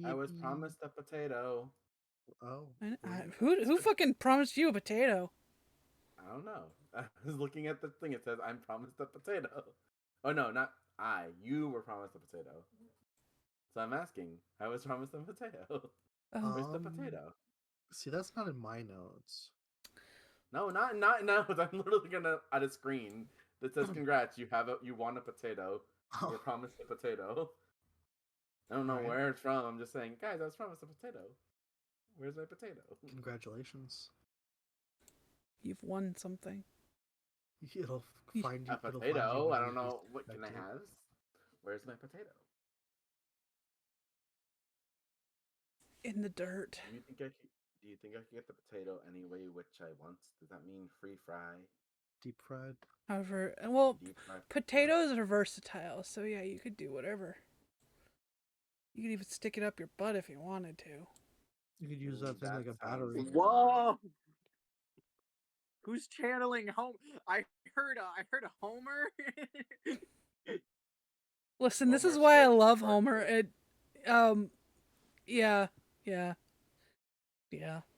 I was Yippee. promised a potato. Oh. Who fucking promised you a potato? I don't know. I was looking at the thing. It says, I'm promised a potato. Oh, no, not I. You were promised a potato. So I'm asking, I was promised a potato. Where's the potato? See, that's not in my notes. No, not no. I'm literally gonna add a screen that says, "Congrats, you won a potato. You were promised a potato." I don't know Alright. where it's from. I'm just saying, guys, I was promised a potato. Where's my potato? Congratulations. You've won something. It'll find you. A It'll find you potato? when I you don't know. least What can I expect it. have? Where's my potato? In the dirt. Do you think I could get the potato any way which I want? Does that mean free fry? Deep fried. However, well, Deep fry potatoes are versatile, so yeah, you could do whatever. You could even stick it up your butt if you wanted to. You could use that thing That like a sounds battery. Whoa! Who's channeling home? I heard a Homer. Listen, this is Homer why I spoke to love Sparky. Homer. Yeah.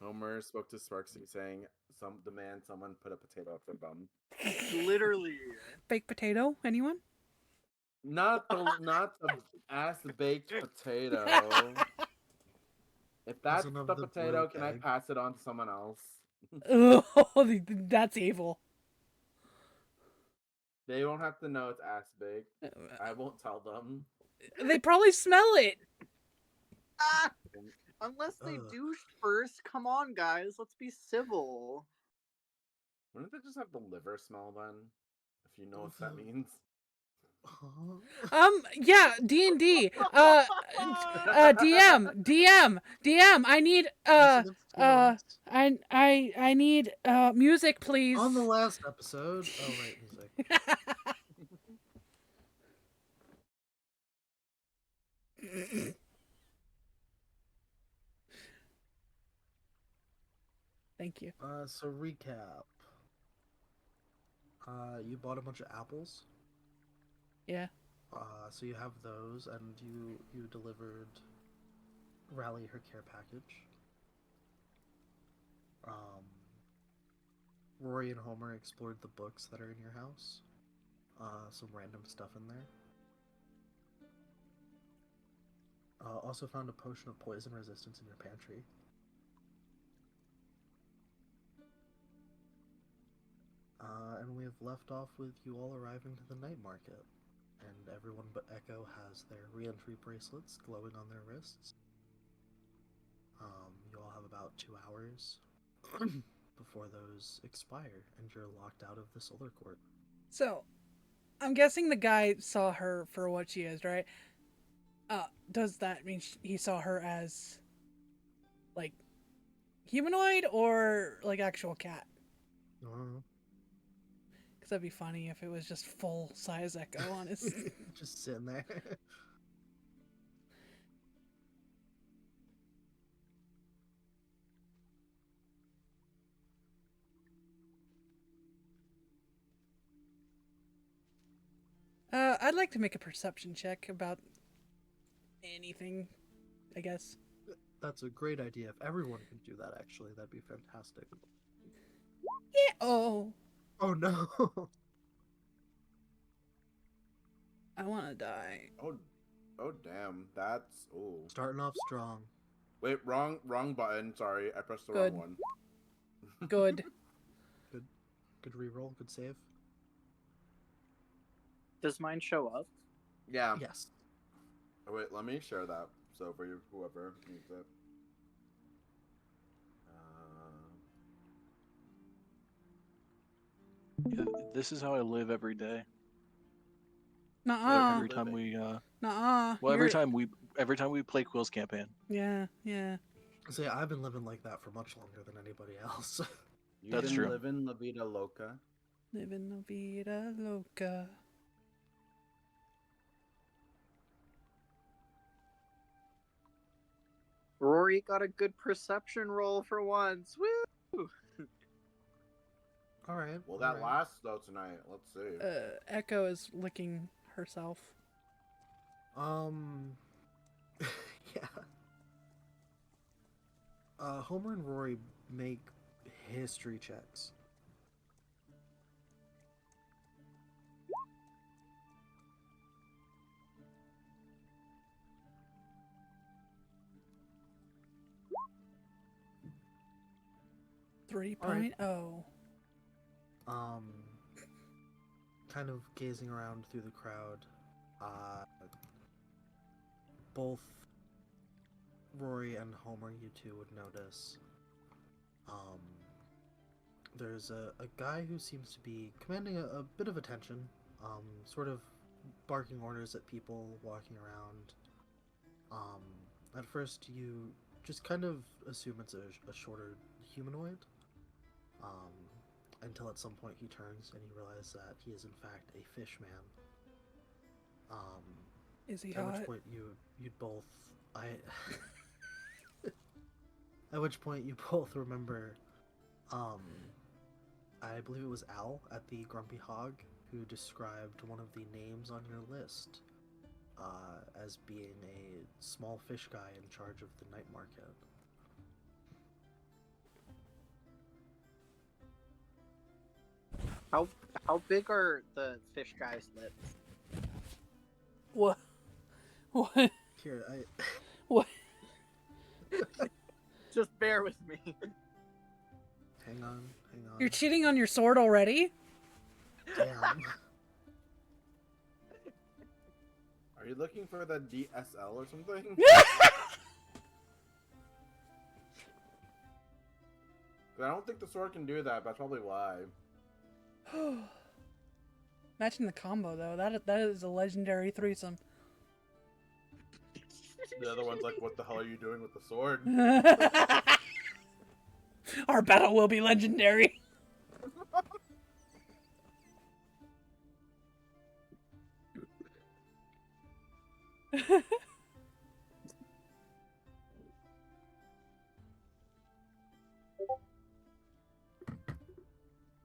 Homer spoke to Sparksy saying, someone put a potato up their bum." Literally. Baked potato, anyone? Not the ass baked potato. If that's Wasn't of the the potato, blue can I egg. pass it on to someone else? Oh, that's evil. They won't have to know it's ass baked. I won't tell them. They probably smell it. Ah! Unless they Ugh. douched first. Come on, guys. Let's be civil. Wouldn't they just have the liver smell then? If you know what that means. Huh? Yeah, D&D. DM. I need I need music, please. On the last episode. Oh right, music. Thank you. So recap. You bought a bunch of apples. Yeah. So you have those, and you delivered Rally her care package. Rory and Homer explored the books that are in your house. Some random stuff in there. Also found a potion of poison resistance in your pantry. And we have left off with you all arriving to the night market. And everyone but Echo has their re-entry bracelets glowing on their wrists. You all have about 2 hours before those expire, and you're locked out of the Solar Court. So, I'm guessing the guy saw her for what she is, right? Does that mean he saw her as, like, humanoid or, like, actual cat? Because that'd be funny if it was just full-size Echo on his... Just sitting there. I'd like to make a perception check about anything, I guess. That's a great idea. If everyone could do that, actually, that'd be fantastic. Yeah. Oh, Oh no! I want to die. Oh damn. That's Starting off strong. Wait, wrong button. Sorry, I pressed the Good. wrong one. Good. Good reroll. Good save. Does mine show up? Yeah. Yes. Oh, wait, let me share that. So for you, whoever needs it. Yeah, this is how I live every day. Nuh-uh. Every time we Nuh-uh. well, every time we play Quill's campaign. Yeah. See, I've been living like that for much longer than anybody else. You've That's been true. living La Vida Loca. Living la vida loca. Rory got a good perception roll for once. Woo! All right. Well, that lasts though tonight. Let's see. Echo is licking herself. Yeah. Homer and Rory make history checks. Three All right. point oh. Kind of gazing around through the crowd, both Rory and Homer, you two would notice, there's a guy who seems to be commanding a bit of attention, sort of barking orders at people walking around. At first you just kind of assume it's a shorter humanoid, until at some point he turns and you realize that he is in fact a fish man. Is he At hot? which point you'd both at which point you both remember, I believe it was Al at the Grumpy Hog who described one of the names on your list as being a small fish guy in charge of the night market. How big are the fish guy's lips? What? What? Here, What? Just bear with me. hang on. You're cheating on your sword already? Damn. Are you looking for the DSL or something? I don't think the sword can do that, but that's probably why. Imagine the combo though. That is a legendary threesome. The other one's like, what the hell are you doing with the sword? Our battle will be legendary.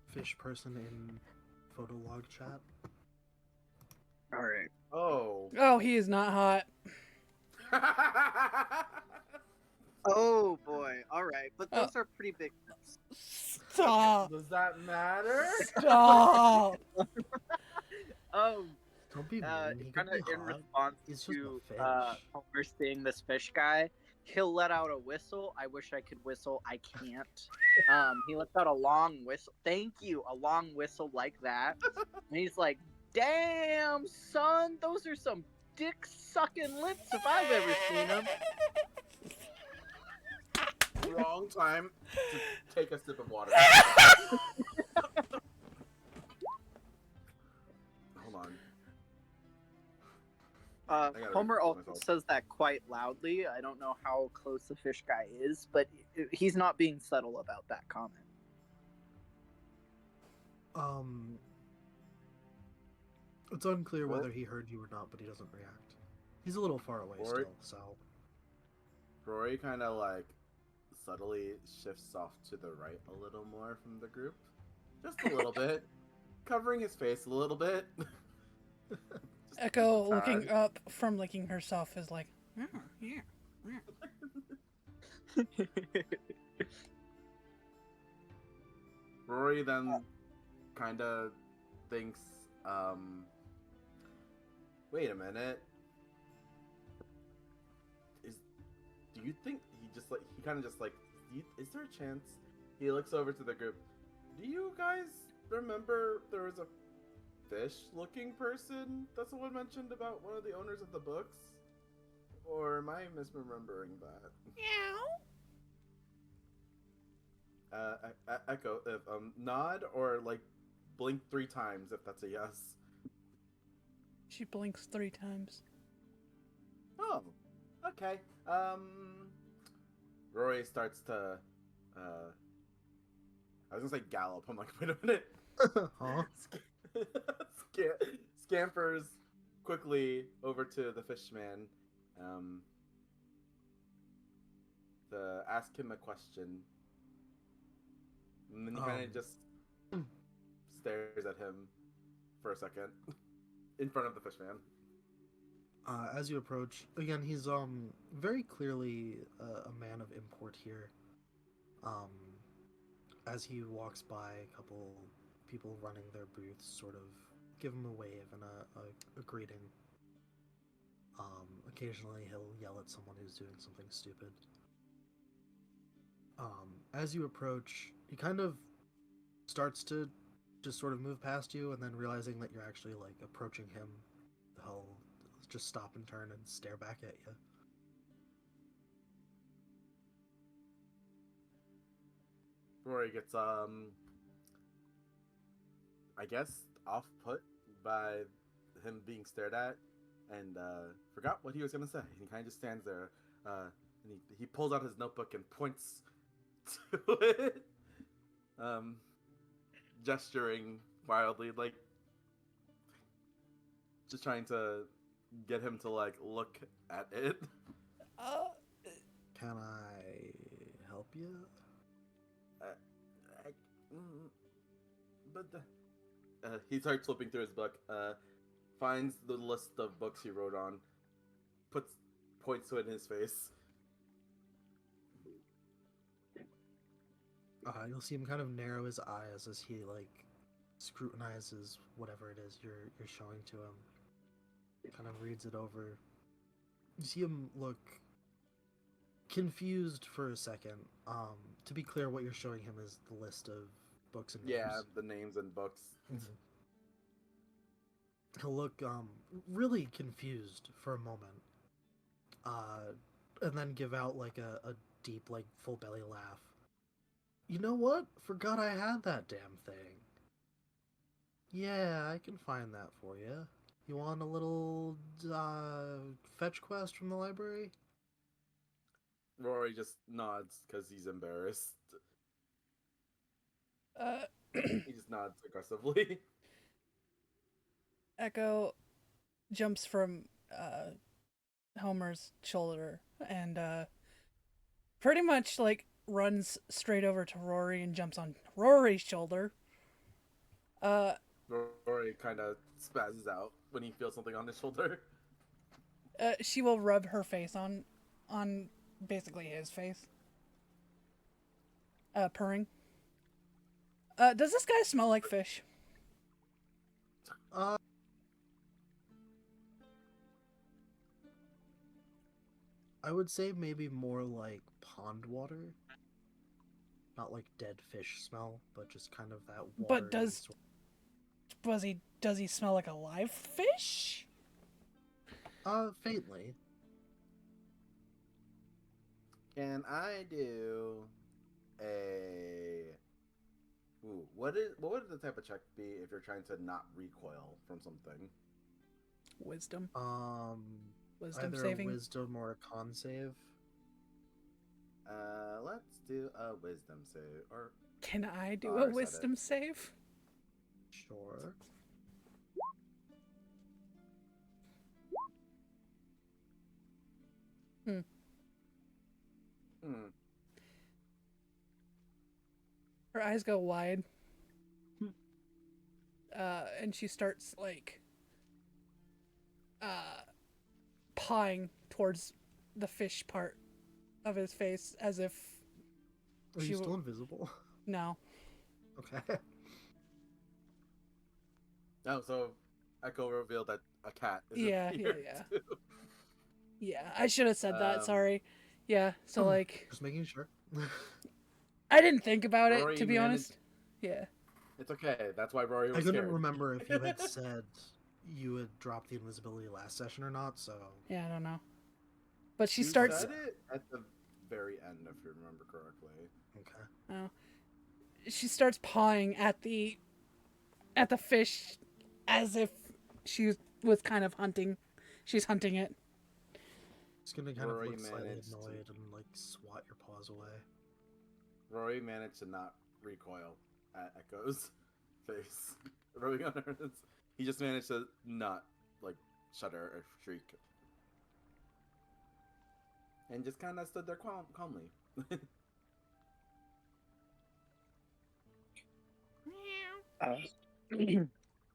Fish person in photo log chat. All right. Oh. Oh, he is not hot. Oh boy. All right, but those are pretty big lips. Stop. Does that matter? Stop. Don't be mean. He Kind could of be in hot. response He's just to a fish. Homer seeing this fish guy, he'll let out a whistle. I wish I could whistle. I can't. He lets out a long whistle. Thank you, a long whistle like that. And he's like, "Damn, son, those are some dick sucking lips if I've ever seen them." Wrong time to take a sip of water. Hold on. Homer repeat also myself. says that quite loudly. I don't know how close the fish guy is, but he's not being subtle about that comment. It's unclear whether he heard you or not, but he doesn't react. He's a little far away Rory? still, so. Rory kind of like subtly shifts off to the right a little more from the group. Just a little bit. Covering his face a little bit. Echo Just a looking tad. up from licking herself is like, yeah. Rory then kind of thinks, wait a minute. Do you think he kind of just like, is there a chance? He looks over to the group. Do you guys remember there was a fish-looking person that someone mentioned about one of the owners of the books? Or am I misremembering that? Echo, if nod or like blink 3 times if that's a yes. She blinks 3 times. Oh, okay. Rory starts to, I was gonna say gallop. I'm like, wait a minute. Huh? Scampers quickly over to the fishman, to ask him a question. And then he kind of just stares at him for a second in front of the fishman. As you approach, again, he's very clearly a man of import here. Um, as he walks by, a couple people running their booths sort of give him a wave and a greeting. Occasionally he'll yell at someone who's doing something stupid. As you approach, he kind of starts to just sort of move past you, and then realizing that you're actually like approaching him, he'll just stop and turn and stare back at you. Rory gets I guess off put by him being stared at, and forgot what he was gonna say. He kind of just stands there, and he pulls out his notebook and points to it, gesturing wildly, like just trying to get him to like look at it. Can I help you? But he starts flipping through his book, finds the list of books he wrote on, points to it in his face. You'll see him kind of narrow his eyes as he like scrutinizes whatever it is you're showing to him. Kind of reads it over. You see him look confused for a second. To be clear, what you're showing him is the list of books and names. Yeah, the names and books. Mm-hmm. He'll look really confused for a moment, and then give out like a deep, like full belly laugh. You know what? Forgot I had that damn thing. Yeah, I can find that for you. You want a little fetch quest from the library? Rory just nods because he's embarrassed. He just nods aggressively. Echo jumps from Homer's shoulder and pretty much like runs straight over to Rory and jumps on Rory's shoulder. Rory kind of spazzes out when he feels something on his shoulder. She will rub her face on basically his face. Purring. Does this guy smell like fish? I would say maybe more like pond water. Not like dead fish smell, but just kind of that water. But does he smell like a live fish? Faintly. Can I do a... Ooh, what would the type of check be if you're trying to not recoil from something? Wisdom. Wisdom Either saving. a wisdom or a con save. Let's do a wisdom save. Or Can I do I a said wisdom save? Sure. Her eyes go wide. And she starts like pawing towards the fish part of his face as if Are you still invisible? No. Okay. Oh, so Echo revealed that a cat is Yeah. Too. Yeah, I should have said that, sorry. Yeah, so like Just making sure. I didn't think about Rory it, to be honest. Yeah. It's okay. That's why Rory was I couldn't scared. remember if you had said you had dropped the invisibility last session or not, so... Yeah, I don't know. But she You starts... said it at the very end, if you remember correctly. Okay. Oh. She starts pawing at the fish as if she was kind of hunting. She's hunting it. It's gonna kind Rory of look slightly managed annoyed and like swat your paws away. Rory managed to not recoil at Echo's face. Rubbing on her. He just managed to not like shudder or shriek. And just kind of stood there calmly.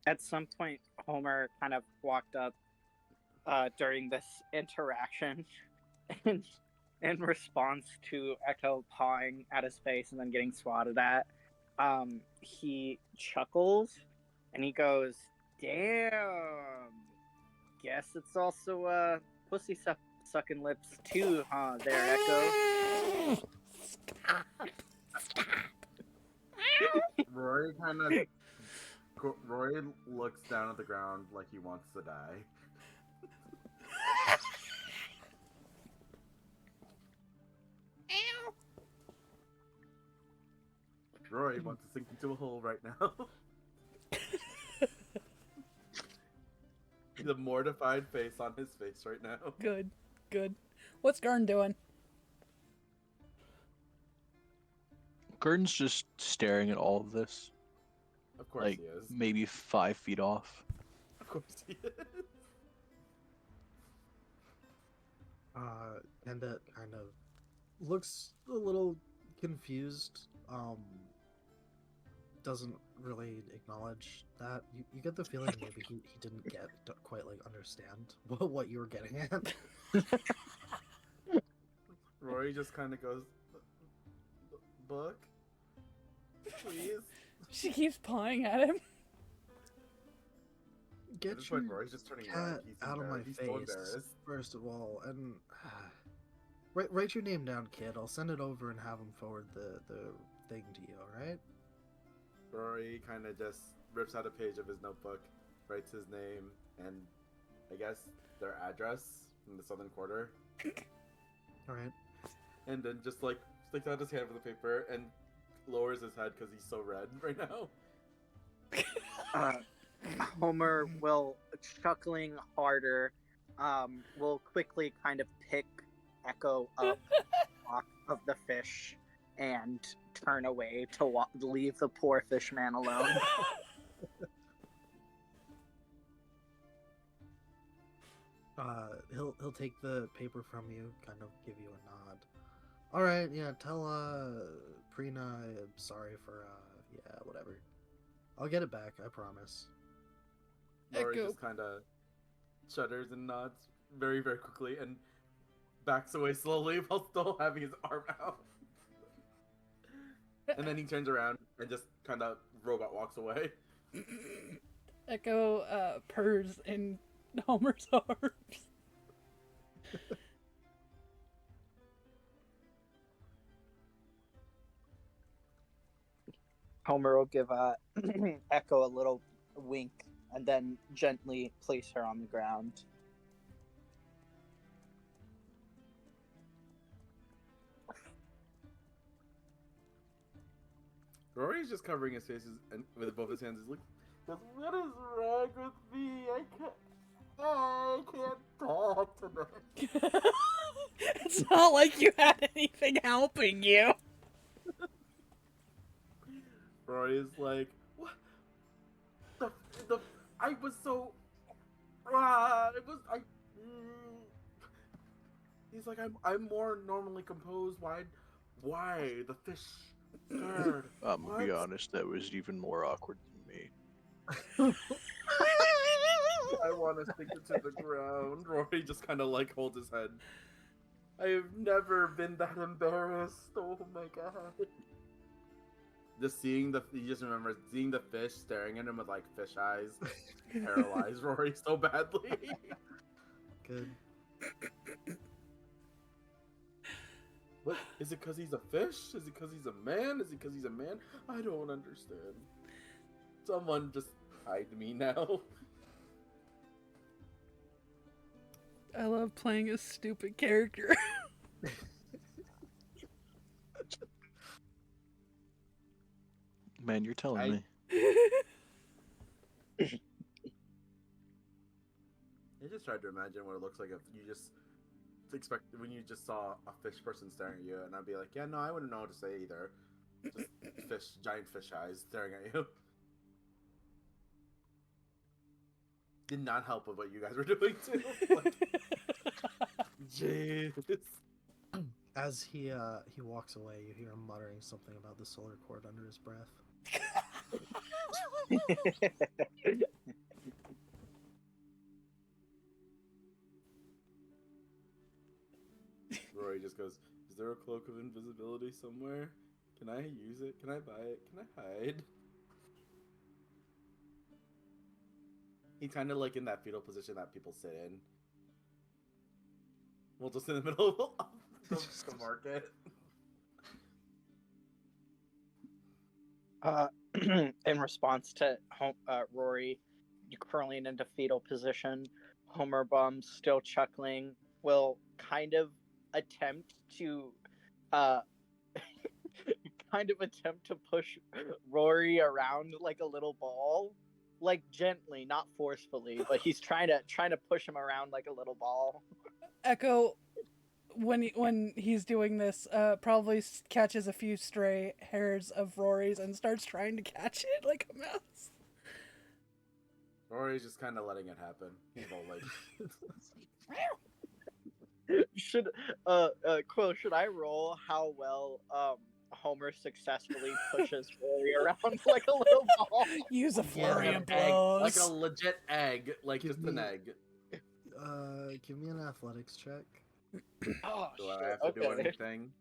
At some point, Homer kind of walked up during this interaction and in response to Echo pawing at his face and then getting swatted at, he chuckles and he goes, "Damn, guess it's also pussy sucking lips too, huh? There, Echo." Stop. Stop. Rory looks down at the ground like he wants to die. Rory wants to sink into a hole right now. The mortified face on his face right now. Good. Good. What's Garn doing? Gordon's just staring at all of this, Of course like he is. maybe 5 feet off. Of course he is. And that kind of looks a little confused. Doesn't really acknowledge that. You get the feeling maybe he didn't quite like understand what you were getting at. Rory just kind of goes, "Book, please." She keeps pawing at him. At Get this your point, Rory's just turning cat red. He's out of my embarrassed. He's so face, embarrassed. first of all, and write your name down, kid. I'll send it over and have him forward the thing to you. All right? Rory kind of just rips out a page of his notebook, writes his name, and I guess their address from the southern quarter, All right. and then just like sticks out his hand for the paper and lowers his head because he's so red right now. Homer will, chuckling harder, will quickly kind of pick Echo up off of the fish and turn away to leave the poor fish man alone. He'll take the paper from you, kind of give you a nod. All right, yeah. Tell Prina I'm sorry for yeah, whatever. I'll get it back, I promise. Rory Echo. just kind of shudders and nods very, very quickly and backs away slowly while still having his arm out. And then he turns around and just kind of robot walks away. Echo purrs in Homer's arms. Homer will give Echo a little wink and then gently place her on the ground. Rory's just covering his face and with both his hands. He's like, "What is wrong with me? I can't talk tonight." It's not like you had anything helping you. Rory is like, "What? The I was so it was I." He's like, I'm more normally composed. Why the fish scared? I'm gonna be What? honest, that was even more awkward than me. I want to stick it to the ground. Rory just kind of like holds his head. I've never been that embarrassed. Oh my god. Just seeing he just remembers seeing the fish staring at him with like fish eyes, paralyzed Rory so badly. Good. What? Is it because he's a fish? Is it because he's a man? Is it because he's a man? I don't understand. Someone just hide me now. I love playing a stupid character. Man, you're telling I- me. I just tried to imagine what it looks like if you just expect when you just saw a fish person staring at you, and I'd be like, yeah, no, I wouldn't know what to say either. Just giant fish eyes staring at you. Did not help with what you guys were doing too. Like, jeez. As he walks away, you hear him muttering something about the solar cord under his breath. Roy Rory just goes, "Is there a cloak of invisibility somewhere? Can I use it? Can I buy it? Can I hide?" He's kind of like in that fetal position that people sit in. Well, just in the middle of the market. In response to Rory, you currently in a fetal position, Homer Bum, still chuckling, will kind of attempt to, uh, push Rory around like a little ball, like gently, not forcefully, but he's trying to push him around like a little ball. Echo, when he's doing this, probably catches a few stray hairs of Rory's and starts trying to catch it like a mouse. Rory's just kind of letting it happen. He's all like, Should Quill, should I roll how well Homer successfully pushes Rory around like a little ball? Use a flurry like of an egg, blows. like a legit egg, like Give just me- an egg. Give me an athletics check. Oh Do I shit! have to do Okay. anything?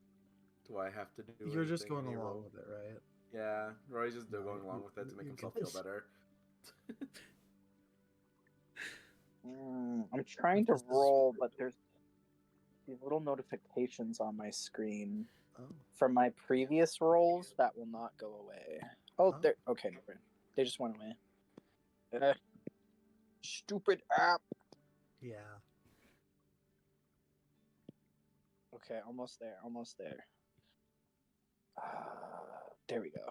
Do I have to do? You're just anything? going Any along roll? with it, right? Yeah, Rory's just No, going along with it to make you himself get feel this. better. I'm trying to This is- roll, but there's these little notifications on my screen Oh, from my previous rolls that will not go away. Oh, Oh. there. Okay, never mind. They just went away. Stupid app. yeah. Okay, almost there. Almost there. There we go.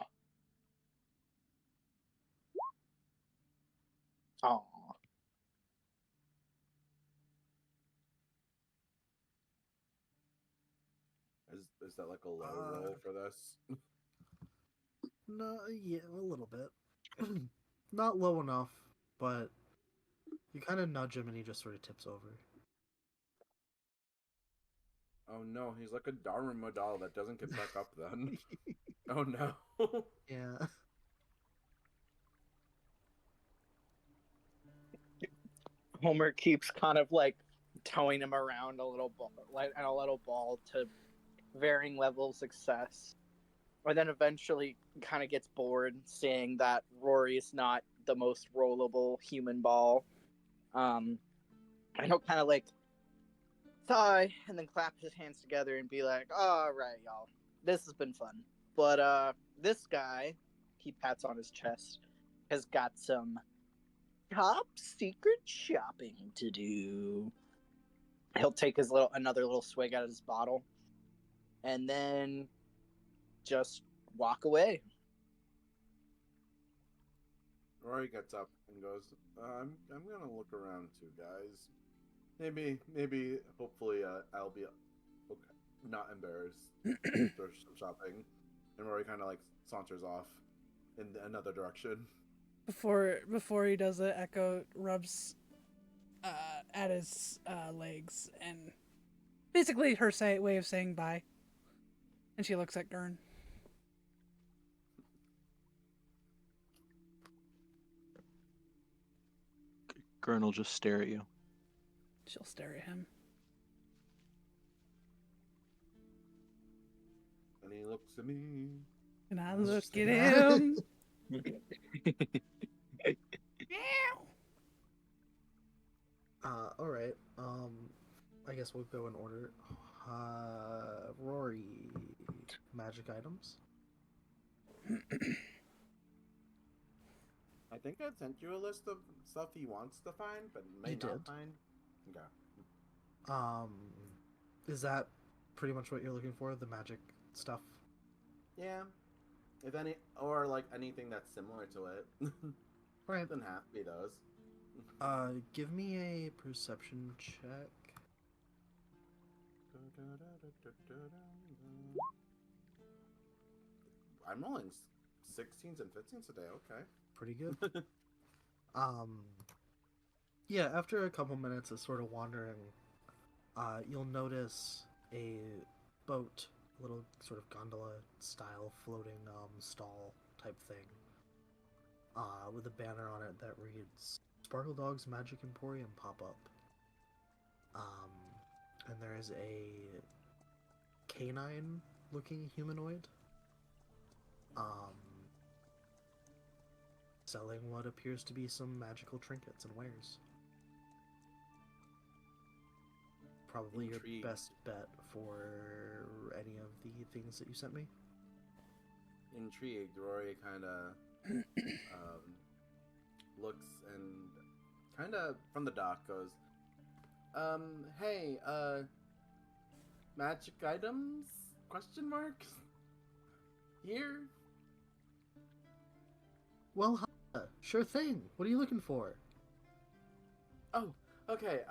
Oh. Is that like a low roll for this? No, yeah, a little bit. Not low enough, but you kind of nudge him and he just sort of tips over. Oh no, he's like a Dharma modal that doesn't get back up then. Oh no. Yeah. Homer keeps kind of like towing him around a little ball, like and a little ball to varying levels of success, or then eventually kind of gets bored seeing that Rory is not the most rollable human ball. And he'll kind of like sigh and then clap his hands together and be like, "All right, y'all, this has been fun, but this guy," he pats on his chest, "has got some top secret shopping to do." He'll take another little swig out of his bottle, and then just walk away. Rory gets up and goes, I'm gonna look around too, guys. Maybe, hopefully, I'll be okay, not embarrassed for some shopping. And Rory kind of like saunters off in another direction. Before he does it, Echo rubs at his legs and basically her way of saying bye. And she looks at Gurn. Gurn will just stare at you. She'll stare at him. And he looks at me. And I That's look just at like- him. All right. I guess we'll go in order. Rory, magic items. I think I sent you a list of stuff he wants to find, but may You not did. find. Okay. Is that pretty much what you're looking for? The magic stuff. Yeah. If any, or like anything that's similar to it. All right. Doesn't have to be those. Give me a perception check. I'm rolling 16s and 15s today. Okay. Pretty good. Yeah, after a couple minutes of sort of wandering, you'll notice a boat, a little sort of gondola style floating stall type thing, with a banner on it that reads Sparkle Dog's Magic Emporium pop up. And there is a canine-looking humanoid, selling what appears to be some magical trinkets and wares. Probably Intrigued. your best bet for any of the things that you sent me. Intrigued, Rory kind of looks and kind of from the dock goes, hey, magic items? Question mark? Here? Well, sure thing. What are you looking for? Oh, okay.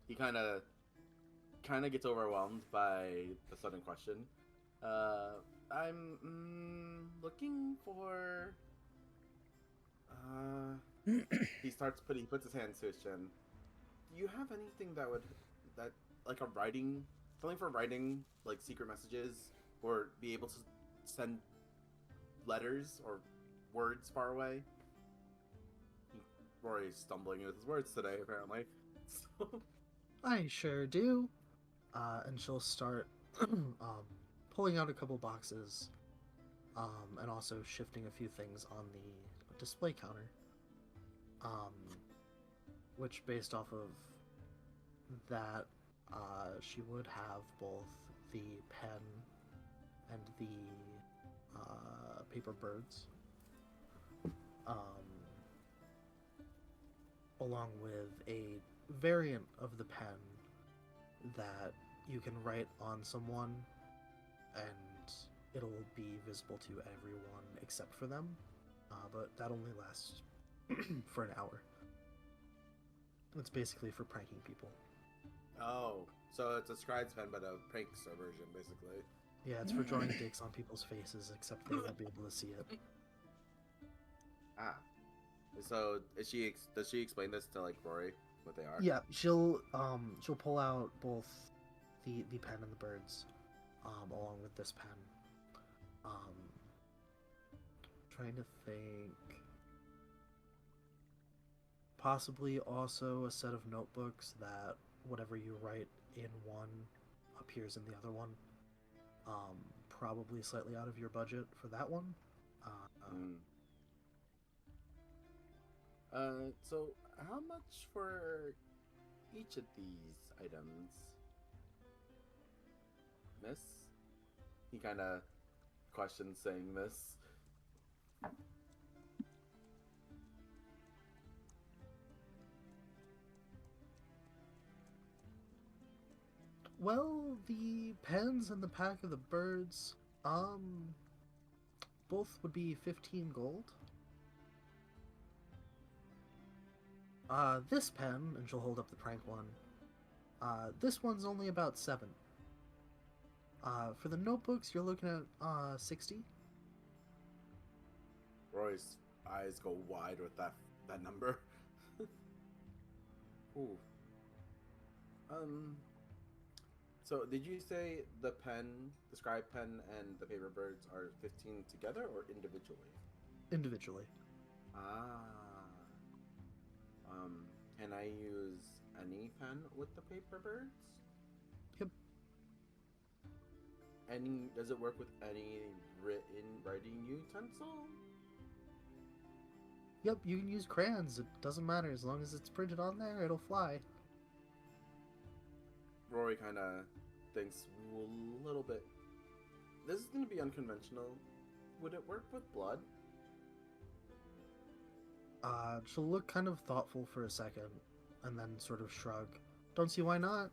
He kind of gets overwhelmed by the sudden question. I'm looking for. He puts his hands to his chin. Do you have anything that like something for writing like secret messages, or be able to send letters or words far away? Rory's stumbling with his words today, apparently. So... I sure do. And she'll start pulling out a couple boxes, and also shifting a few things on the display counter. Which, based off of that, she would have both the pen and the paper birds, along with a variant of the pen that you can write on someone and it'll be visible to everyone except for them, but that only lasts for an hour. It's basically for pranking people. Oh, so it's a scribe's pen, but a prankster version, basically. Yeah, it's for drawing dicks on people's faces, except they won't be able to see it. Ah. So does she explain this to like Rory what they are? Yeah, she'll pull out both the pen and the birds, along with this pen. Trying to think. Possibly also a set of notebooks that whatever you write in one appears in the other one. Probably slightly out of your budget for that one. So how much for each of these items, miss? He kind of questions saying this. Well, the pens and the pack of the birds, both would be 15 gold. This pen, and she'll hold up the prank one, this one's only about 7. For the notebooks, you're looking at 60. Roy's eyes go wide with that number. Ooh. So did you say the scribe pen, and the paper birds are 15 together or individually? Individually. Can I use any pen with the paper birds? Yep. Does it work with any writing utensil? Yep, you can use crayons. It doesn't matter. As long as it's printed on there, it'll fly. Rory kind of thinks a little bit. This is going to be unconventional. Would it work with blood? She'll look kind of thoughtful for a second, and then sort of shrug. Don't see why not.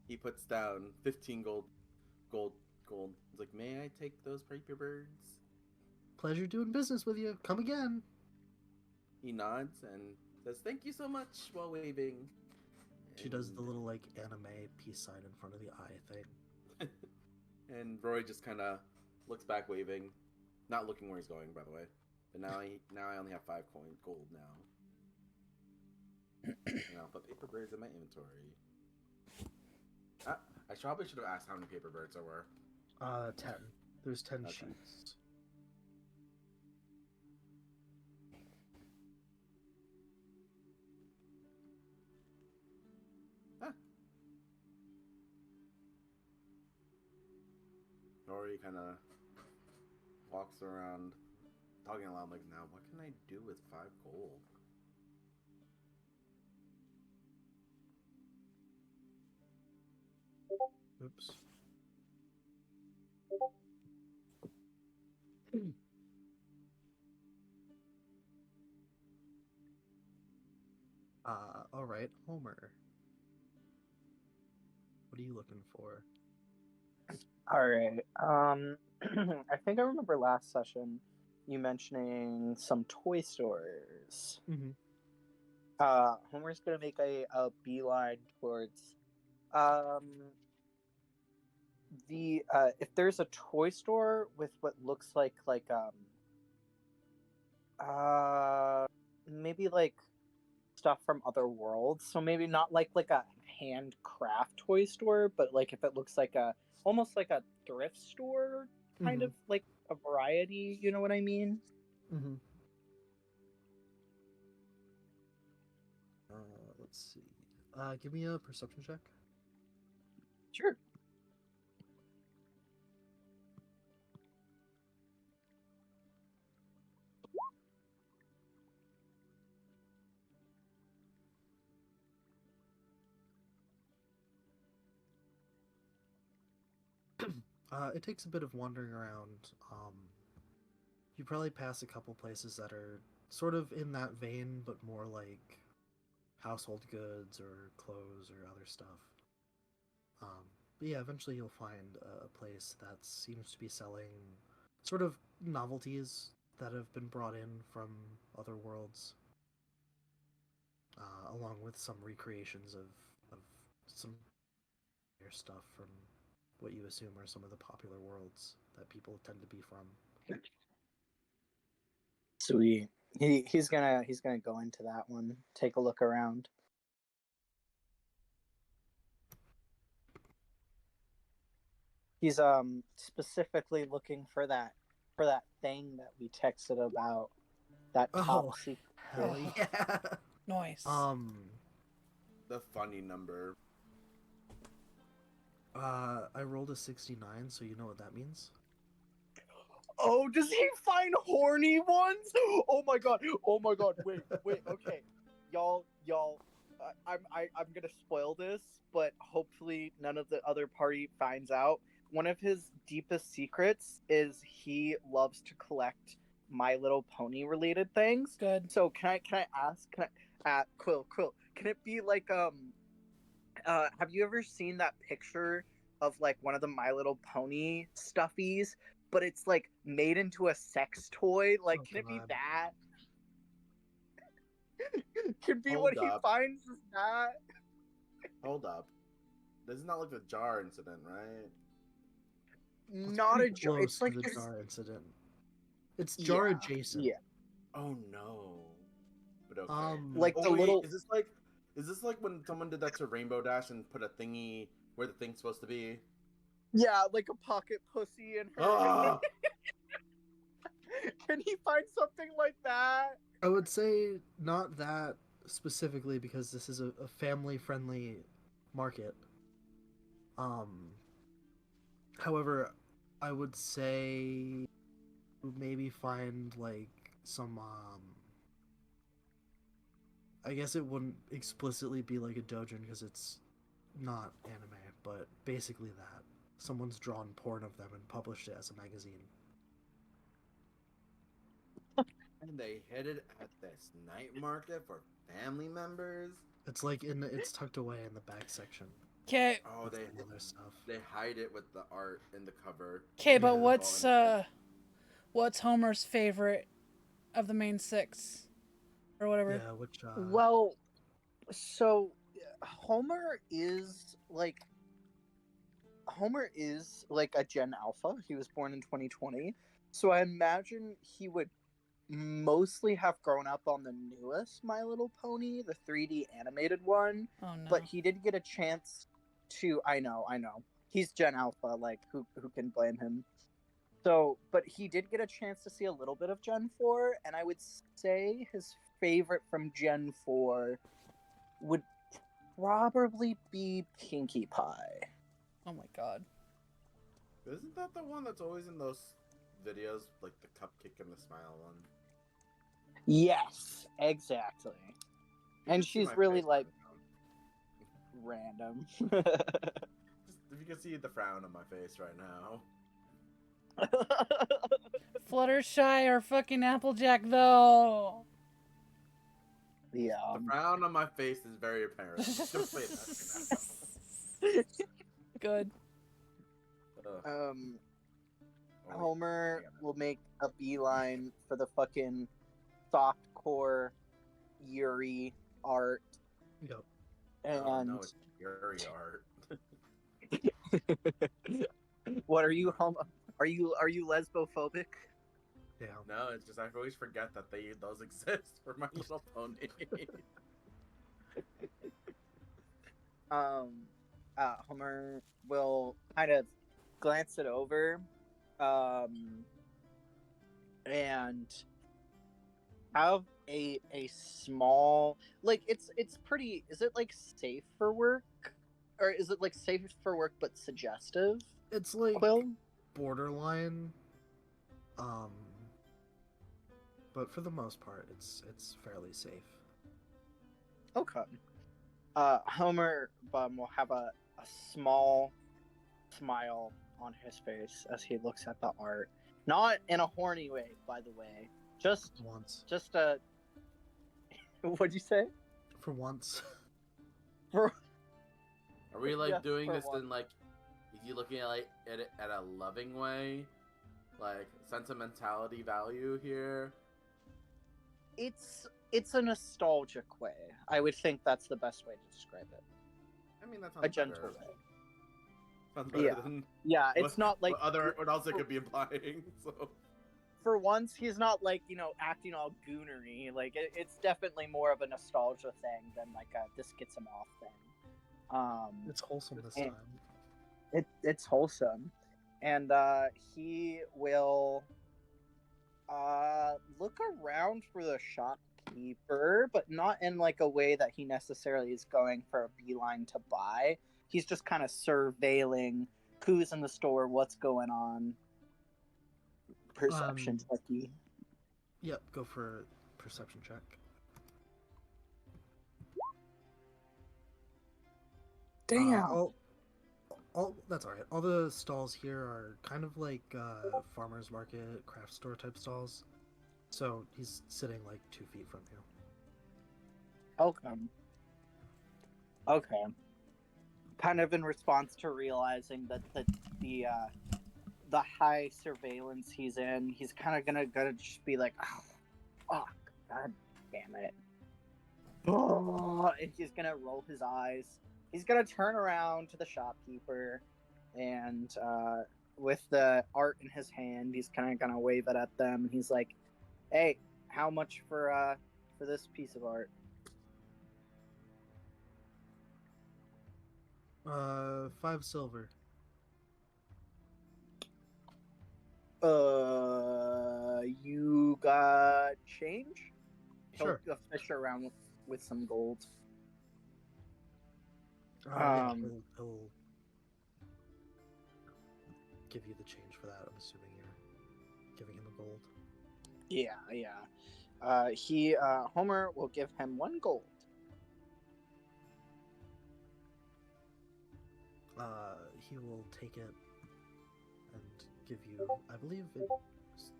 He puts down 15 gold. He's like, may I take those paper birds? Pleasure doing business with you. Come again. He nods and says, thank you so much, while waving. She does the little, like, anime peace sign in front of the eye thing. And Rory just kind of looks back, waving. Not looking where he's going, by the way. But now I only have 5 gold now. And I'll put paper birds in my inventory. I probably should have asked how many paper birds there were. 10. There's 10 Okay. sheets. Dory kind of walks around, talking aloud, like, now, what can I do with 5 gold? Oops. All right, Homer. What are you looking for? All right. I think I remember last session you mentioning some toy stores. Mm-hmm. Homer's gonna make a beeline towards um the if there's a toy store with what looks like maybe like stuff from other worlds. So maybe not like a handcraft toy store, but like if it looks like a almost like a thrift store, kind of like a variety. You know what I mean? Mm-hmm. Let's see. Give me a perception check. Sure. It takes a bit of wandering around. You probably pass a couple places that are sort of in that vein, but more like household goods or clothes or other stuff. But yeah, eventually you'll find a place that seems to be selling sort of novelties that have been brought in from other worlds, along with some recreations of some stuff from what you assume are some of the popular worlds that people tend to be from. Sweet. He's gonna go into that one. Take a look around. He's specifically looking for that thing that we texted about. That top Oh, secret. hell yeah! Nice. The funny number. I rolled a 69, so you know what that means? Oh, does he find horny ones? Oh my god! Oh my god! Wait. Okay, y'all. I'm gonna spoil this, but hopefully none of the other party finds out. One of his deepest secrets is he loves to collect My Little Pony related things. Good. So can I ask? Quill. Can it be like have you ever seen that picture of like one of the My Little Pony stuffies, but it's like made into a sex toy? Like, Oh, can it be God. that? Can be what Hold he up. finds is that? Hold up. This is not like the jar incident, right? It's Not pretty a jar. close It's to like the this. jar incident. It's Yeah, jar adjacent. yeah. Oh no. But okay. Like Oh the wait, little. is this like when someone did that to Rainbow Dash and put a thingy where the thing's supposed to be? Yeah, like a pocket pussy in her. Ah! Can he find something like that? I would say not that specifically because this is a family-friendly market. Um, However, I would say maybe find like some I guess it wouldn't explicitly be like a doujin because it's not anime, but basically that. Someone's drawn porn of them and published it as a magazine. And they hid it at this night market for family members? It's like it's tucked away in the back section. Okay. Oh, With some other stuff. they hide it with the art in the cover. Okay, but Yeah. what's Homer's favorite of the main six, or whatever? Yeah, which Well, so Homer is like a Gen Alpha. He was born in 2020. So I imagine he would mostly have grown up on the newest My Little Pony, the 3D animated one. Oh no. But he did get a chance to. I know. He's Gen Alpha. Like who can blame him? So, but he did get a chance to see a little bit of Gen 4, and I would say his favorite from Gen 4 would probably be Pinkie Pie. Oh my god. Isn't that the one that's always in those videos, like the cupcake and the smile one? Yes, exactly. You And can see she's my really face like right random. Just, if you can see the frown on my face right now. Fluttershy or fucking Applejack, though. Yeah. The frown on my face is very apparent. I'm just gonna say that right now. Good. Oh, wait. Homer I got will make a beeline for the fucking softcore Yuri art, Yep. it. Oh and no, it's Yuri art. what are you homo? Are you lesbophobic? Yeah. No, it's just I always forget that those exist for My Little Pony. Homer will kind of glance it over, and have a small, like, it's pretty. Is it like safe for work, or is it like safe for work but suggestive? It's like Quill. borderline. Um, but for the most part, it's fairly safe. Okay. Homer will have a small smile on his face as he looks at the art. Not in a horny way, by the way. Just Once. a. What'd you say? For once. For Are we like Yes, doing for this one. in like? Is he looking at like at it at a loving way, like sentimentality value here? it's a nostalgic way. I would think that's the best way to describe it. I mean, that sounds A gentle better. way. Sounds better Yeah. than Yeah, it's not like what else it could be implying. So for once he's not like, acting all goonery. Like it's definitely more of a nostalgia thing than like a this gets him off thing. It's wholesome this And- time. It's wholesome, and he will look around for the shopkeeper, but not in like a way that he necessarily is going for a beeline to buy. He's just kind of surveilling who's in the store, what's going on. Perception techie. Yep. Go for perception check. All that's all right. All the stalls here are kind of like farmers market, craft store type stalls. So he's sitting like 2 feet from you. Okay. Kind of in response to realizing that the high surveillance he's in, he's kind of gonna just be like, oh, fuck, god damn it. Oh, and he's gonna roll his eyes. He's gonna turn around to the shopkeeper, and with the art in his hand, he's kind of gonna wave it at them. And he's like, "Hey, how much for this piece of art?" 5 silver. You got change? Sure. He'll fish around with some gold. Yeah, he'll give you the change for that. I'm assuming you're giving him a gold. Yeah. Homer will give him 1 gold. He will take it and give you. I believe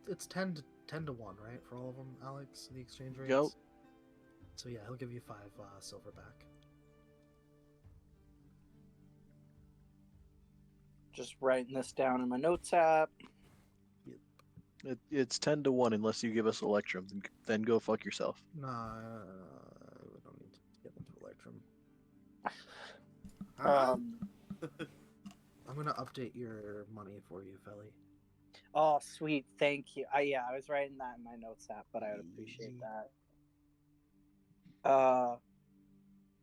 it's 10 to 1, right, for all of them, Alex. The exchange rates. Yep. So yeah, he'll give you 5 silver back. Just writing this down in my notes app. It's 10 to 1 unless you give us Electrum. Then go fuck yourself. Nah, we don't need to get into Electrum. I'm gonna update your money for you, Felly. Oh, sweet. Thank you. I was writing that in my notes app, but I would appreciate that.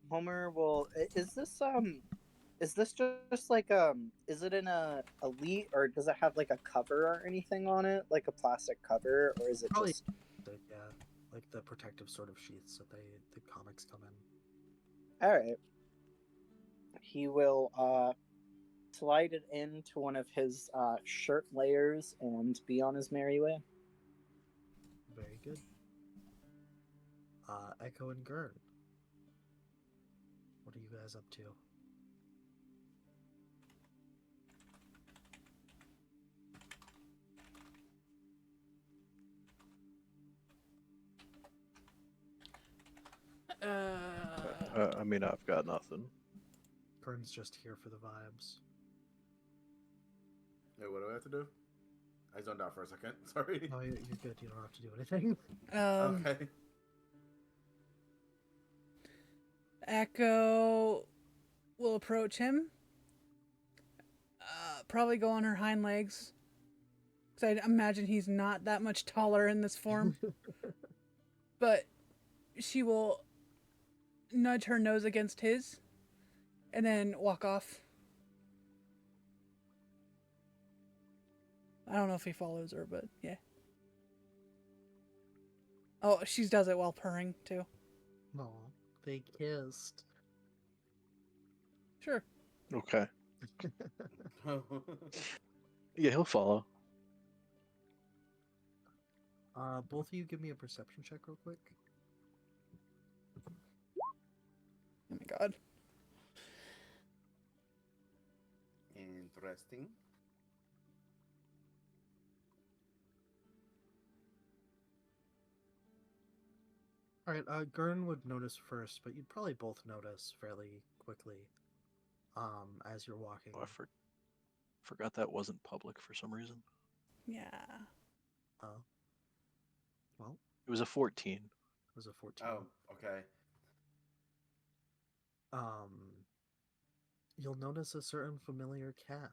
Homer will. Is this just like is it in a elite, or does it have like a cover or anything on it, like a plastic cover, or is it Probably, just yeah, like the protective sort of sheaths that the comics come in. all right? He will slide it into one of his shirt layers and be on his merry way. Very good. Echo and Gurn. What are you guys up to? I mean, I've got nothing. Gurn's just here for the vibes. Wait, what do I have to do? I zoned out for a second. Sorry. Oh, you're good. You don't have to do anything. Okay. Echo will approach him. Probably go on her hind legs. Because I imagine he's not that much taller in this form. But she will nudge her nose against his and then walk off. I don't know if he follows her, but yeah. Oh, she does it while purring, too. No, they kissed. Sure. Okay. Yeah, he'll follow. Both of you give me a perception check real quick. Oh my god. Interesting. Alright, Gurn would notice first, but you'd probably both notice fairly quickly as you're walking. Oh, forgot that wasn't public for some reason. Yeah. Oh. Well, It was a 14. it was a 14. Oh, okay. You'll notice a certain familiar cat.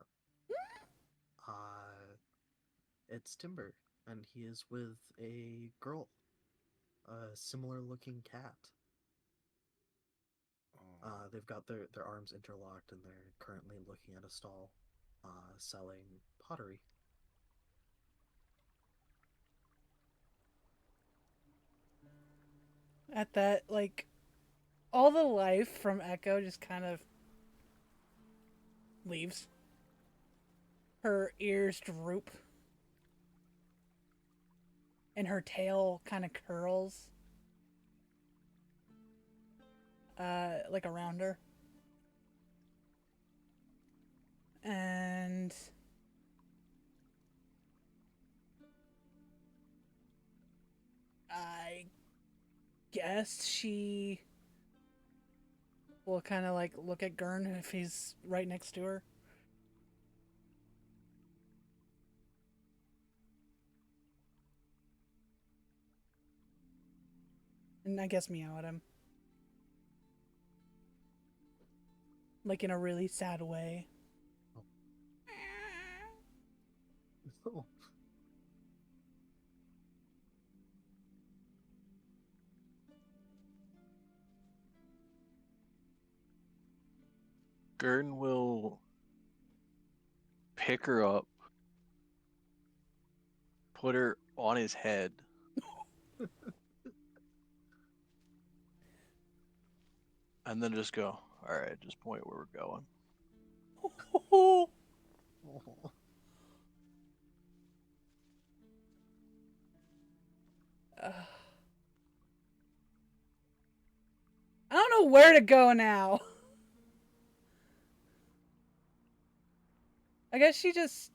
It's Timber, and he is with a girl. A similar looking cat. They've got their arms interlocked, and they're currently looking at a stall selling pottery. At that, like, all the life from Echo just kind of leaves. Her ears droop. And her tail kind of curls. Like around her. And I guess she will kind of like look at Gurn if he's right next to her. And I guess meow at him. Like in a really sad way. Oh. Gurn will pick her up, put her on his head, and then just go, all right, just point where we're going. Oh. I don't know where to go now. I guess she just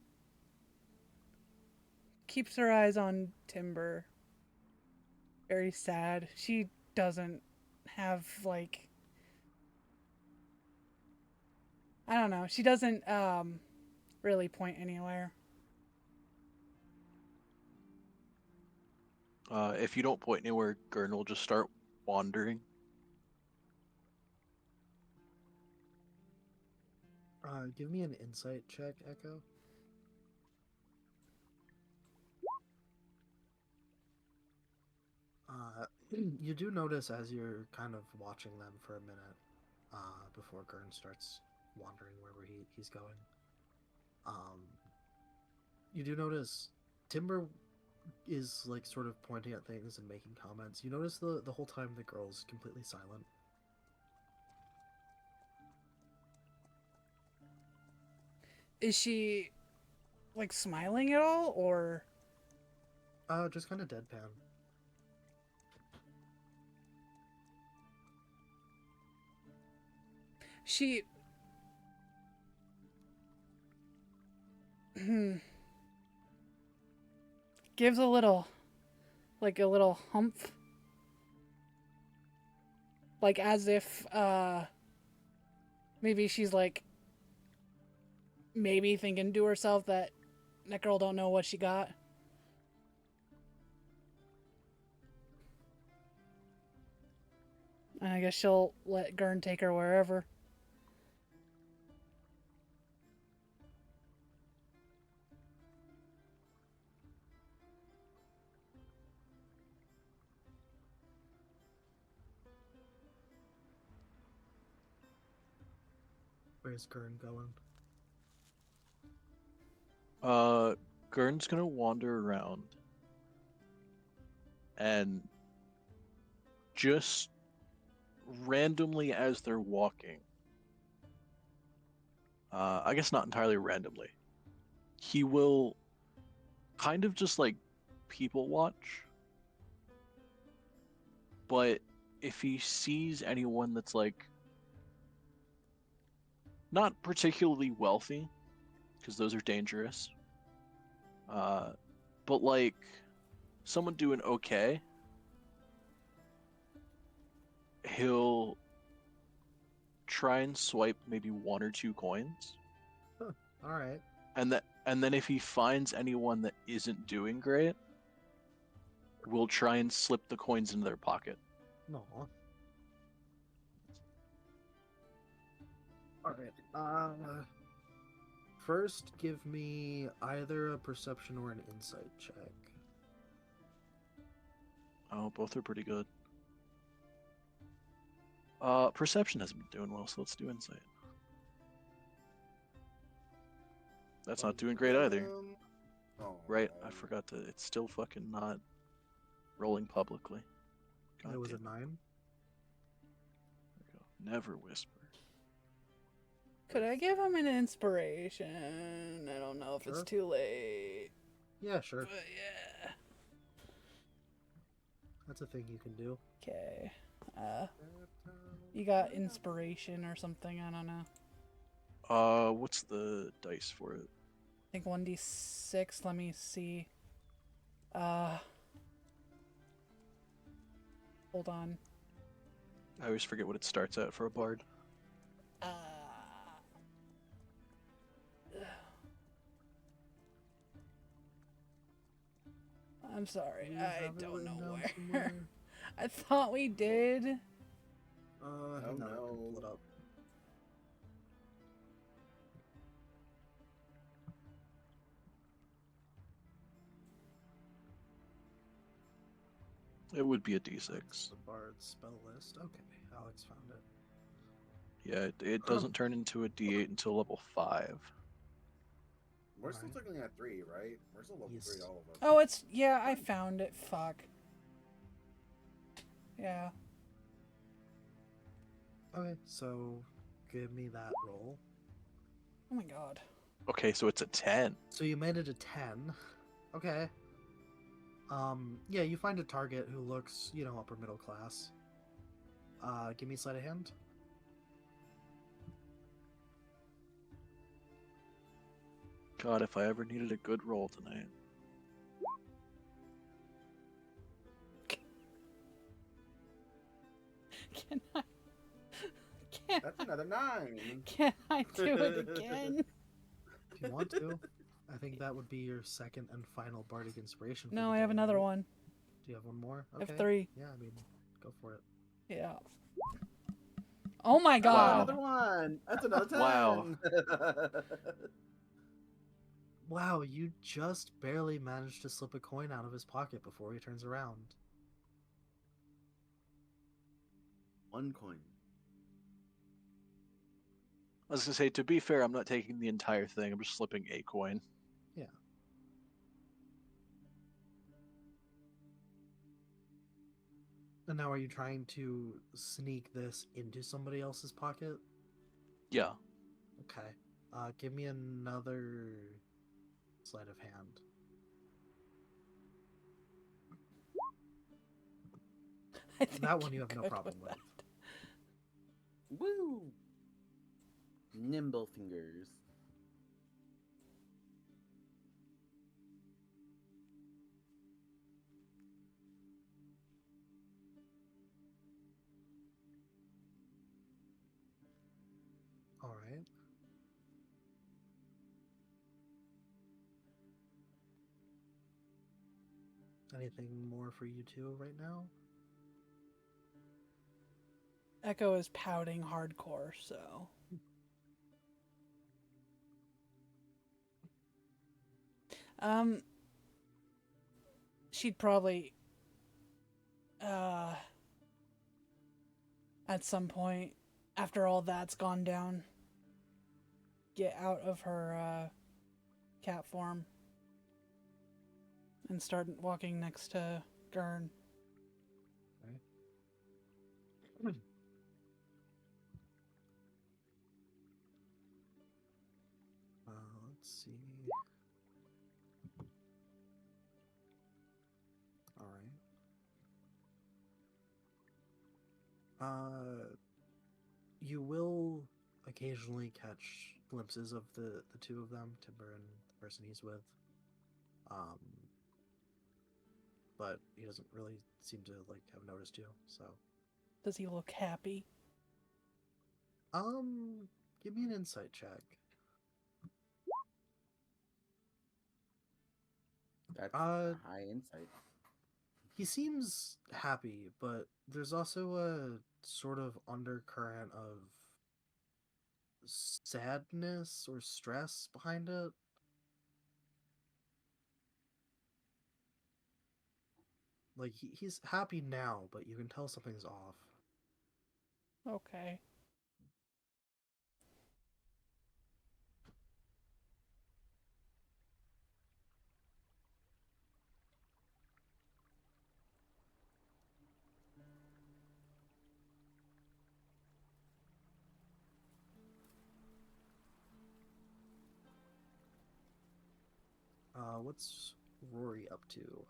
keeps her eyes on Timber. Very sad. She doesn't have, like, I don't know. She doesn't really point anywhere. If you don't point anywhere, Gurn will just start wandering. Give me an insight check, Echo. You do notice as you're kind of watching them for a minute, before Gurn starts wandering wherever he's going. You do notice Timber is like sort of pointing at things and making comments. You notice the whole time the girl's completely silent. Is she like smiling at all, or Just kind of deadpan. she? Gives a little, like a little humph, like as if maybe she's like maybe thinking to herself that that girl don't know what she got. And I guess she'll let Gurn take her wherever. Where's Gurn going? Gurn's gonna wander around and just randomly as they're walking, I guess not entirely randomly, he will kind of just like people watch, but if he sees anyone that's like not particularly wealthy, because those are dangerous, but like someone doing okay, he'll try and swipe maybe 1 or 2 coins, All right. and then if he finds anyone that isn't doing great, we'll try and slip the coins into their pocket. No. All right. First, give me either a perception or an insight check. Oh, both are pretty good. Perception hasn't been doing well, so let's do insight. That's not doing great either. Oh, Right, I forgot to. It's still fucking not rolling publicly. God It was a damn 9. There we go. Never whisper. Could I give him an inspiration? I don't know if Sure. it's too late. Yeah, sure. But yeah. That's a thing you can do. Okay. You got inspiration or something? I don't know. What's the dice for it? I think 1d6. Let me see. Hold on. I always forget what it starts at for a bard. I'm sorry. Do you I have it don't written know down where. somewhere? I thought we did. Hang Oh, on, I can no. pull it up. It would be a That's d6. the Bard's spell list. Okay, Alex found it. Yeah, it doesn't turn into a d8 until level 5. We're still Alright. looking at 3, right? We're still level Yes. 3, all of us. Oh, it's yeah. I found it. Fuck. Yeah. Okay, so give me that roll. Oh my god. Okay, so it's a 10. So you made it a 10. Okay. Yeah, you find a target who looks, upper middle class. Give me sleight of hand. God, if I ever needed a good roll tonight. Can I? Can That's another 9. Can I do it again? If you want to. I think that would be your second and final bardic inspiration. For No, the I have day, another right? one. Do you have one more? I have 3. Yeah, I mean, go for it. Yeah. Oh my That's god. another 1. That's another 10. Wow. Wow, you just barely managed to slip a coin out of his pocket before he turns around. 1 coin. I was gonna say, to be fair, I'm not taking the entire thing. I'm just slipping a coin. Yeah. And now are you trying to sneak this into somebody else's pocket? Yeah. Okay. Give me another sleight of hand. I think That one you you're have no good problem with. that. Woo! Nimble fingers. All right. Anything more for you two right now? Echo is pouting hardcore, so. Um, she'd probably, at some point, after all that's gone down, get out of her, cat form and start walking next to Gurn. Let's see. All right. You will occasionally catch glimpses of the two of them, Timber and the person he's with. Um, but he doesn't really seem to like have noticed you. So, Does he look happy? give me an insight check. That's a high insight. He seems happy, but there's also a sort of undercurrent of sadness or stress behind it. Like he's happy now, but you can tell something's off. Okay. What's Rory up to?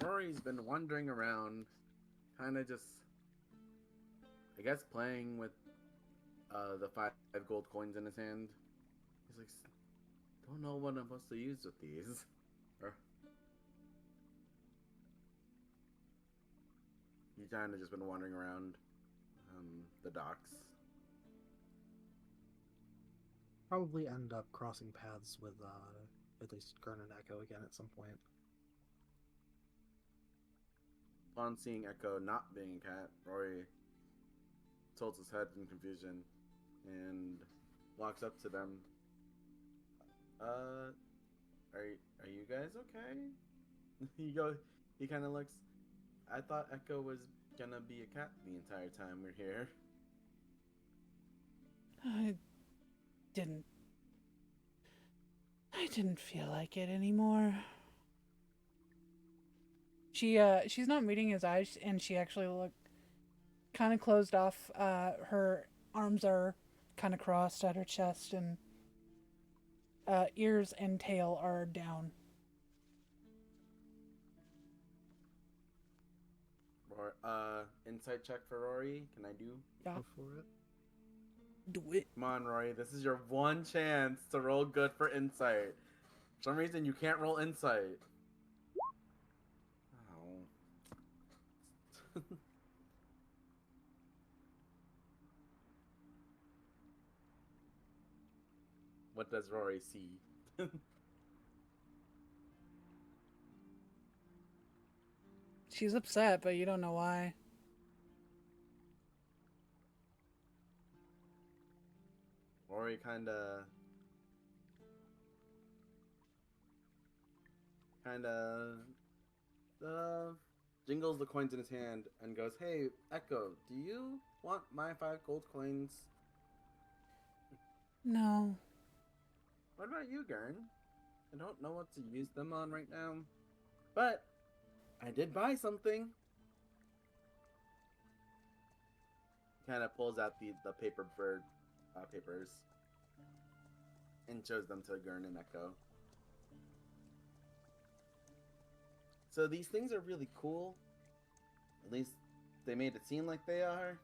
Rory's been wandering around, kind of just, I guess, playing with the 5 gold coins in his hand. He's like, don't know what I'm supposed to use with these. Or he's kind of just been wandering around the docks. Probably end up crossing paths with at least Gurn and Echo again at some point. Upon seeing Echo not being a cat, Rory tilts his head in confusion and walks up to them. Are you guys okay? He kind of looks. I thought Echo was gonna be a cat the entire time we're here. I didn't. I didn't feel like it anymore. She's not meeting his eyes, and she actually looked kind of closed off. Her arms are kind of crossed at her chest, and ears and tail are down. Or insight check for Rory. Can I do? Yeah, Go for it. do it. Come on, Rory. This is your one chance to roll good for insight. For some reason, you can't roll insight. Oh. What does Rory see? She's upset, but you don't know why. Rory kind of jingles the coins in his hand and goes, "Hey, Echo, do you want my 5 gold coins?" No. What about you, Gurn? I don't know what to use them on right now, but I did buy something. Kind of pulls out the paper bird papers. and shows them to Gurn and Echo. So these things are really cool. At least they made it seem like they are.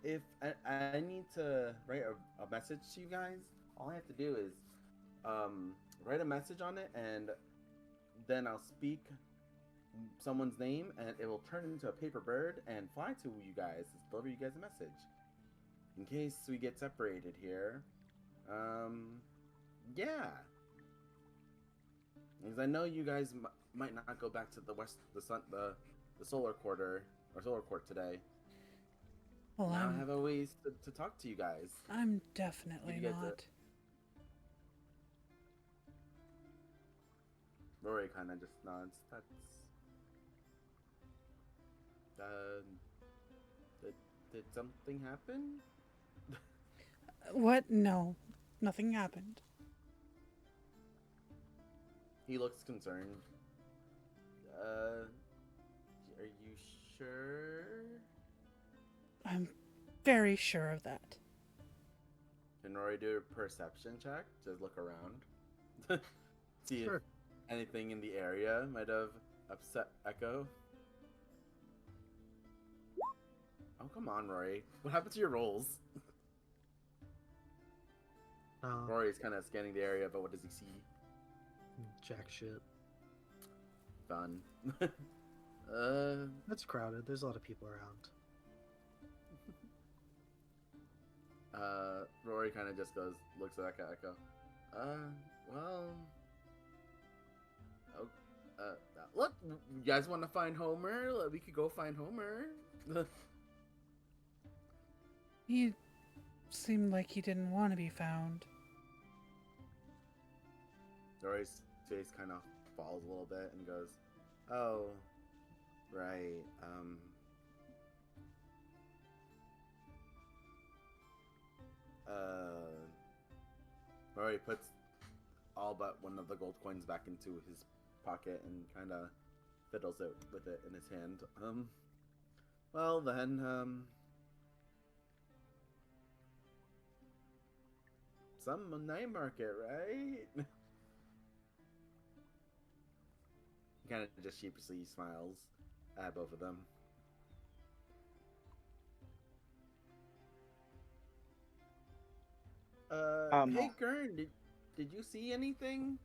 If I need to write a message to you guys, all I have to do is write a message on it, and then I'll speak someone's name, and it will turn into a paper bird and fly to you guys, deliver you guys a message. In case we get separated here, yeah. Because I know you guys might not go back to the solar quarter or solar court today. Well, now I have a ways to talk to you guys. I'm definitely not. Rory kind of just nods. Did something happen? What? No, nothing happened. He looks concerned. Are you sure? I'm very sure of that. Can Rory do a perception check? Just look around. See if anything in the area might have upset Echo. Oh, come on, Rory. What happened to your rolls? Rory's kind of scanning the area, but what does he see? Jack shit. Fun. It's crowded. There's a lot of people around. Rory kind of just looks at Echo. Well... Oh, look, you guys want to find Homer? We could go find Homer. He seemed like he didn't want to be found. Rory's face kind of falls a little bit and goes, "Oh, right. Rory puts all but one of the gold coins back into his pocket and kind of fiddles it with it in his hand. Well then, some night market, right?" He kind of just sheepishly smiles at both of them. Hey Gurn, did you see anything?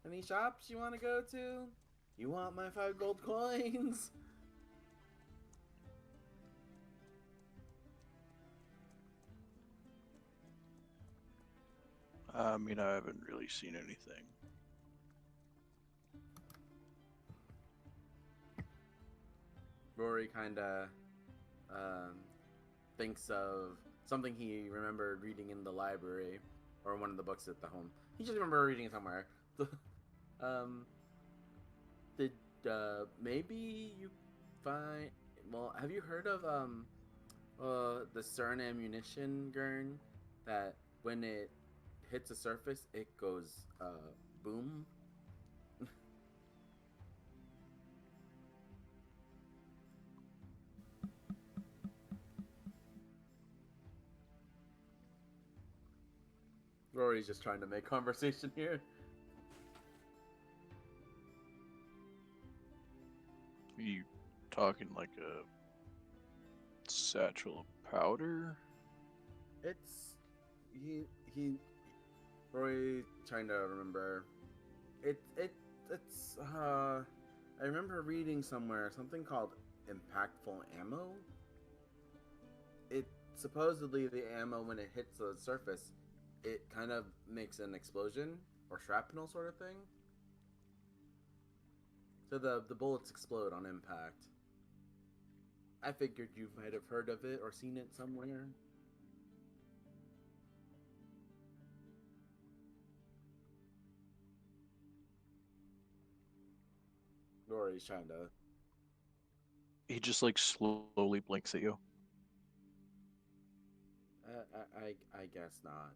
Any shops you want to go to? You want my 5 gold coins? I mean, I haven't really seen anything. Rory kind of thinks of something he remembered reading in the library or one of the books at the home. He just remembered reading it somewhere. Did maybe you find? Well, have you heard of the CERN ammunition, Gurn? That when it hits the surface, it goes boom. Rory's just trying to make conversation here. Are you talking like a satchel of powder? It's Rory trying to remember. It's I remember reading somewhere something called impactful ammo. It supposedly the ammo when it hits the surface, it kind of makes an explosion or shrapnel sort of thing. So the bullets explode on impact. I figured you might have heard of it or seen it somewhere. Rory's trying to... He just like slowly blinks at you. I guess not.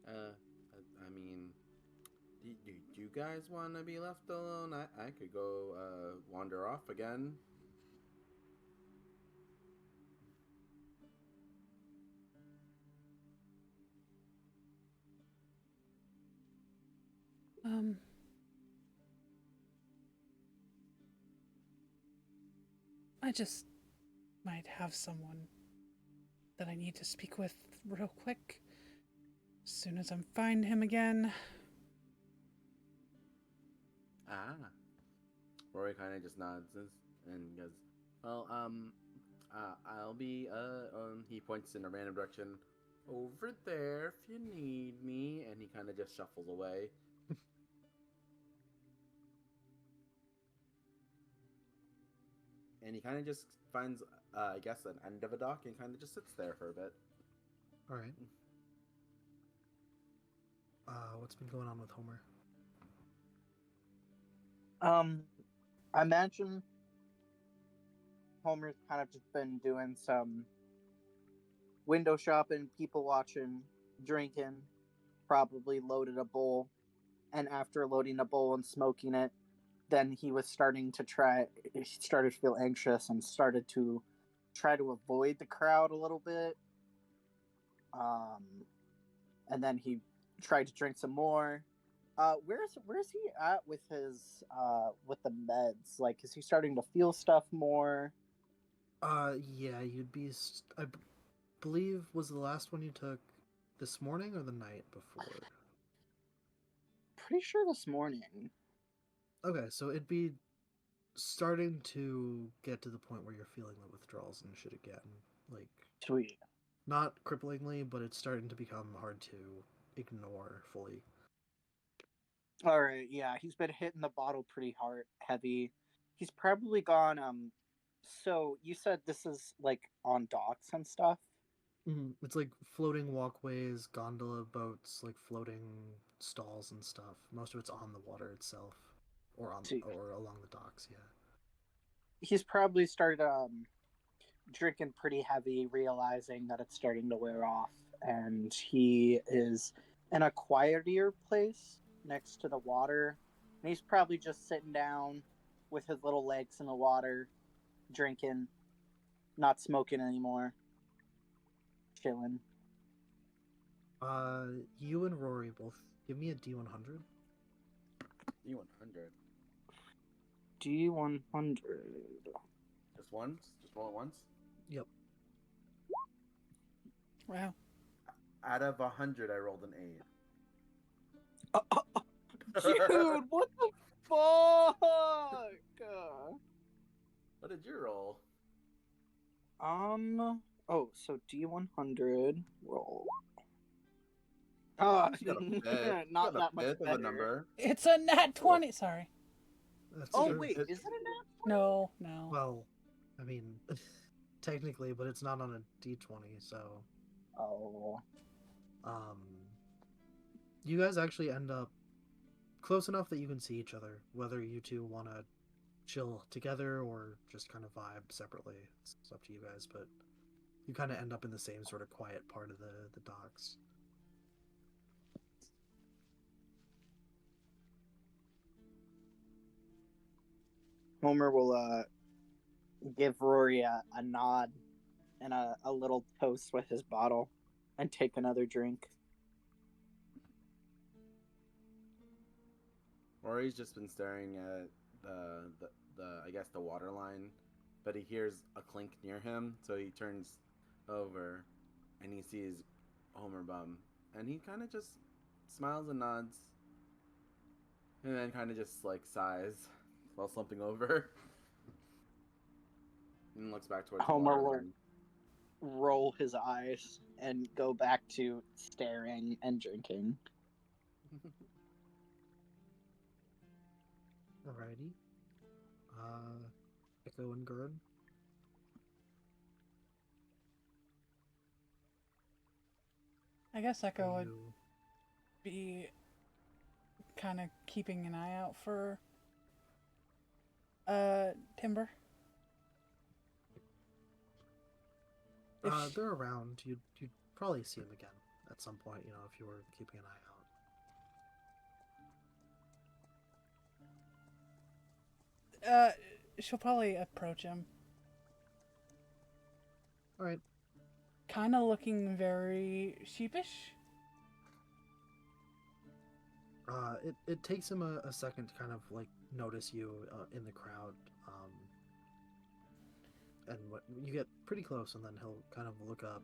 I mean, do you guys want to be left alone, I could go wander off again. Um, I just might have someone that I need to speak with real quick. As soon as I find him again. Ah. Rory kind of just nods and goes, well, I'll be, he points in a random direction, over there if you need me, and he kind of just shuffles away. And he kind of just finds, I guess, an end of a dock and kind of just sits there for a bit. All right. What's been going on with Homer? I imagine Homer's kind of just been doing some window shopping, people watching, drinking, probably loaded a bowl, and after loading a bowl and smoking it, then he started to feel anxious and started to try to avoid the crowd a little bit. And then he tried to drink some more. Where's he at with his with the meds? Like, is he starting to feel stuff more? Yeah, you'd be. Believe was the last one you took this morning or the night before? Pretty sure this morning. Okay, so it'd be starting to get to the point where you're feeling the withdrawals and shit again. Like, Sweet. not cripplingly, but it's starting to become hard to ignore fully. All right, yeah, he's been hitting the bottle pretty hard, heavy. He's probably gone. So you said this is like on docks and stuff. It's like floating walkways, gondola boats, like floating stalls and stuff. Most of it's on the water itself, or Sweet. or along the docks. Yeah. He's probably started drinking pretty heavy, realizing that it's starting to wear off, and he is in a quieter place next to the water, and he's probably just sitting down with his little legs in the water, drinking, not smoking anymore, chilling. You and Rory both give me a D100. D100. D100. Just once? Just roll it once? Yep. Wow. Out of 100, I rolled an 8. Dude, what the fuck? What did you roll? Oh, so D100 roll. You got a fifth. Not You got a that much fifth of better. a number. It's a nat 20. Sorry. That's Oh true. wait, is it a nat? No, no. Well, I mean, technically, but it's not on a D20, so. Oh. You guys actually end up close enough that you can see each other. Whether you two want to chill together or just kind of vibe separately, it's up to you guys. But you kind of end up in the same sort of quiet part of the docks. Homer will give Rory a nod and a little toast with his bottle and take another drink. Rory's just been staring at the I guess the water line, but he hears a clink near him, so he turns over and he sees Homer Bum, and he kind of just smiles and nods, and then kind of just like sighs while slumping over, and looks back towards the Homer water will line. roll his eyes and go back to staring and drinking. Alrighty. Echo and Gerd. I guess Echo would You... be kind of keeping an eye out for Timber. They're around. You'd probably see them again at some point, if you were keeping an eye she'll probably approach him. All right. Kind of looking very sheepish. It takes him a second to kind of like notice you in the crowd. And you get pretty close, and then he'll kind of look up,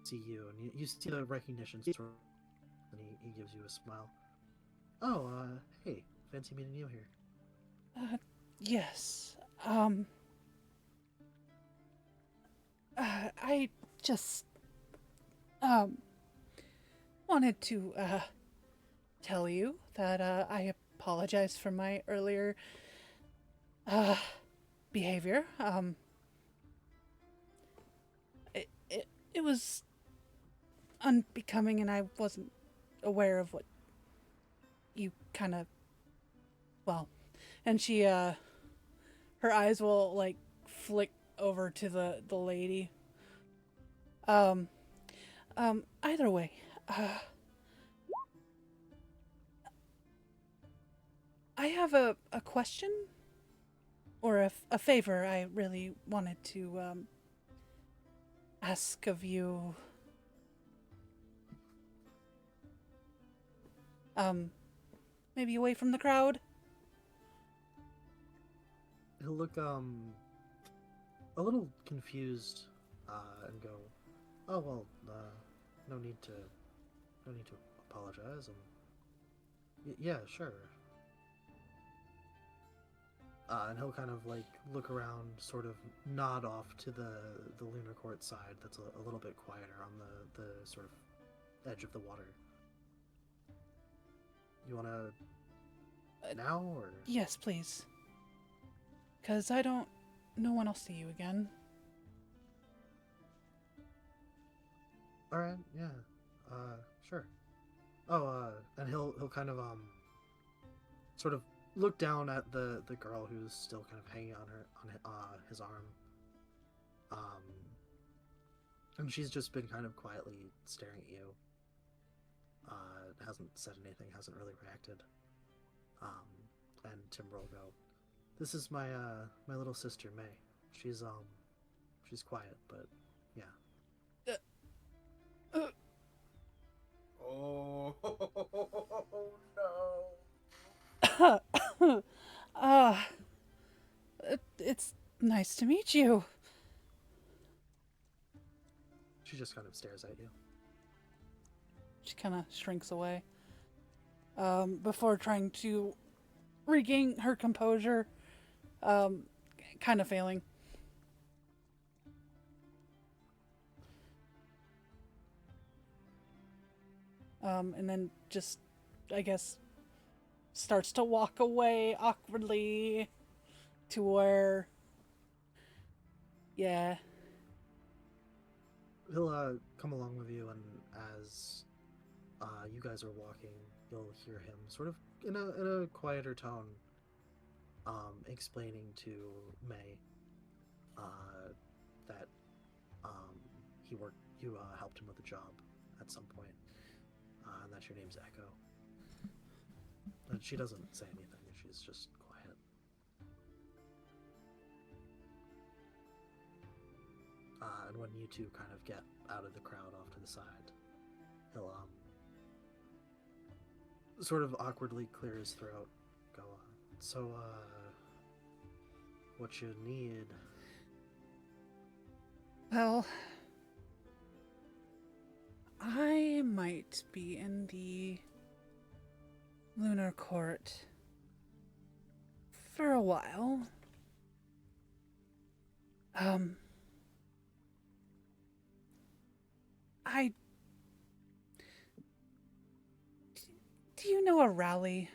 see you, and you see the recognition, and he gives you a smile. Oh, hey, fancy meeting you here. Yes. I just wanted to tell you that I apologize for my earlier behavior. It was unbecoming, and I wasn't aware of what you kind of, well, and she her eyes will like flick over to the lady. Either way, I have a question or a favor I really wanted to ask of you. Maybe away from the crowd. He'll look a little confused and go, "Oh well, no need to apologize." Yeah, sure. And he'll kind of like look around, sort of nod off to the Lunar Court side. That's a little bit quieter on the sort of edge of the water. You wanna now or? Yes, please. 'Cause I don't know when I'll see you again. All right, yeah, sure. Oh, and he'll kind of sort of look down at the girl who's still kind of hanging on his arm. And she's just been kind of quietly staring at you. Hasn't said anything, hasn't really reacted. And Timber will go, "This is my my little sister May. She's quiet, but yeah." Oh no. It's nice to meet you. She just kind of stares at you. She kind of shrinks away. Before trying to regain her composure, kind of failing. And then just, I guess, starts to walk away awkwardly to where, yeah. He'll come along with you, and as you guys are walking, you'll hear him sort of in a quieter tone, explaining to May that you helped him with a job at some point, and that your name's Echo. And she doesn't say anything; she's just quiet. And when you two kind of get out of the crowd off to the side, he'll sort of awkwardly clear his throat, go on. So, what you need? Well, I might be in the Lunar Court for a while. Do you know a rally?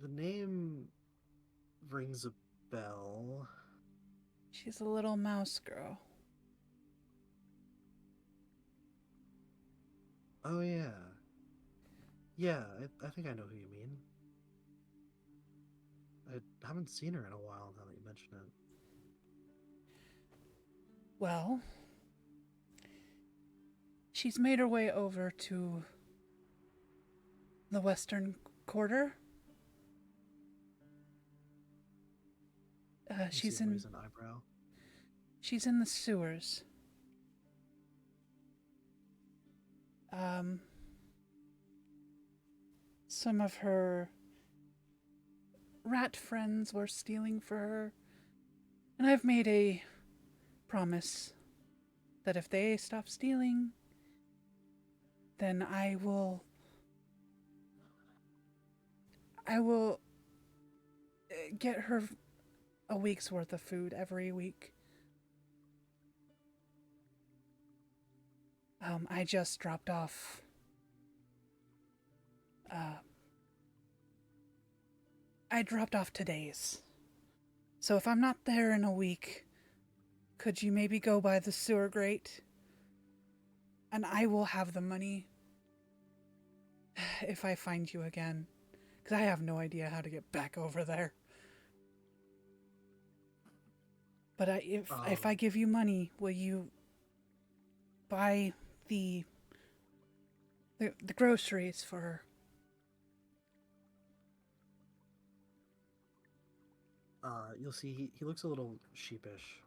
The name rings a bell. She's a little mouse girl. Oh, yeah. Yeah, I think I know who you mean. I haven't seen her in a while now that you mention it. Well, She's made her way over to the western quarter. You She's see him in. raise an eyebrow. She's in the sewers. Some of her rat friends were stealing for her, and I've made a promise that if they stop stealing, then I will get her a week's worth of food every week. I just dropped off I dropped off today's. So if I'm not there in a week, could you maybe go by the sewer grate? And I will have the money if I find you again. Because I have no idea how to get back over there. But if I give you money, will you buy the groceries for her? You'll see he looks a little sheepish.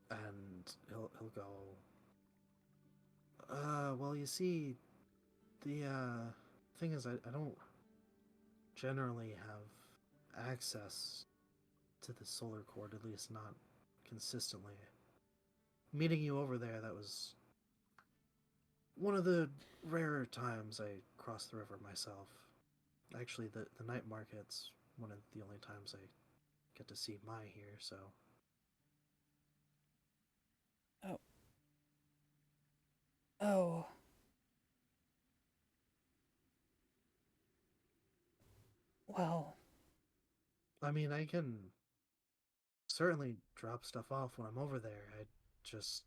And he'll go. Well, you see, the thing is, I don't generally have access to the solar cord, at least not consistently. Meeting you over there, that was one of the rarer times I crossed the river myself. Actually, the night market's one of the only times I get to see Mai here, so. Oh. Well. I mean, I can certainly drop stuff off when I'm over there. I just.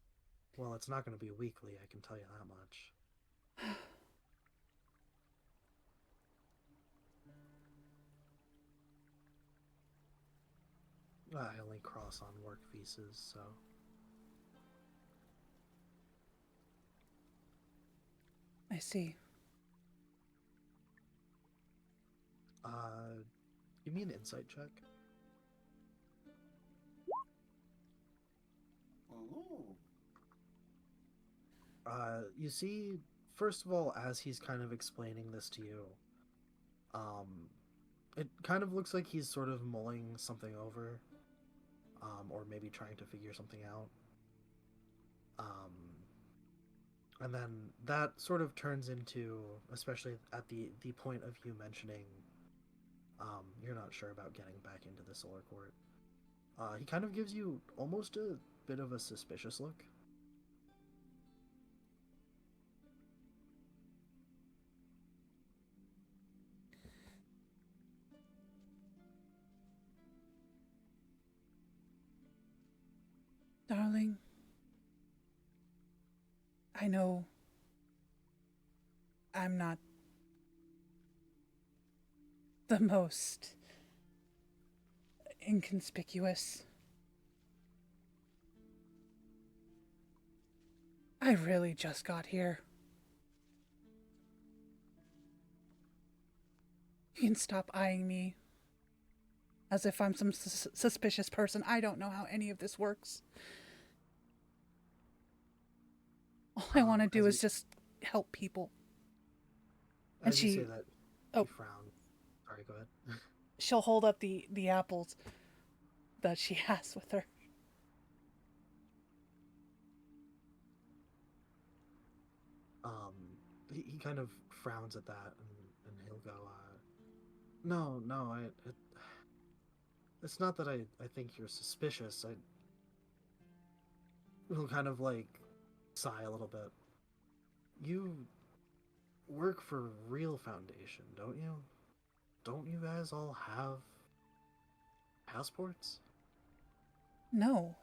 Well, it's not going to be weekly, I can tell you that much. I only cross on work visas, so. I see. Give me an insight check. Ooh. You see, first of all, as he's kind of explaining this to you, it kind of looks like he's sort of mulling something over, or maybe trying to figure something out. And then that sort of turns into, especially at the point of you mentioning, you're not sure about getting back into the solar court. He kind of gives you almost a bit of a suspicious look. Darling, I know I'm not the most inconspicuous. I really just got here. You can stop eyeing me as if I'm some suspicious person. I don't know how any of this works. All I want to do is just help people. And she say that, oh, frowned. Sorry, go ahead. She'll hold up the apples that she has with her. He kind of frowns at that, and he'll go, no, it's not that I think you're suspicious. He'll kind of like sigh a little bit. You work for Real Foundation, don't you? Don't you guys all have passports? No.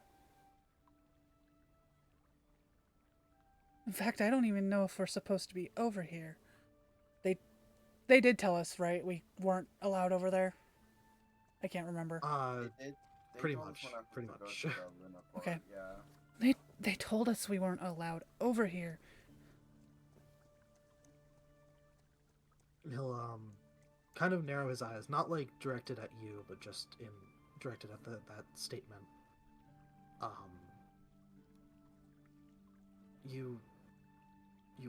In fact, I don't even know if we're supposed to be over here. They did tell us, right? We weren't allowed over there. I can't remember. They Pretty told us much. we're not Pretty supposed much. to go to the Lunar Court, Okay. Yeah. They told us we weren't allowed over here. He'll kind of narrow his eyes, not like directed at you, but just directed at that statement. You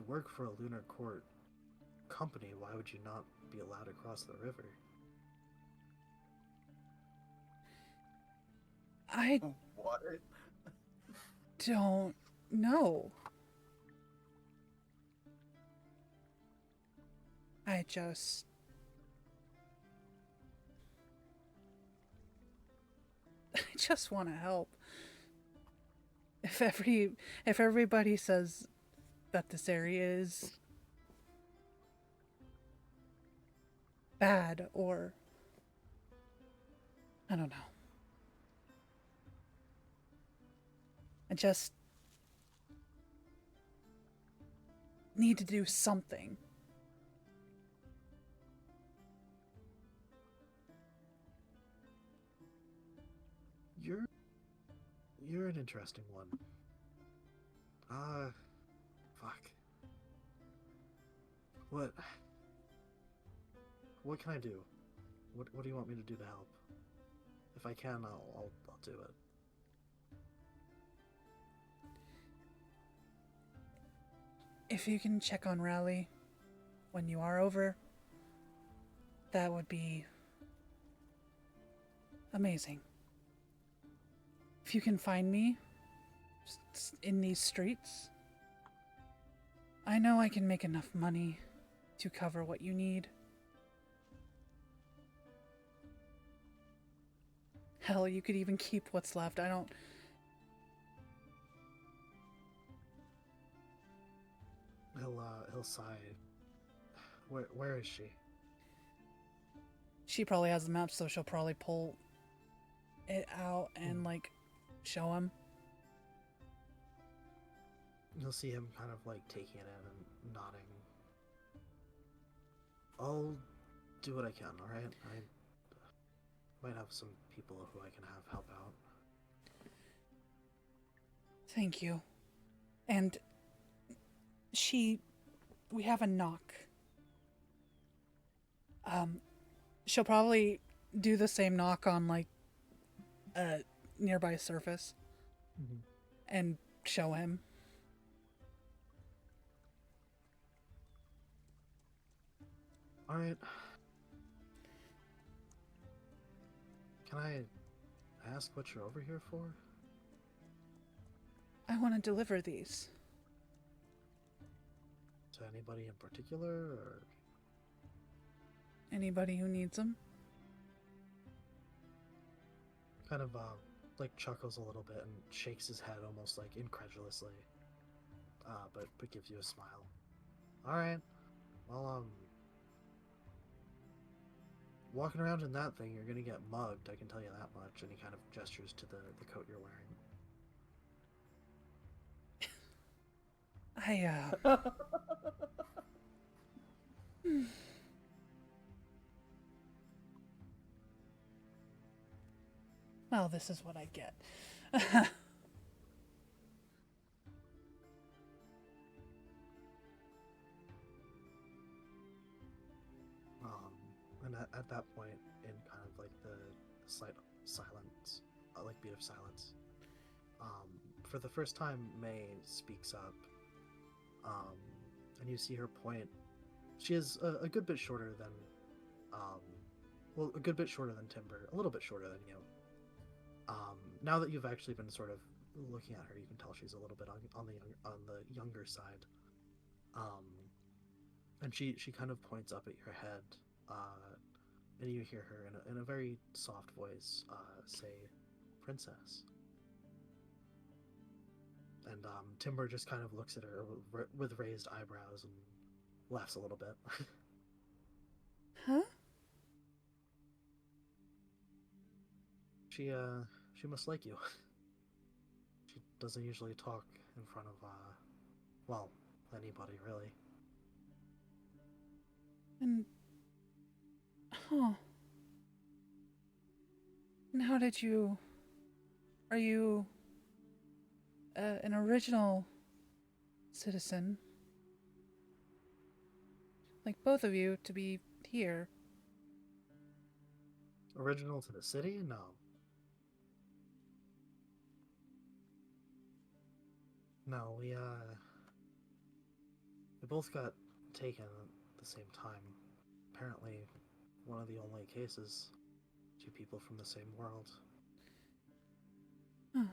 work for a Lunar Court company. Why would you not be allowed across the river? I What? don't know. I just want to help. If everybody says that this area is bad, or I don't know. I just need to do something. You're an interesting one. Fuck. What can I do? What do you want me to do to help? If I can, I'll do it. If you can check on Raleigh when you are over, that would be amazing. If you can find me in these streets, I know I can make enough money to cover what you need. Hell, you could even keep what's left. I don't... He'll sigh. Where is she? She probably has the map, so she'll probably pull it out and, like, show him. You'll see him kind of, like, taking it in and nodding. I'll do what I can, alright? I might have some people who I can have help out. Thank you. And we have a knock. She'll probably do the same knock on, like, a nearby surface and show him. Alright. Can I ask what you're over here for? I want to deliver these. To anybody in particular, or...? Anybody who needs them. Kind of, like, chuckles a little bit and shakes his head almost, like, incredulously. But gives you a smile. Alright. Well, walking around in that thing, you're gonna get mugged, I can tell you that much. And he kind of gestures to the coat you're wearing. Well, this is what I get. And at that point, in kind of like the slight silence, like beat of silence, for the first time, May speaks up, and you see her point. She is a good bit shorter than, a good bit shorter than Timber, a little bit shorter than you. Now that you've actually been sort of looking at her, you can tell she's a little bit on the younger side. And she kind of points up at your head, and you hear her in a very soft voice say, "Princess." And Timber just kind of looks at her with raised eyebrows and laughs a little bit. Huh? She must like you. She doesn't usually talk in front of, well, anybody, really. And... Huh. And how did you... Are you... an original citizen, like both of you, to be here. Original to the city? No. No, we both got taken at the same time. Apparently, one of the only cases. Two people from the same world. Huh.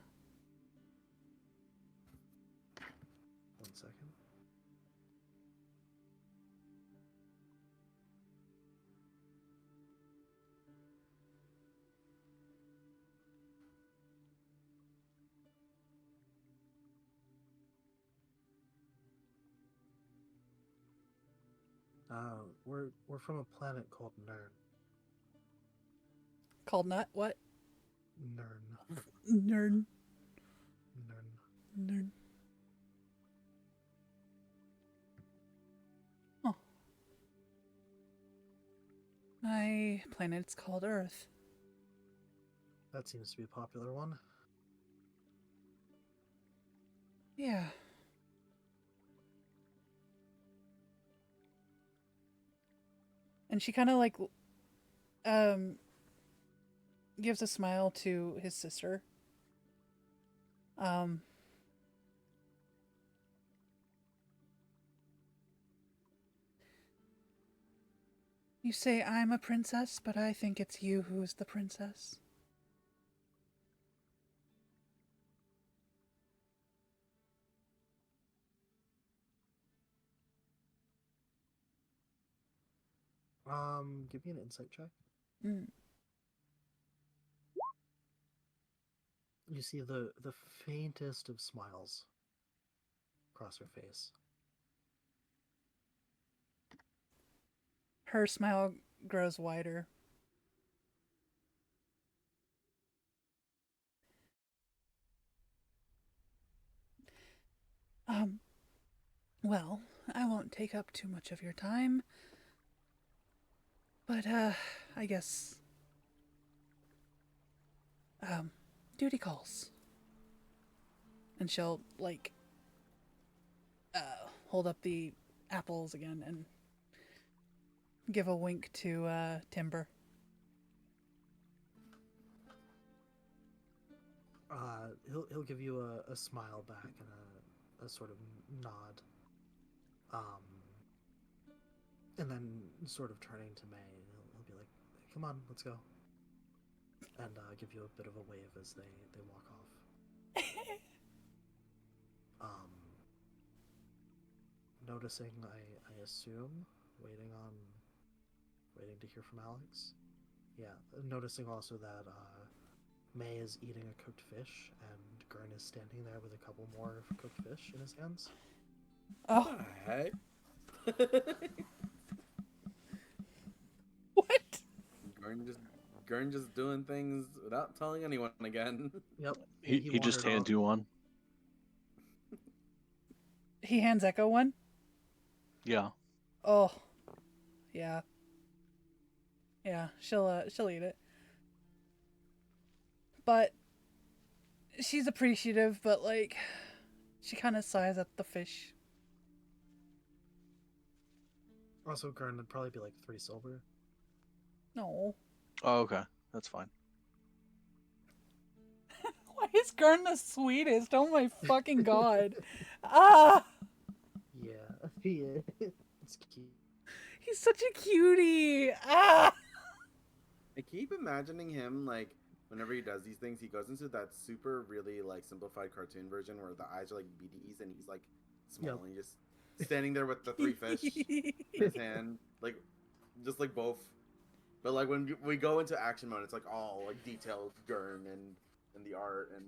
1 second. We're from a planet called Nern. Called not what? Nern. Nerd. Nern. Nerd. Oh. My planet's called Earth. That seems to be a popular one. Yeah. And she kind of like gives a smile to his sister. You say I'm a princess, but I think it's you who is the princess. Give me an insight check. Mm. You see the faintest of smiles across her face. Her smile grows wider. Well, I won't take up too much of your time. But, I guess, duty calls. And she'll, like, hold up the apples again and give a wink to, Timber. He'll give you a smile back and a sort of nod. And then sort of turning to May, he'll be like, "Come on, let's go," and give you a bit of a wave as they walk off. Noticing, I assume, waiting to hear from Alex. Yeah, noticing also that May is eating a cooked fish, and Gurn is standing there with a couple more cooked fish in his hands. Oh. Hey. What? Gurn just doing things without telling anyone again. Yep. He just wandered hands off. you one. He hands Echo one? Yeah. Oh. Yeah. Yeah, she'll eat it. But she's appreciative, but like she kind of sighs at the fish. Also, Gurn would probably be like 3 silver. No. Oh, okay. That's fine. Why is Garn the sweetest? Oh my fucking god. Ah! Yeah, he is. It's cute. He's such a cutie. Ah! I keep imagining him like whenever he does these things, he goes into that super really like simplified cartoon version where the eyes are like beadies and he's like small Yep. and he's just standing there with the 3 fish in his hand, like just like both. But like when we go into action mode, it's like all like detailed Gurn and the art and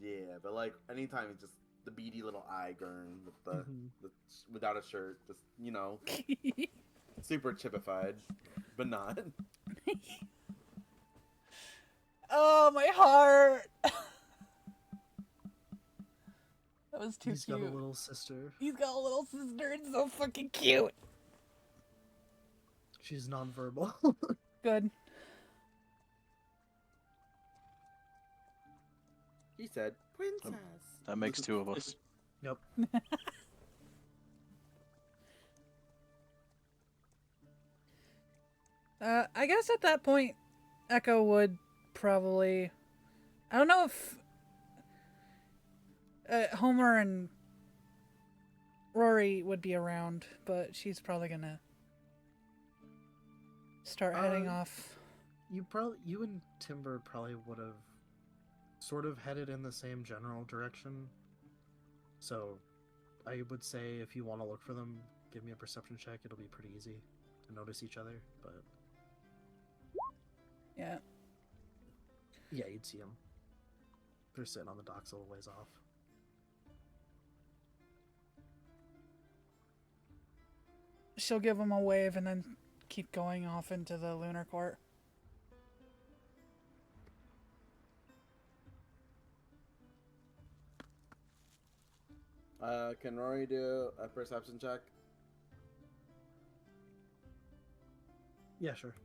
yeah. But like anytime it's just the beady little eye Gurn with the without a shirt, just super chipified, but not. Oh, my heart. That was too He's cute. got a little sister. He's got a little sister. It's so fucking cute. She's nonverbal. Good. He said, princess. That makes two of us. Yep. I guess at that point, Echo would probably. I don't know if Homer and Rory would be around, but she's probably gonna start heading off. You and Timber probably would have sort of headed in the same general direction. So I would say if you want to look for them, give me a perception check. It'll be pretty easy to notice each other. But Yeah. yeah, you'd see them. They're sitting on the docks a little ways off. She'll give him a wave and then keep going off into the lunar court. Can Rory do a perception check? Yeah, sure.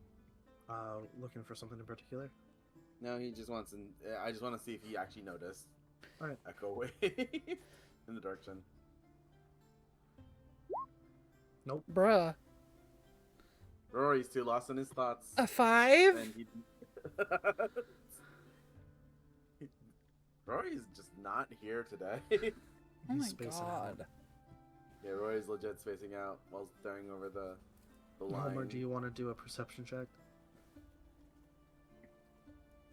Looking for something in particular? No, he just wants. I just want to see if he actually noticed. All right. Echo away in the direction. Nope. Bruh. Rory's too lost in his thoughts. A 5? And he... Rory's just not here today. Oh my He's spacing out. god. Yeah, Rory's legit spacing out while staring over the line. Homer, do you want to do a perception check?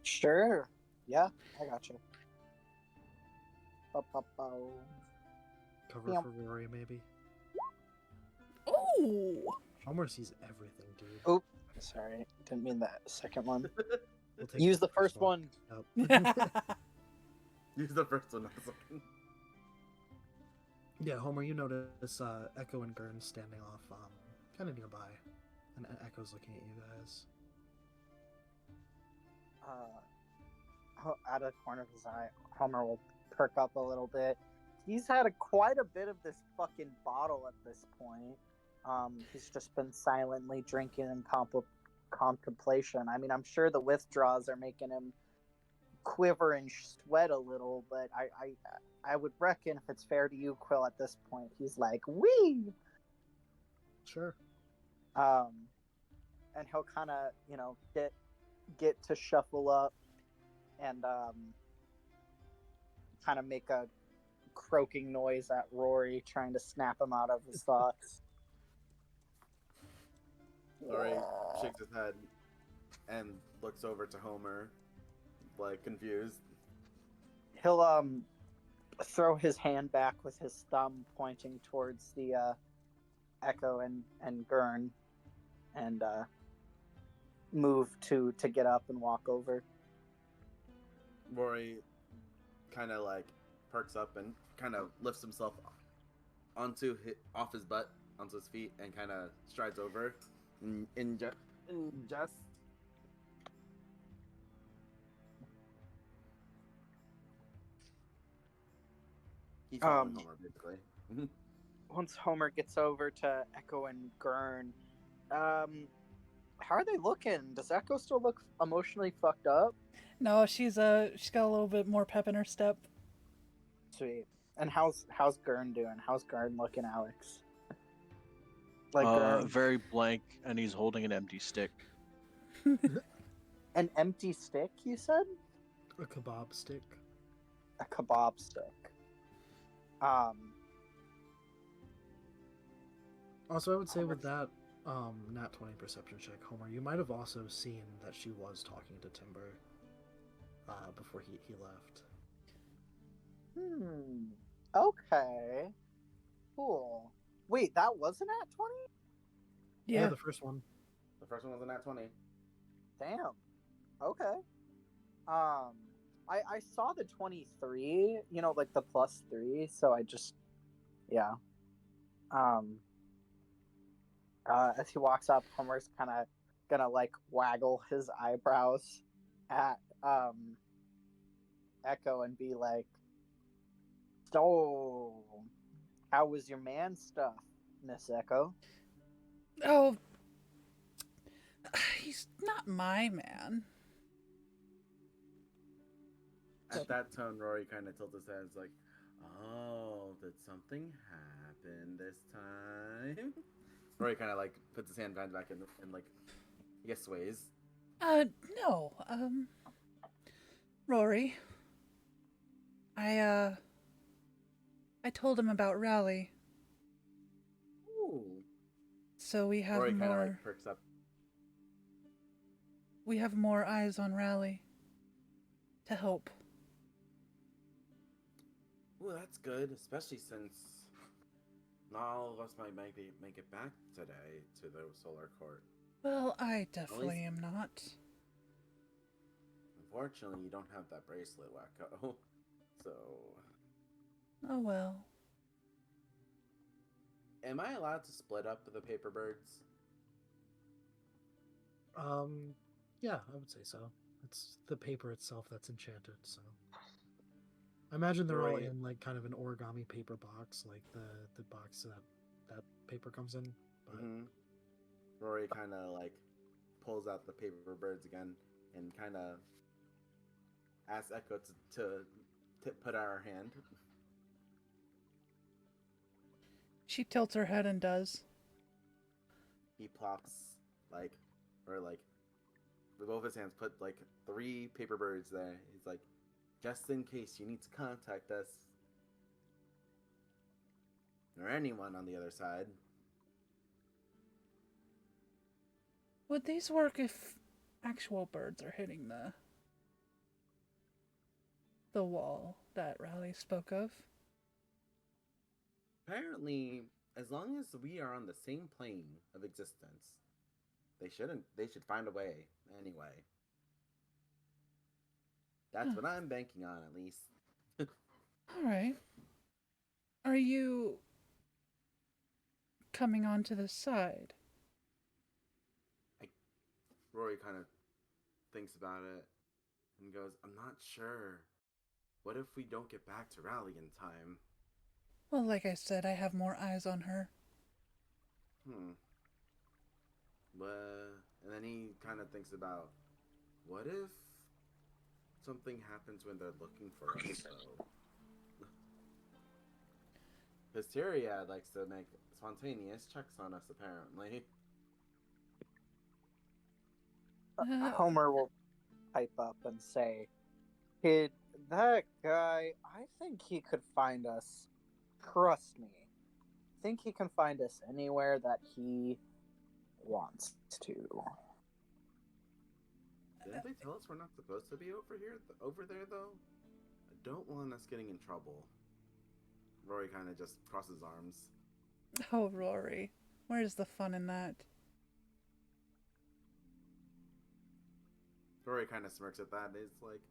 Sure. Yeah, I got you. Ba-ba-bow. Cover Yeah. for Rory, maybe? Oh! Homer sees everything, dude. Oh, sorry. Didn't mean that second one. We'll take Use the first one. Yep. Use the first one. Not the second. Yeah, Homer, you notice Echo and Gurn standing off kind of nearby. And Echo's looking at you guys. Out of the corner of his eye, Homer will perk up a little bit. He's had quite a bit of this fucking bottle at this point. He's just been silently drinking in contemplation. I mean, I'm sure the withdrawals are making him quiver and sweat a little, but I would reckon if it's fair to you, Quill, at this point, he's like, wee! Sure. And he'll kind of, get to shuffle up and kind of make a croaking noise at Rory, trying to snap him out of his thoughts. Rory shakes his head and looks over to Homer, like confused. He'll throw his hand back with his thumb pointing towards the Echo and Gurn, and move to get up and walk over. Rory kind of like perks up and kind of lifts himself off his butt onto his feet and kind of strides over in just he's following Homer basically. Once Homer gets over to Echo and Gurn, how are they looking? Does Echo still look emotionally fucked up? No, she's got a little bit more pep in her step. Sweet. And how's Gurn doing? How's Gurn looking, Alex? Like Gurn, very blank, and he's holding an empty stick. an empty stick, you said? A kebab stick. A kebab stick. Also, I would say Homer- with that nat 20 perception check, Homer, you might have also seen that she was talking to Timber before he left. Okay. Cool. Wait, that wasn't at 20? Yeah. The first one. The first one was a nat 20. Damn. Okay. I saw the 23, like the +3, so I just, yeah. As he walks up, Homer's kind of gonna like waggle his eyebrows at Echo and be like, "So, how was your man stuff, Miss Echo?" Oh, he's not my man. At that tone, Rory kind of tilts his head. It's like, oh, did something happen this time? Rory kind of like puts his hand behind back and like, I guess sways. No. Rory. I told him about Rally, Ooh. so we have Rory kind of more. like perks up. We have more eyes on Rally to help. Ooh, that's good, especially since not all of us might make it back today to the Solar Court. Well, I definitely am not. Unfortunately, you don't have that bracelet, Wacko. So, Oh well. am I allowed to split up the paper birds? Yeah, I would say so. It's the paper itself that's enchanted, so I imagine they're all Rory- in like kind of an origami paper box, like the box that paper comes in. But Rory kind of like pulls out the paper birds again and kind of asks Echo to put out her hand. She tilts her head and does. He plops like, or like, with both his hands, put like 3 paper birds there. He's like, just in case you need to contact us or anyone on the other side. Would these work if actual birds are hitting the wall that Raleigh spoke of? Apparently, as long as we are on the same plane of existence, they should find a way anyway. That's what I'm banking on, at least. Alright. Are you coming onto the side? Rory kind of thinks about it and goes, I'm not sure. What if we don't get back to Rally in time? Well, like I said, I have more eyes on her. And then he kind of thinks about, what if something happens when they're looking for us, though? Because Tyria likes to make spontaneous checks on us, apparently. Homer will pipe up and say, "Kid, that guy, I think he could find us. Trust me. I think he can find us anywhere that he wants to." Didn't they tell us we're not supposed to be over there, though? I don't want us getting in trouble. Rory kind of just crosses arms. Oh, Rory. Where's the fun in that? Rory kind of smirks at that. It's like,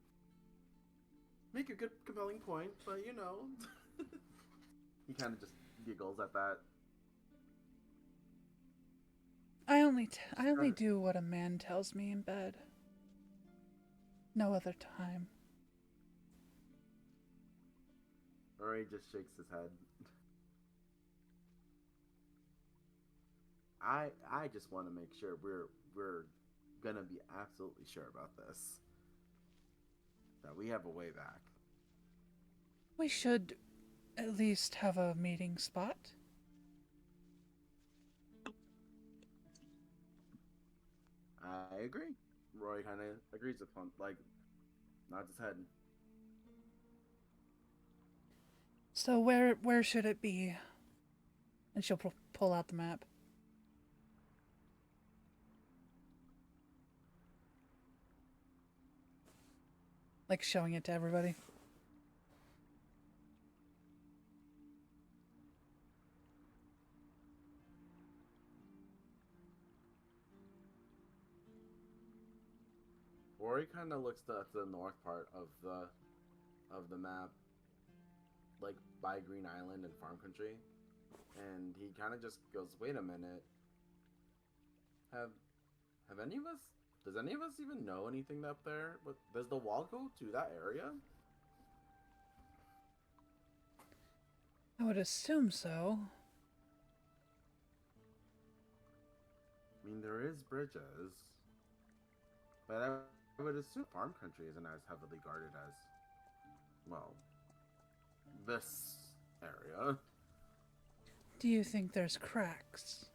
make a good, compelling point, but you know. He kind of just giggles at that. I only do what a man tells me in bed. No other time. Rory just shakes his head. I just want to make sure we're gonna be absolutely sure about this. That we have a way back. We should at least have a meeting spot. I agree. Roy kind of agrees with him, like, nods his head. So where should it be? And she'll pull out the map. Like showing it to everybody. Rory kind of looks to the north part of the map, like by Green Island and Farm Country, and he kind of just goes, "Wait a minute. Have any of us? Does any of us even know anything up there? But does the wall go to that area?" I would assume so. I mean, there is bridges, but I would assume Farm Country isn't as heavily guarded as well, this area. Do you think there's cracks?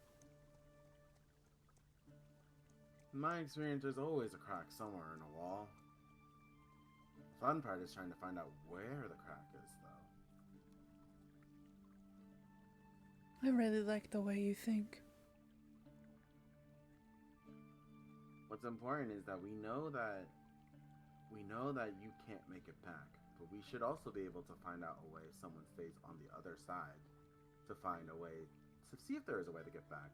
In my experience, there's always a crack somewhere in a wall. The fun part is trying to find out where the crack is, though. I really like the way you think. What's important is that we know that you can't make it back, but we should also be able to find out a way if someone stays on the other side to find a way to see if there is a way to get back.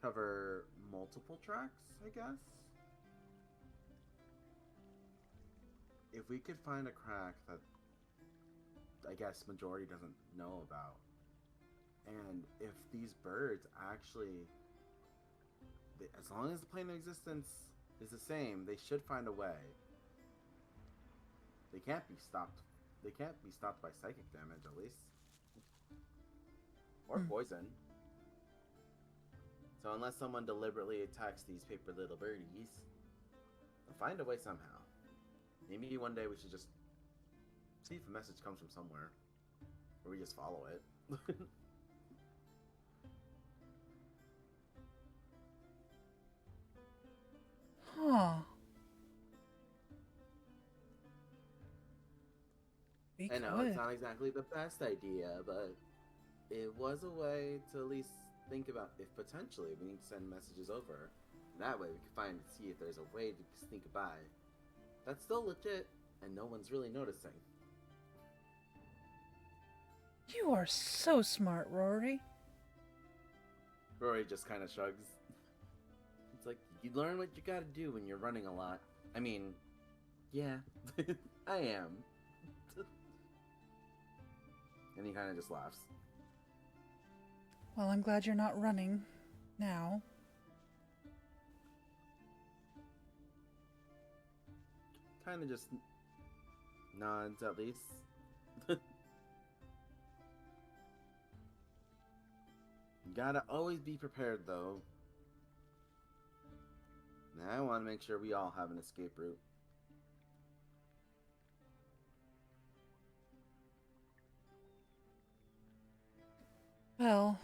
Cover multiple tracks, I guess. If we could find a crack that I guess majority doesn't know about, and if these birds actually, as long as the plane of existence is the same, they should find a way. They can't be stopped. They can't be stopped by psychic damage, at least, or poison. So unless someone deliberately attacks these paper little birdies, they'll find a way somehow. Maybe one day we should just see if a message comes from somewhere, or we just follow it. Huh. We I know could. it's not exactly the best idea, but it was a way to at least think about if potentially we need to send messages over. That way we can find and see if there's a way to sneak by. That's still legit, and no one's really noticing. You are so smart, Rory. Rory just kind of shrugs. It's like, you learn what you gotta do when you're running a lot. I mean, yeah, I am. And he kind of just laughs. Well, I'm glad you're not running now. Kind of just nods at least. You gotta always be prepared, though. Now I want to make sure we all have an escape route. Well,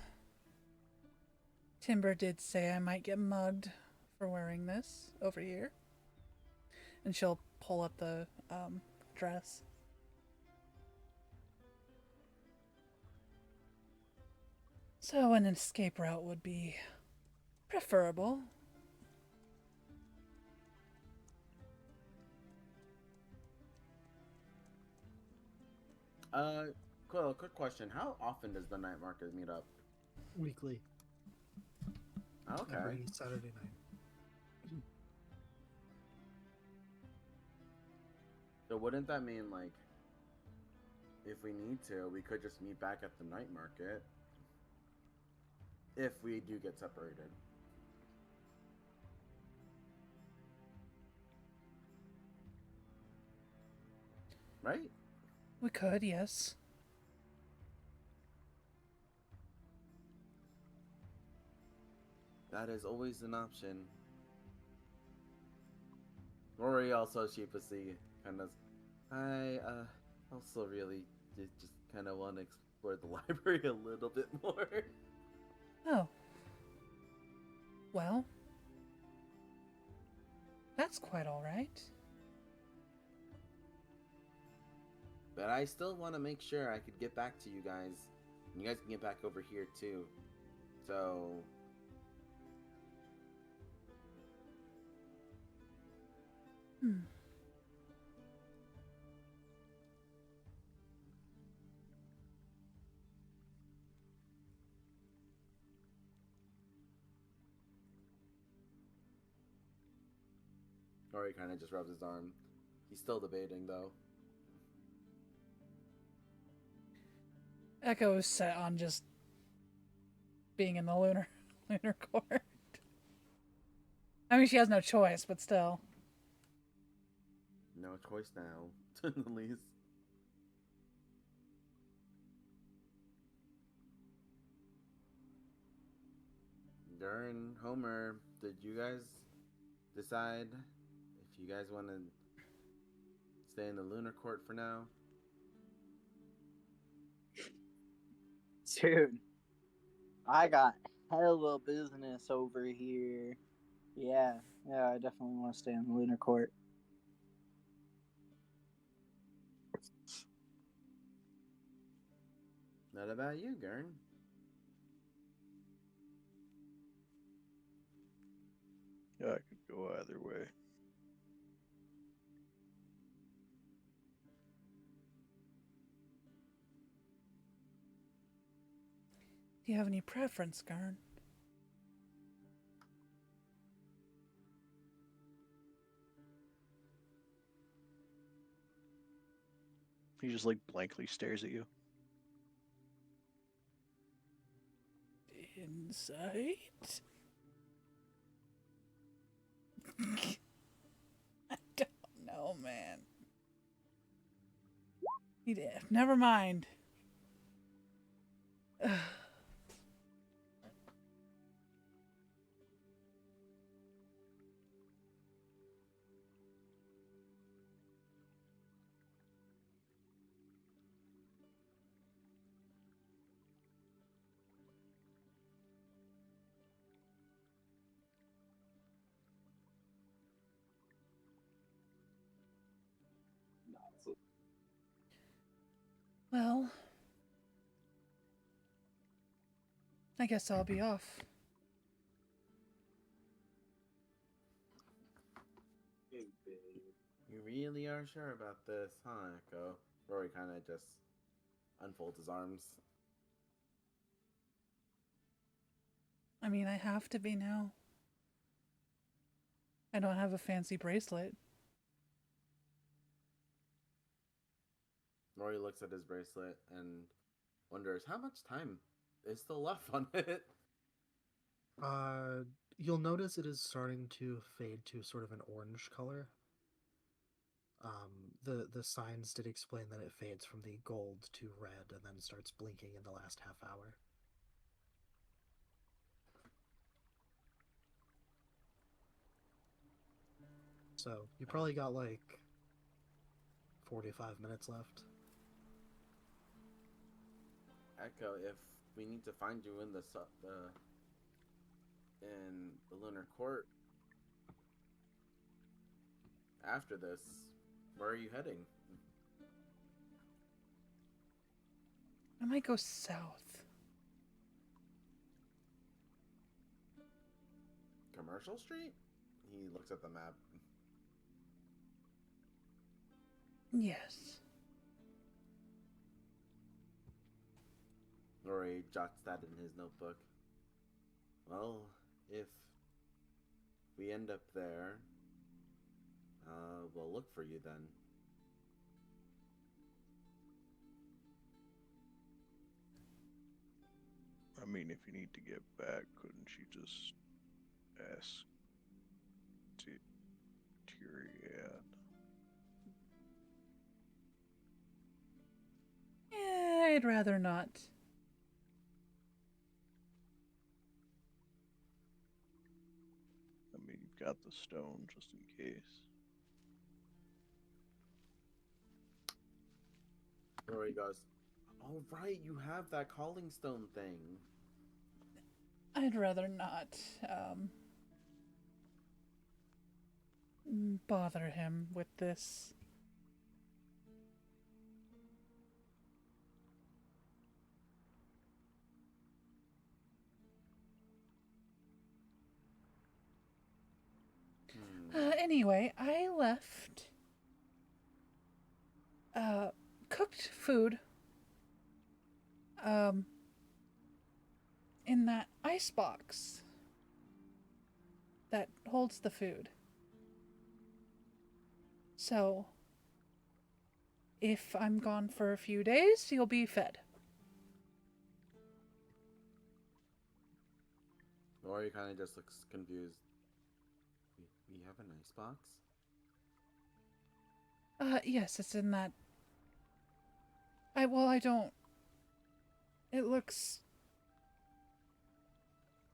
Timber did say I might get mugged for wearing this over here. And she'll pull up the dress. So an escape route would be preferable. Cool, quick question. How often does the night market meet up? Weekly. Okay. Every Saturday night. So wouldn't that mean, like, if we need to, we could just meet back at the night market if we do get separated? Right? We could, yes. That is always an option. Rory also sheepishly kind of, I also really just kind of want to explore the library a little bit more. Oh. Well, that's quite all right. But I still want to make sure I could get back to you guys. And you guys can get back over here too. So... Or he kind of just rubs his arm. He's still debating, though. Echo is set on just being in the lunar court. I mean, she has no choice, but still. No choice now, at least. During Homer, did you guys decide if you guys want to stay in the lunar court for now? Dude, I got hella business over here. Yeah, I definitely want to stay on the Lunar Court. What about you, Gurn? Yeah, I could go either way. Do you have any preference, Garn? He just like blankly stares at you. Insight? I don't know, man. Never mind. Well, I guess I'll be off. You really are sure about this, huh, Echo? Rory kind of just unfolds his arms. I mean, I have to be now. I don't have a fancy bracelet. Rory looks at his bracelet and wonders how much time is still left on it. You'll notice it is starting to fade to sort of an orange color. The signs did explain that it fades from the gold to red and then starts blinking in the last half hour. So you probably got like 45 minutes left. Echo, if we need to find you in the Lunar Court after this, where are you heading? I might go south. Commercial Street? He looks at the map. Yes. Rory jots that in his notebook. Well, if we end up there, we'll look for you then. I mean, if you need to get back, couldn't you just ask Tyrion? I'd rather not. I mean, you've got the stone just in case. Rory goes, "All right, you have that calling stone thing." I'd rather not, bother him with this. Anyway, I left cooked food in that ice box that holds the food. So, if I'm gone for a few days, you'll be fed. Rory kind of just looks confused. We have an icebox? Yes, it's in that. I don't. It looks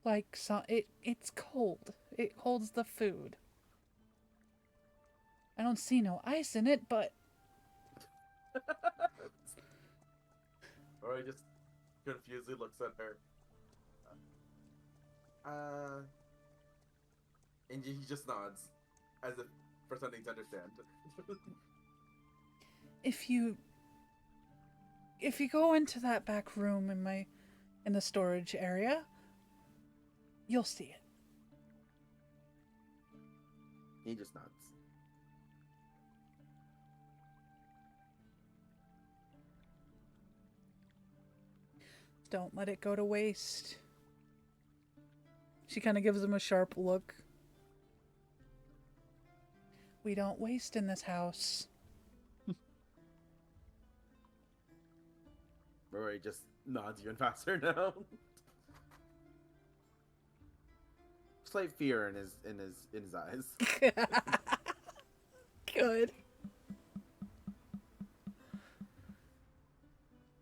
like it's cold. It holds the food. I don't see no ice in it, but Rory just confusedly looks at her. And he just nods, as if pretending to understand. If you go into that back room in the storage area, you'll see it. He just nods. Don't let it go to waste. She kind of gives him a sharp look. We don't waste in this house. Rory just nods even faster now. Slight fear in his eyes. Good.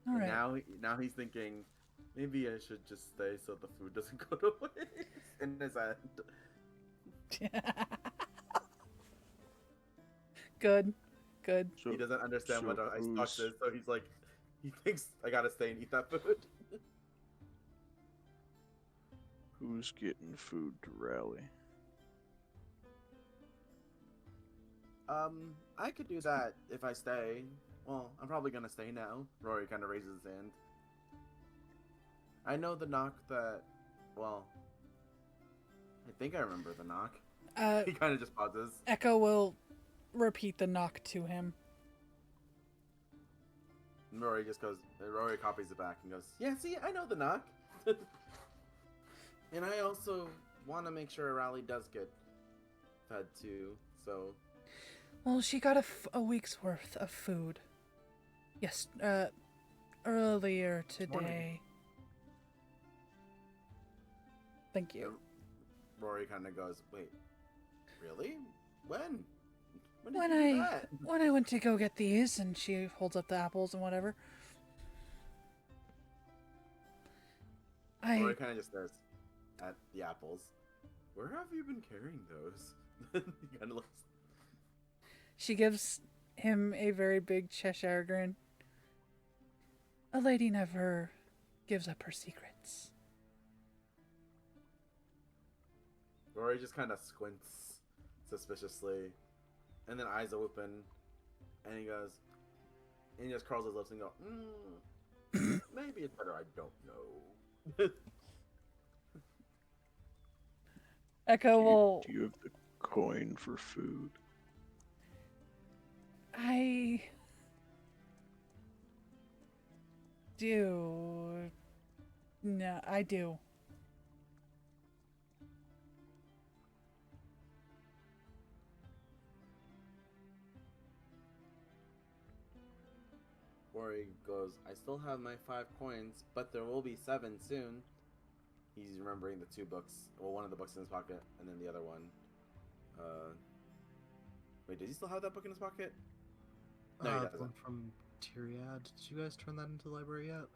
All And right. now he's thinking, maybe I should just stay so the food doesn't go to waste. In his head. Good. Good. So, He doesn't understand so what ice who's- box is, so he's like, he thinks I gotta stay and eat that food. Who's getting food to rally? I could do that if I stay. Well, I'm probably gonna stay now. Rory kind of raises his hand. I know the knock that. Well, I think I remember the knock. He kind of just pauses. Echo will repeat the knock to him. And Rory just goes. Rory copies it back and goes, "Yeah, see, I know the knock." And I also want to make sure Rally does get fed too. So Well, she got a week's worth of food. Yes, earlier today. morning. Thank you. Rory kind of goes, "Wait, really? When? When did When you do that?" I went to go get these, and she holds up the apples and whatever. Rory kind of just stares at the apples. Where have you been carrying those? He kind of looks. She gives him a very big Cheshire grin. A lady never gives up her secrets. Rory just kind of squints suspiciously, and then eyes open, and he goes, and he just curls his lips and goes, maybe it's better I don't know. Echo will. Do you have the coin for food? I do. No, I do. Rory goes, I still have my 5 coins, but there will be 7 soon. He's remembering the 2 books. Well, one of the books in his pocket, and then the other one. Wait, does he still have that book in his pocket? No, he The doesn't. one from Tyriad. Did you guys turn that into the library yet?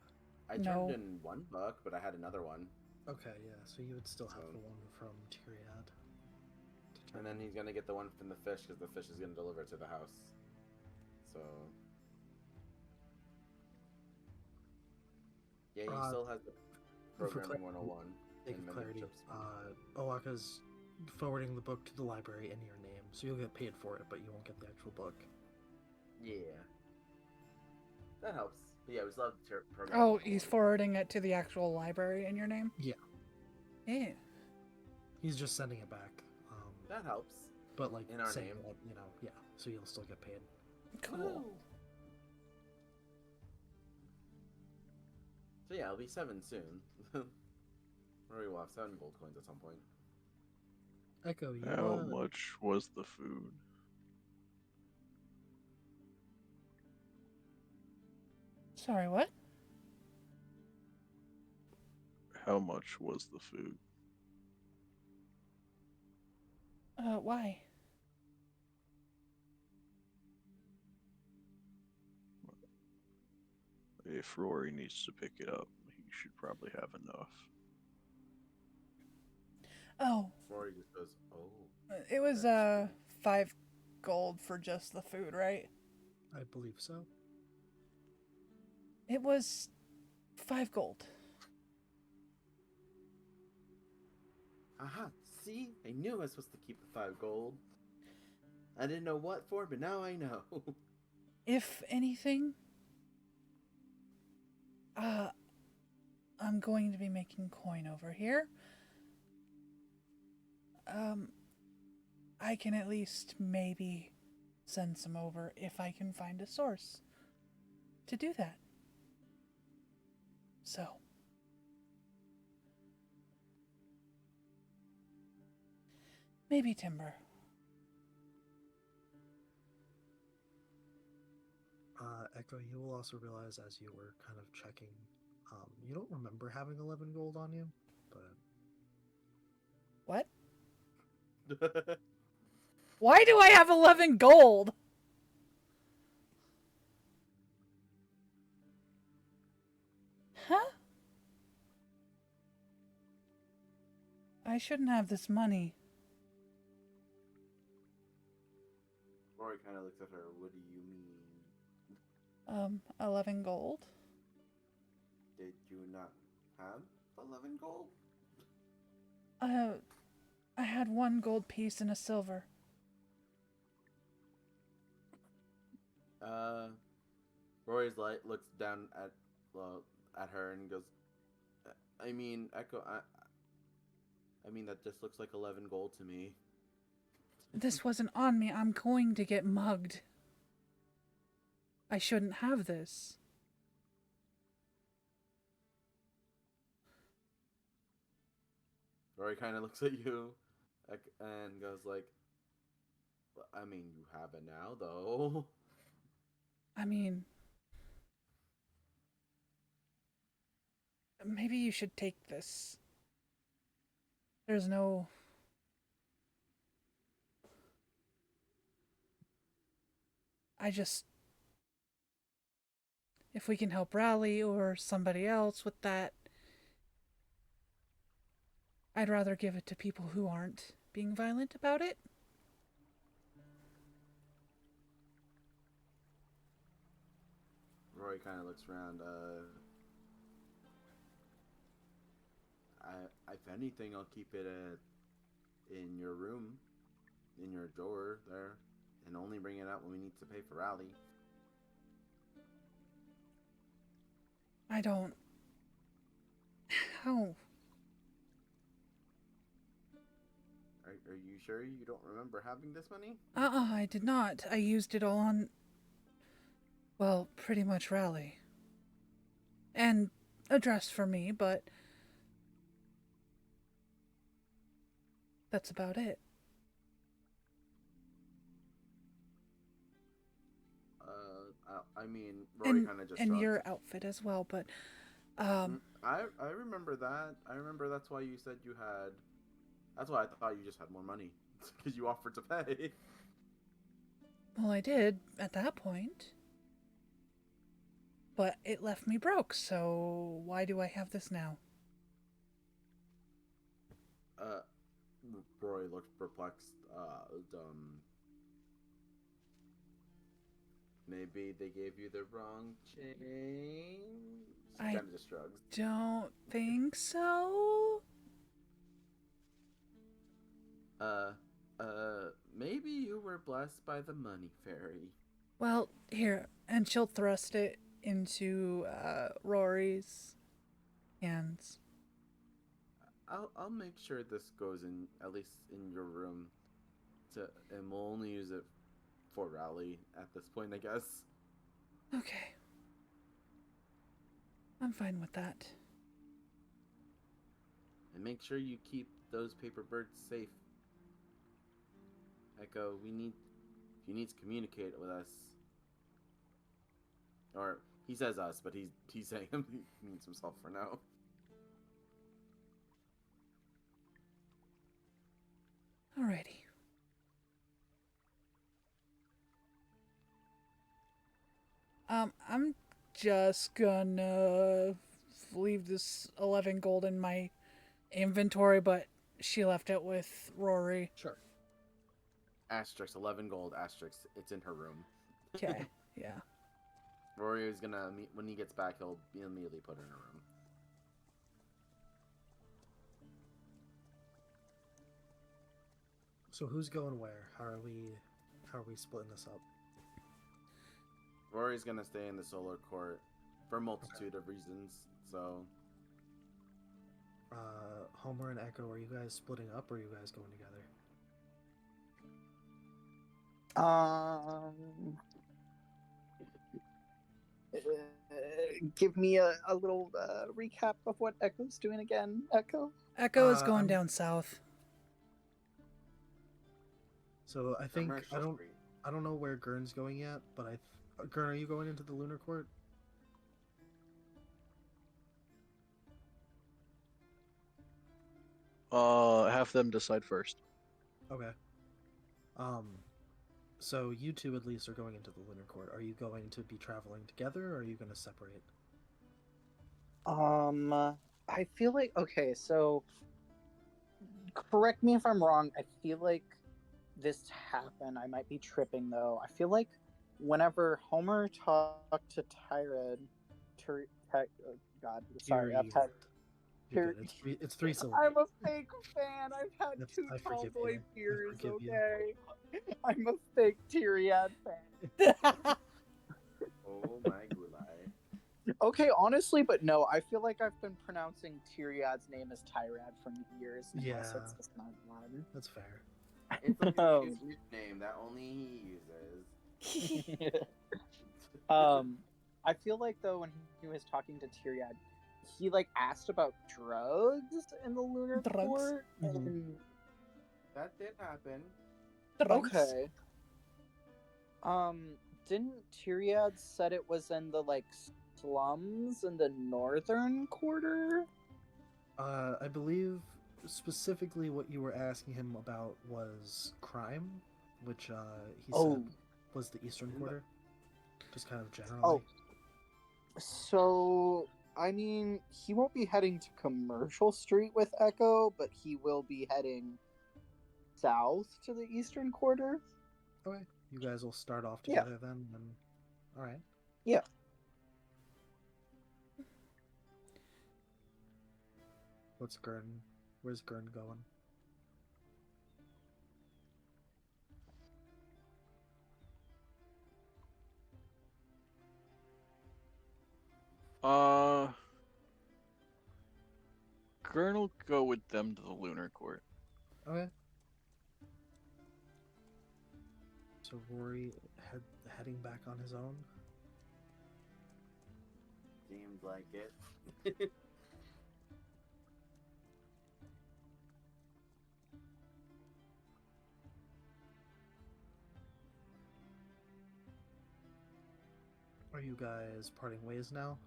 I No. turned in 1 book, but I had another one. Okay, yeah. So you would still have So- the one from Tyriad. to turn And then in. he's gonna get the one from the fish, because the fish is gonna deliver it to the house. So... Yeah, he still has the Programming 101. Sake and of menu clarity, chips. Owaka's forwarding the book to the library in your name, so you'll get paid for it, but you won't get the actual book. Yeah. That helps. But yeah, we still have the Programming Oh, 101. he's forwarding it to the actual library in your name? Yeah. Yeah. He's just sending it back. That helps. But like In our saying name. that, yeah, so you'll still get paid. Cool. Woo. So yeah, it'll be 7 soon. Or we will have 7 gold coins at some point. Echo, you How much was the food? Sorry, what? How much was the food? Why? If Rory needs to pick it up, he should probably have enough. Oh, Rory just goes, oh. it was, That's 5 gold for just the food, right? I believe so. It was 5 gold. Aha, see? I knew I was supposed to keep the 5 gold. I didn't know what for, but now I know. If anything, I'm going to be making coin over here. I can at least maybe send some over if I can find a source to do that. So, maybe timber. Echo, you will also realize as you were kind of checking, you don't remember having 11 gold on you, but What? Why do I have 11 gold? Huh? I shouldn't have this money. Rory kind of looks at her. What do you mean? 11 gold? Did you not have 11 gold? I had 1 gold piece and a silver. Rory's light looks down at her and goes, I mean, Echo, I mean, that just looks like 11 gold to me. This wasn't on me. I'm going to get mugged. I shouldn't have this. Rory kind of looks at you and goes like, I mean, you have it now, though. I mean, maybe you should take this. There's no... If we can help Raleigh or somebody else with that, I'd rather give it to people who aren't being violent about it. Rory kind of looks around. If anything, I'll keep it in your room, in your drawer there, and only bring it out when we need to pay for Raleigh. I don't... How? Are you sure you don't remember having this money? I did not. I used it all on... Well, pretty much Raleigh. And a dress for me, but... That's about it. I mean, Rory kind of just and shrugs. your outfit as well, but I remember that. I remember that's why you said you had. That's why I thought you just had more money because you offered to pay. Well, I did at that point. But it left me broke, so why do I have this now? Rory looked perplexed. Maybe they gave you the wrong chain. She kind of just shrugs. Don't think so. Maybe you were blessed by the money fairy. Well, here, and she'll thrust it into Rory's hands. I'll make sure this goes in at least in your room, and we'll only use it for Raleigh at this point, I guess. Okay. I'm fine with that. And make sure you keep those paper birds safe. Echo, if you need to communicate with us. Or, he says us, but he's saying he means himself for now. Alrighty. I'm just gonna leave this 11 gold in my inventory, but she left it with Rory. sure. Asterisk, 11 gold, asterisk, it's in her room. Okay, yeah. Rory is gonna when he gets back, he'll immediately put her in a room. So who's going where? How are we splitting this up? Rory's gonna stay in the solar court for a multitude of reasons. So, Homer and Echo, are you guys splitting up or are you guys going together? Give me a little recap of what Echo's doing again, Echo. Echo is going I'm- down south. So I think Commercial Street. I don't know where Gurn's going yet, but Gurn, are you going into the Lunar Court? Have them decide first. Okay. So you two at least are going into the Lunar Court. Are you going to be traveling together, or are you going to separate? I feel like okay, so correct me if I'm wrong. I feel like this happened. I might be tripping though. I feel like whenever Homer talked to Tyrod, oh, God, sorry, Tyrion. You're Tyr- good. It's three syllables. I'm a fake fan. I've had That's- two I tall forgive boy you. I beers. forgive you. Okay, I'm a fake Tyrion fan. Oh my gulai. Okay, honestly, but no, I feel like I've been pronouncing Tyriad's name as Tyrad for years now, Yeah. so it's just not one. That's fair. It's like his nickname that only he uses. I feel like though when he was talking to Tyriad, he like asked about drugs in the Lunar Drugs? Court. Mhm. And... That did happen. Okay. Didn't Tyriad said it was in the like slums in the northern quarter? I believe specifically what you were asking him about was crime, which he said was the Eastern Quarter. Just kind of generally. Oh. So, I mean, he won't be heading to Commercial Street with Echo, but he will be heading south to the Eastern Quarter. Okay. You guys will start off together then, and all right. Yeah. Where's Gurn going? Gurn will go with them to the Lunar Court. Okay. So Rory heading back on his own. Seems like it. Are you guys parting ways now?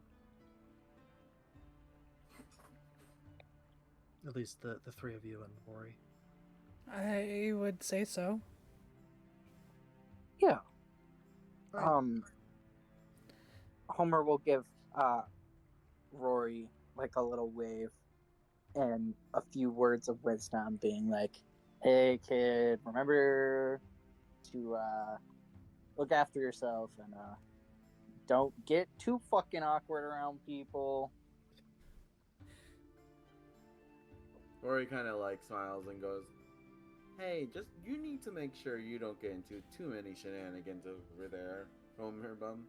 At least the three of you and Rory. I would say so. Yeah. Right. Homer will give Rory like a little wave and a few words of wisdom, being like, "Hey, kid, remember to look after yourself and don't get too fucking awkward around people." Rory kind of like smiles and goes, "Hey, just you need to make sure you don't get into too many shenanigans over there, Homer bum."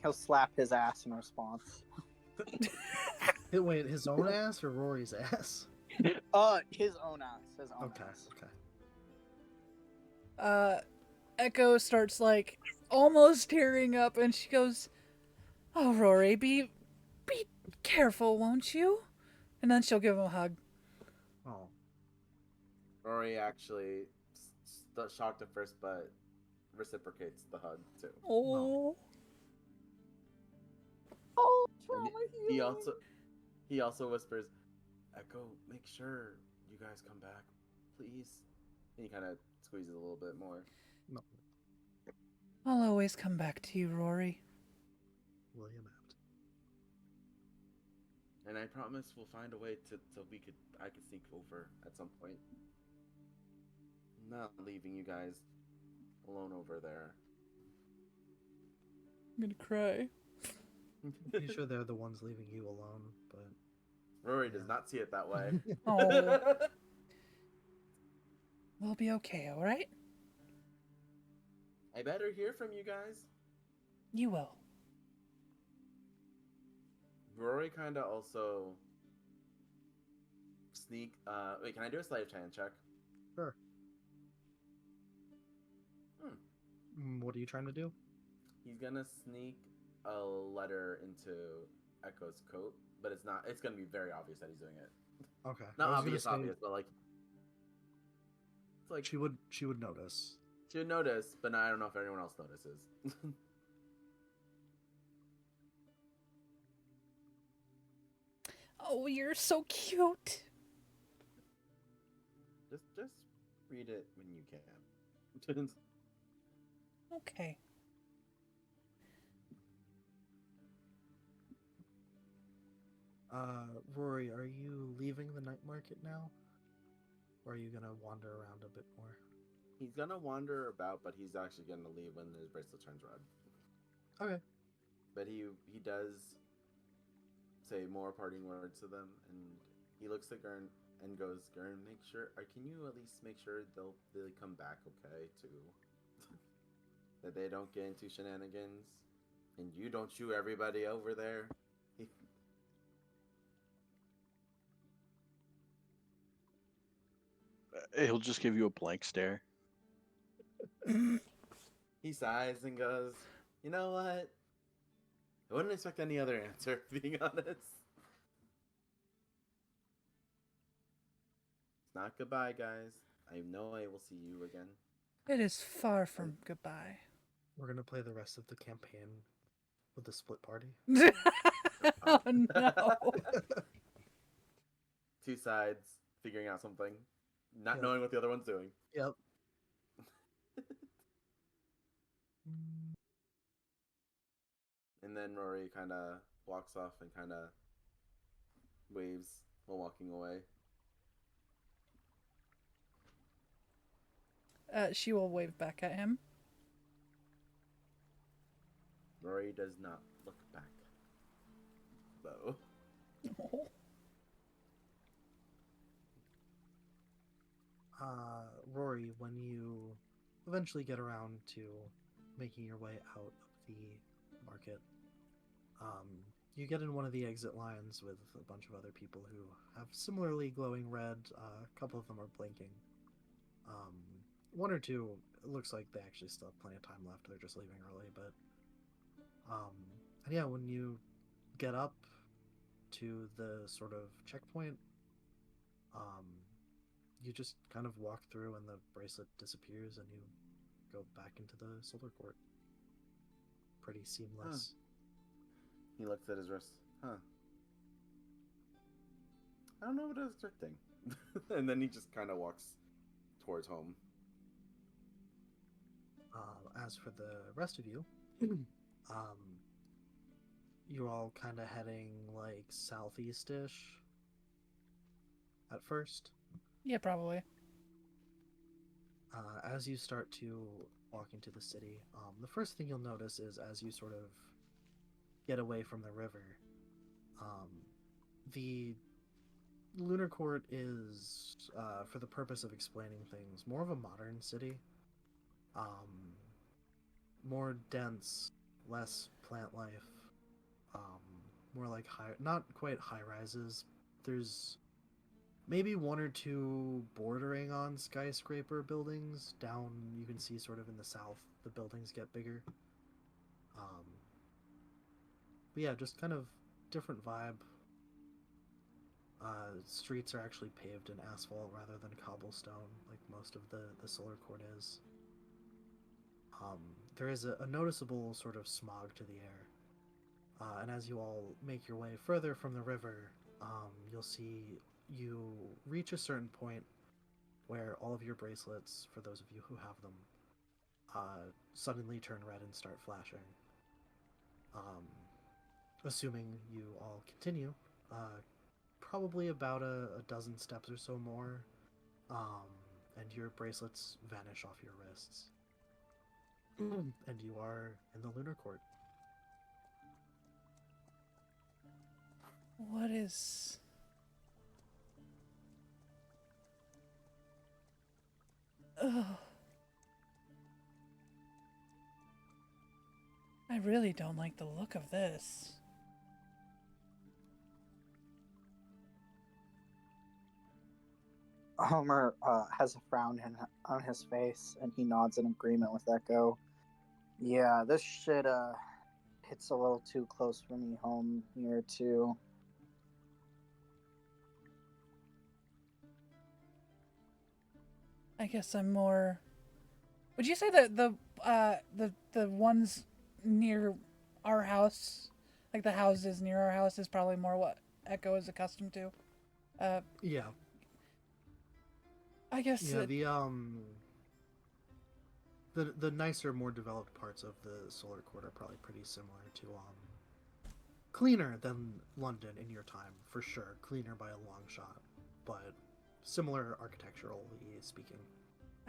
He'll slap his ass in response. Wait, his own ass or Rory's ass? His own ass. His own Okay, ass. okay. Echo starts like almost tearing up, and she goes, "Oh, Rory, be careful, won't you?" And then she'll give him a hug. Oh. Rory actually shocked at first, but reciprocates the hug too. Oh. Oh, And trauma he healing. he also whispers, "Echo, make sure you guys come back, please." And he kind of squeezes a little bit more. No. I'll always come back to you, Rory. William Abt. And I promise we'll find a way so I could sneak over at some point. I'm not leaving you guys alone over there. I'm gonna cry. Pretty sure they're the ones leaving you alone, but Rory yeah. does not see it that way. Oh. We'll be okay, alright? I better hear from you guys. You will. Rory kind of also sneak. Wait, can I do a sleight of hand check? Sure. What are you trying to do? He's gonna sneak a letter into Echo's coat, but it's not. It's gonna be very obvious that he's doing it. Okay. Not I was obvious, gonna say, obvious, but like it's like she would notice. she would notice, but I don't know if anyone else notices. Oh, you're so cute. just read it when you can. Okay. Rory, are you leaving the night market now? Or are you gonna wander around a bit more? He's gonna wander about, but he's actually gonna leave when his bracelet turns red. Okay. But he does say more parting words to them, and he looks at Gurn and goes, "Gurn, make sure. Can you at least make sure they come back okay too? That they don't get into shenanigans, and you don't shoot everybody over there." He'll just give you a blank stare. He sighs and goes, "You know what? I wouldn't expect any other answer, being honest. It's not goodbye, guys. I know I will see you again." It is far from goodbye. We're gonna play the rest of the campaign with the split party. Oh no. Two sides figuring out something, not Yep. knowing what the other one's doing. Yep. And then Rory kind of walks off and kind of waves while walking away. She will wave back at him. Rory does not look back, though. Oh. Rory, when you eventually get around to making your way out of the market, you get in one of the exit lines with a bunch of other people who have similarly glowing red. A couple of them are blinking. One or two, it looks like they actually still have plenty of time left. They're just leaving early, but and yeah, when you get up to the sort of checkpoint, you just kind of walk through and the bracelet disappears and you go back into the solar court. Pretty seamless. He looks at his wrist. Huh. I don't know what I was expecting. And then he just kind of walks towards home. As for the rest of you, you're all kind of heading like southeast-ish at first. Yeah, probably. As you start to walk into the city, the first thing you'll notice is as you sort of get away from the river, the Lunar Court is, for the purpose of explaining things, more of a modern city. More dense, less plant life, more like not quite high rises. There's maybe one or two bordering on skyscraper buildings. Down, you can see sort of in the south, the buildings get bigger. But yeah, just kind of different vibe. Streets are actually paved in asphalt rather than cobblestone, like most of the solar court is. There is a noticeable sort of smog to the air. And as you all make your way further from the river, you'll see you reach a certain point where all of your bracelets, for those of you who have them, suddenly turn red and start flashing. Assuming you all continue, probably about a dozen steps or so more, and your bracelets vanish off your wrists. And you are in the Lunar Court. What is... Ugh. I really don't like the look of this. Homer has a frown on his face, and he nods in agreement with Echo. Yeah, this shit hits a little too close for me home here too. I guess I'm more... Would you say that the ones near our house, like the houses near our house, is probably more what Echo is accustomed to? Yeah. I guess Yeah, the nicer, more developed parts of the solar core are probably pretty similar to cleaner than London in your time, for sure. Cleaner by a long shot, but similar architecturally speaking.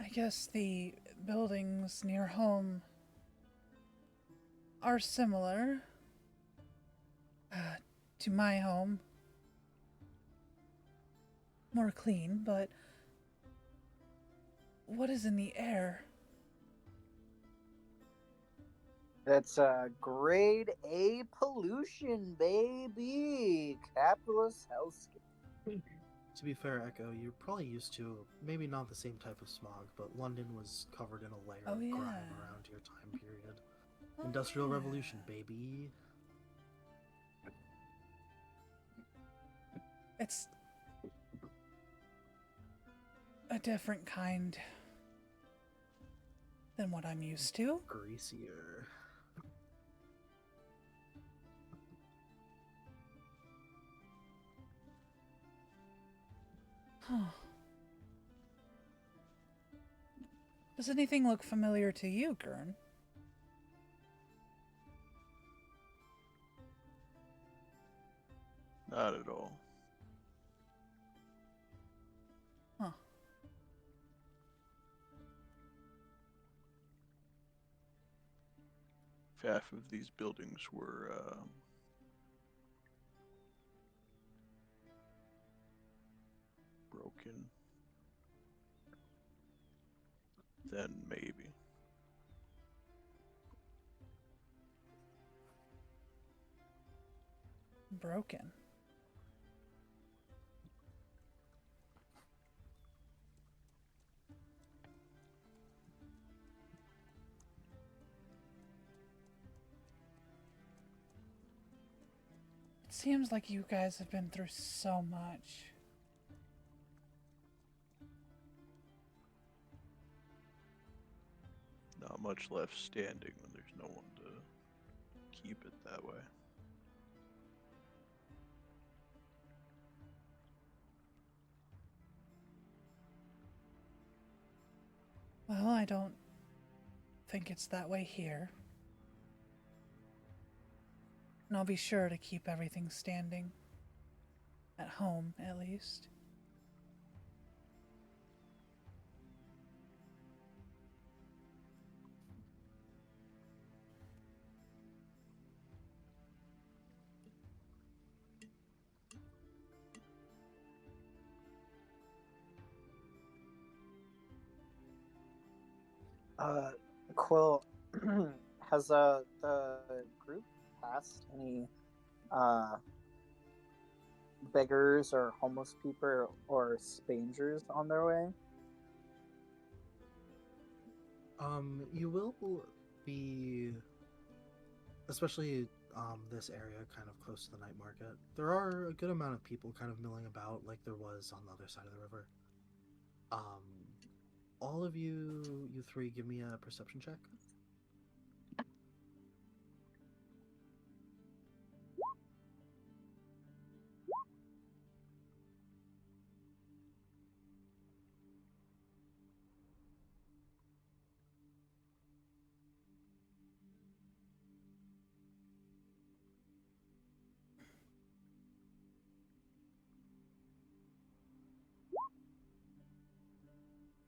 I guess the buildings near home are similar to my home. More clean, but what is in the air? That's grade A pollution, baby. Capitalist hellscape. To be fair, Echo, you're probably used to maybe not the same type of smog, but London was covered in a layer of grime around your time period. Industrial Revolution, baby. It's a different kind than what I'm used to. Greasier. Huh. Does anything look familiar to you, Gurn? Not at all. Huh. If half of these buildings were broken, then maybe. Broken. It seems like you guys have been through so much. Not much left standing when there's no one to keep it that way. Well, I don't think it's that way here. And I'll be sure to keep everything standing. At home, at least. Quill, has the group passed any uh beggars or homeless people or spangers on their way? You will be, especially this area kind of close to the night market. There are a good amount of people kind of milling about like there was on the other side of the river. All of you three, give me a perception check.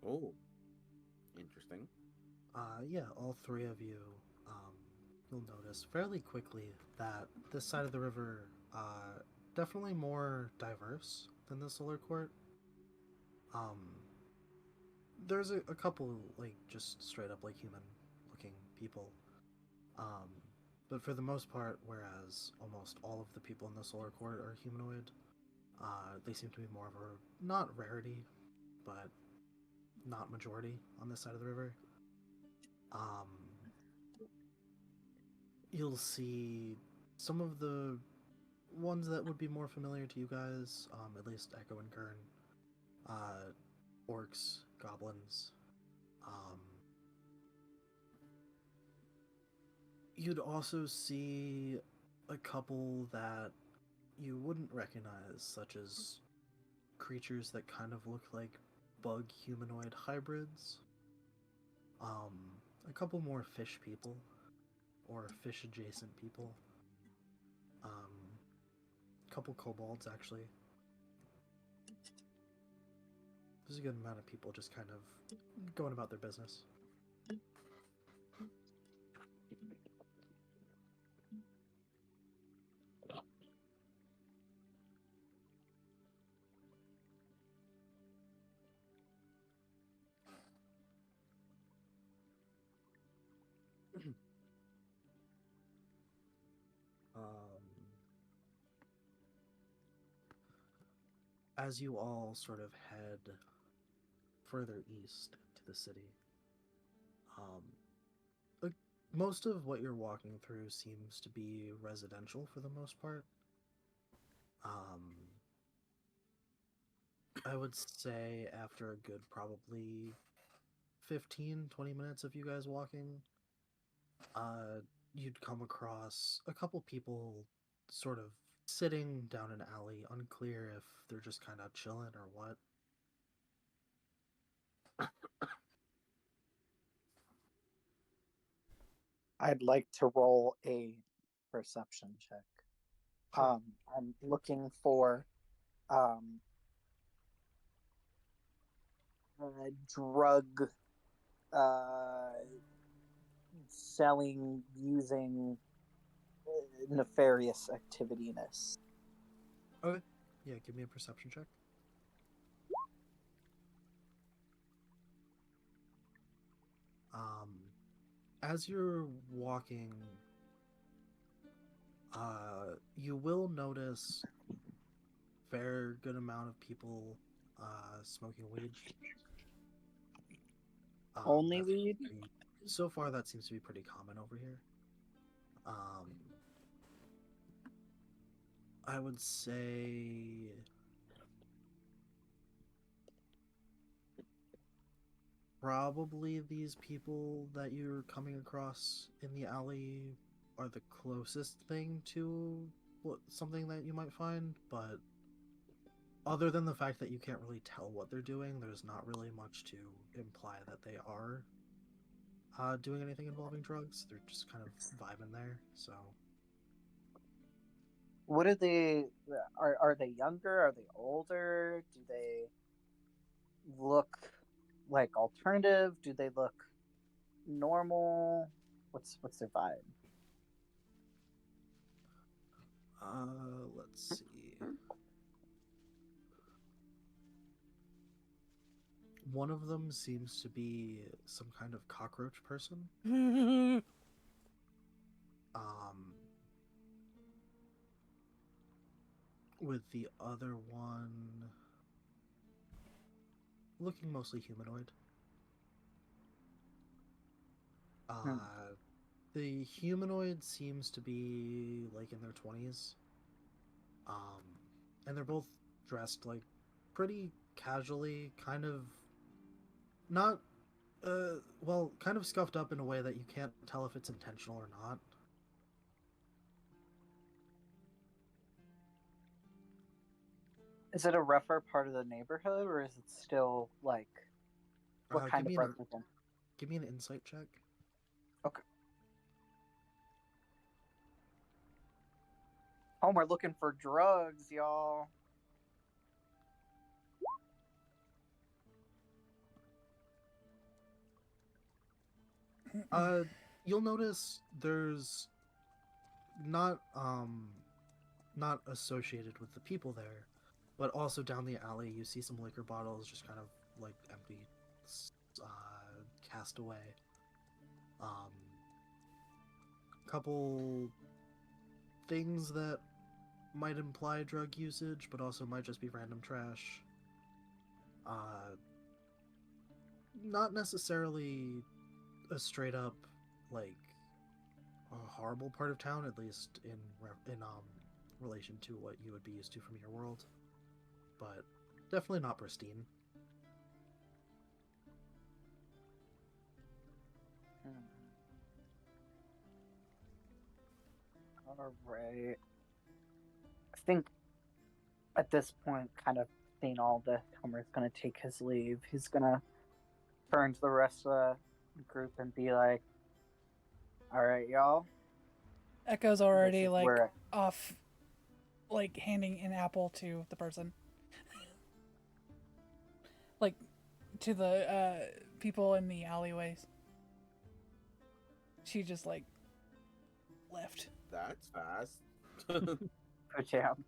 Oh, interesting. Yeah, all three of you, you'll notice fairly quickly that this side of the river definitely more diverse than the Solar Court. There's a couple, like, just straight up, like, human-looking people. Um, but for the most part, whereas almost all of the people in the Solar Court are humanoid, they seem to be more of a, not rarity, but not majority on this side of the river. Um, you'll see some of the ones that would be more familiar to you guys, at least Echo and Kern, orcs, goblins. You'd also see a couple that you wouldn't recognize, such as creatures that kind of look like bug humanoid hybrids. A couple more fish people, or fish adjacent people. A couple kobolds, actually. There's a good amount of people just kind of going about their business. As you all sort of head further east to the city, most of what you're walking through seems to be residential for the most part. I would say after a good probably 15-20 minutes of you guys walking, you'd come across a couple people sort of sitting down an alley, unclear if they're just kind of chilling or what. I'd like to roll a perception check. Sure. I'm looking for drug selling using nefarious activityness. Okay. Yeah, give me a perception check. As you're walking, you will notice fair good amount of people smoking weed. Only weed? So far, that seems to be pretty common over here. I would say probably these people that you're coming across in the alley are the closest thing to something that you might find, but other than the fact that you can't really tell what they're doing, there's not really much to imply that they are doing anything involving drugs. They're just kind of vibing there, so... What are they? Are they younger? Are they older? Do they look like alternative? Do they look normal? What's their vibe? Let's see. One of them seems to be some kind of cockroach person. With the other one looking mostly humanoid. The humanoid seems to be like in their 20s. And they're both dressed like pretty casually, kind of not kind of scuffed up in a way that you can't tell if it's intentional or not. Is it a rougher part of the neighborhood, or is it still like what kind of resident? Give me an insight check. Okay. Oh, we're looking for drugs, y'all. You'll notice there's not not associated with the people there, but also down the alley you see some liquor bottles just kind of like empty, cast away. Couple things that might imply drug usage, but also might just be random trash. Not necessarily a straight up like a horrible part of town, at least in relation to what you would be used to from your world, but definitely not pristine. All right. I think at this point, kind of seeing all this, Homer's gonna take his leave. He's gonna turn to the rest of the group and be like, "All right, y'all. Echo's This already is like where off, like handing an apple to the person, like to the people in the alleyways. She just like left. That's fast. jam."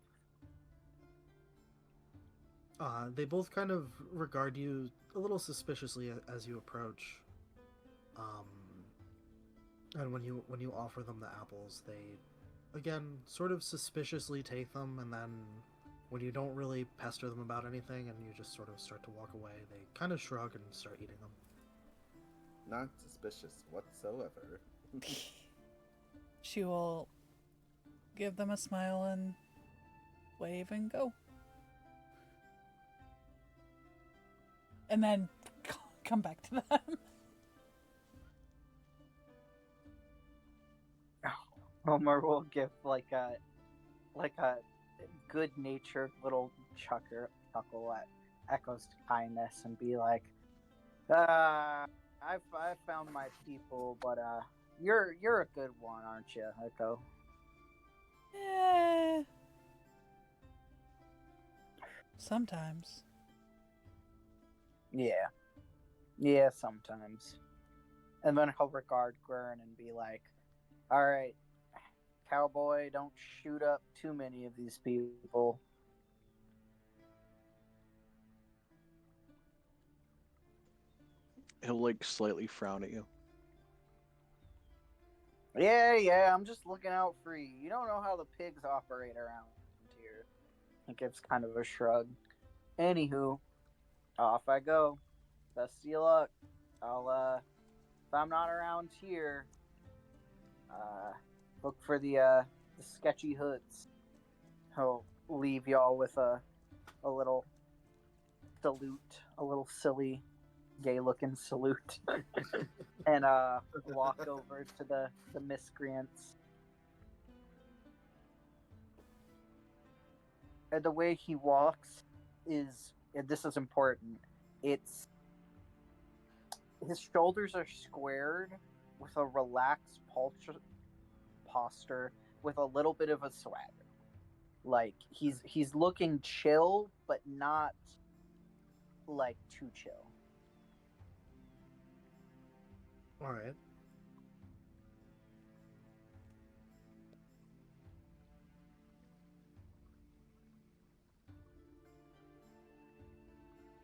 They both kind of regard you a little suspiciously as you approach. And when you offer them the apples, they, again, sort of suspiciously take them, and then when you don't really pester them about anything and you just sort of start to walk away, they kind of shrug and start eating them. Not suspicious whatsoever. She will give them a smile and wave and go. And then come back to them. Homer will give like a good-natured little chuckle at Echo's kindness and be like, I found my people, but you're a good one, aren't you, Echo?" Eh. Sometimes. Yeah, sometimes. And then he'll regard Gwern and be like, "All right, cowboy, don't shoot up too many of these people." He'll like slightly frown at you. Yeah, I'm just looking out for you. You don't know how the pigs operate around here. He gives kind of a shrug. Anywho, off I go. Best of your luck. I'll, if I'm not around here, look for the sketchy hoods. He'll leave y'all with a little salute, a little silly, gay-looking salute, and walk over to the miscreants. And the way he walks is, and this is important, it's his shoulders are squared with a relaxed posture with a little bit of a swagger. Like he's looking chill, but not like too chill. All right.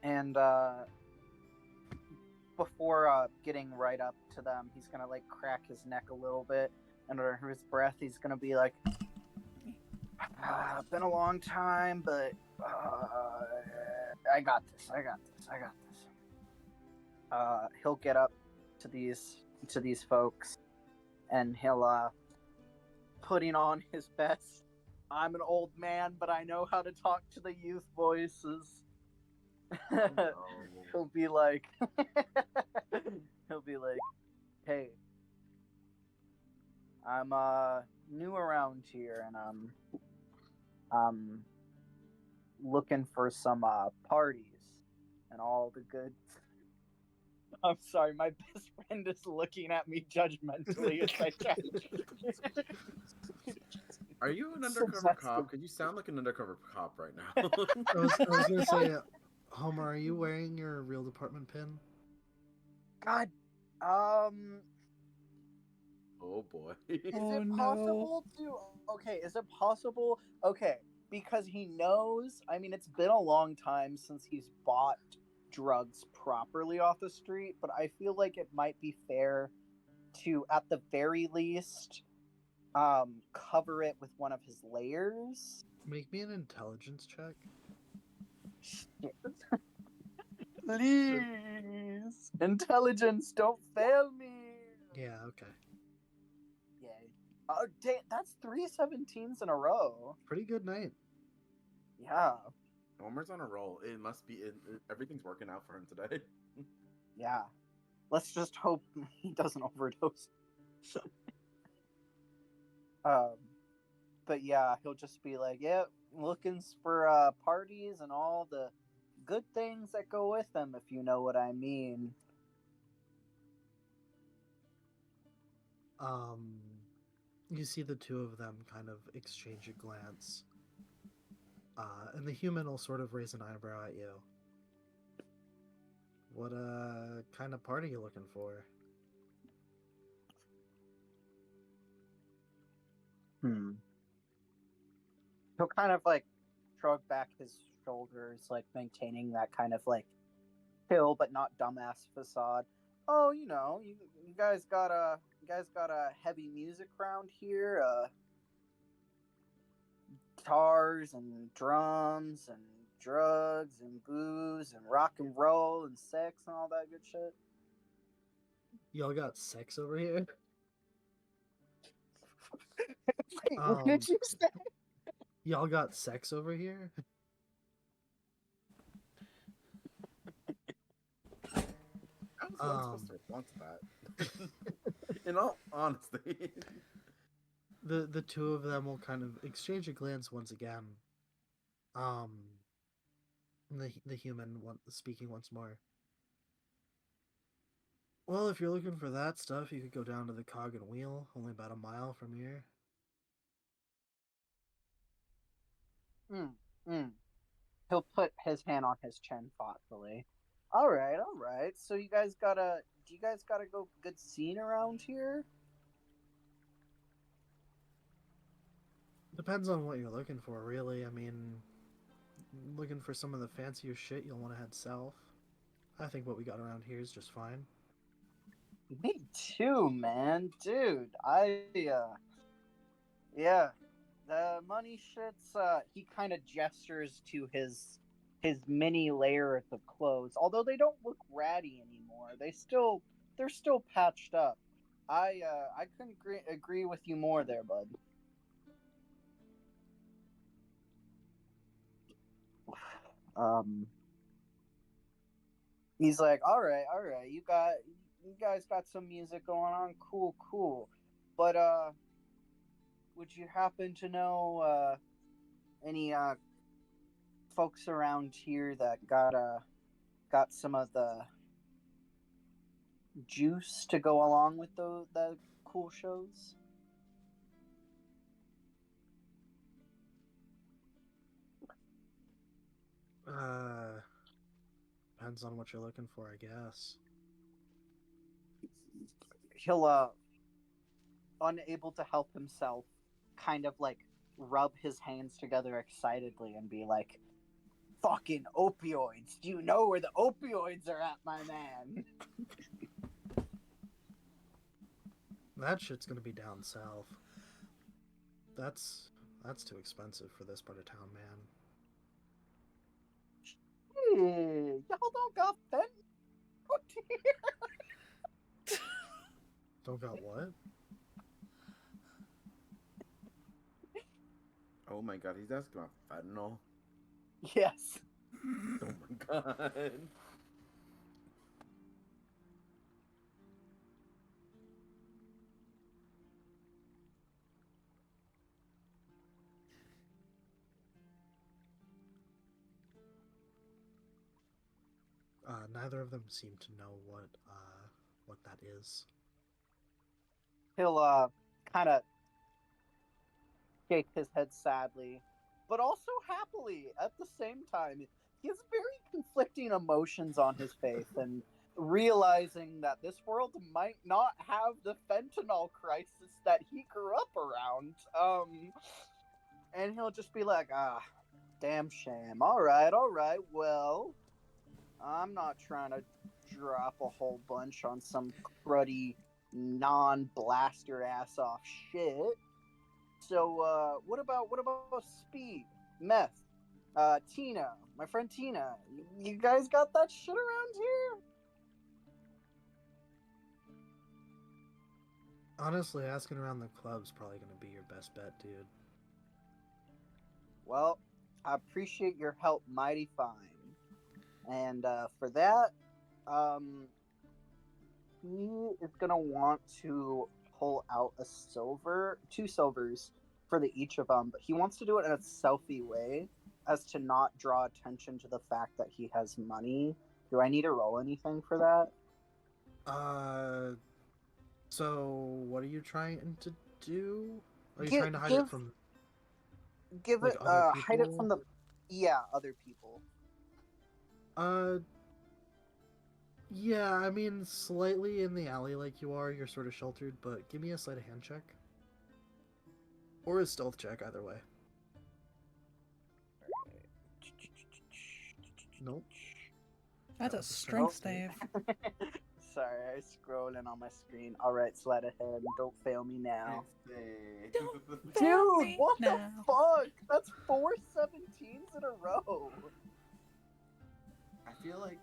And before getting right up to them, he's gonna like crack his neck a little bit, and under his breath, he's gonna be like, "Been a long time, but I got this. He'll get up to these folks, and he'll putting on his best. I'm an old man, but I know how to talk to the youth voices. He'll be like, "Hey, I'm new around here, and I'm looking for some parties and all the good." I'm sorry, my best friend is looking at me judgmentally as I chat. Are you an undercover cop? Because you sound like an undercover cop right now. I was gonna say, Homer, are you wearing your real department pin? God, Oh boy. Is Oh, it no. possible to? Okay, is it possible? Okay, because he knows. I mean, it's been a long time since he's bought drugs properly off the street, but I feel like it might be fair to, at the very least, cover it with one of his layers. Make me an intelligence check. Shit. Please, intelligence, don't fail me. Yeah, okay. Yay. Oh, that's 3 17s in a row. Pretty good night. Yeah, Homer's on a roll. It must be. Everything's working out for him today. yeah. Let's just hope he doesn't overdose. um, but yeah, he'll just be like, "Yeah, looking for parties and all the good things that go with them, if you know what I mean." You see the two of them kind of exchange a glance. And the human will sort of raise an eyebrow at you. What kind of party you looking for? He'll kind of like shrug back his shoulders, like maintaining that kind of like chill but not dumbass facade. Oh, you guys got a heavy music around here, guitars and drums and drugs and booze and rock and roll and sex and all that good shit. Y'all got sex over here? Wait, what did you say? Y'all got sex over here? I was supposed to respond to that. In all honesty. The two of them will kind of exchange a glance once again. The human speaking once more. Well, if you're looking for that stuff, you could go down to the Cog and Wheel, only about a mile from here. He'll put his hand on his chin thoughtfully. All right, all right. So do you guys got a go good scene around here? Depends on what you're looking for, really. I mean, looking for some of the fancier shit, you'll want to head south. I think what we got around here is just fine. Me too, man. Dude, yeah, the money shits, he kind of gestures to his mini layers of clothes. Although they don't look ratty anymore. They're still patched up. I couldn't agree with you more there, bud. He's like, all right, you guys got some music going on, cool. But would you happen to know any folks around here that got some of the juice to go along with the cool shows? Depends on what you're looking for, I guess. He'll unable to help himself, kind of like rub his hands together excitedly and be like, "Fucking opioids! Do you know where the opioids are at, my man?" That shit's gonna be down south. That's too expensive for this part of town, man. Hey, y'all don't got fentanyl out here. Don't got what? Oh my god, he's asking about fentanyl. Yes. Oh my god. Neither of them seem to know what that is. He'll kind of shake his head sadly, but also happily at the same time. He has very conflicting emotions on his face, and realizing that this world might not have the fentanyl crisis that he grew up around. And he'll just be like, ah, damn shame. All right, well, I'm not trying to drop a whole bunch on some cruddy non-blaster ass off shit. So, what about speed, meth, Tina, my friend Tina? You guys got that shit around here? Honestly, asking around the club's probably going to be your best bet, dude. Well, I appreciate your help mighty fine. And for that, he is gonna want to pull out two silvers for the each of them, but he wants to do it in a selfie way, as to not draw attention to the fact that he has money. Do I need to roll anything for that? So what are you trying to do? Are you Give, trying to hide give, it from give like it. other Hide it people? from the. Yeah, other people. Uh, yeah, I mean, slightly in the alley like you are, you're sort of sheltered, but give me a sleight of hand check. Or a stealth check, either way. Nope. That's That a was a strength strength save. Sorry, I was scrolling on my screen. All right, sleight of hand. Don't fail me now. Don't Dude, fail me what now. the fuck? That's 4 17s in a row. I feel like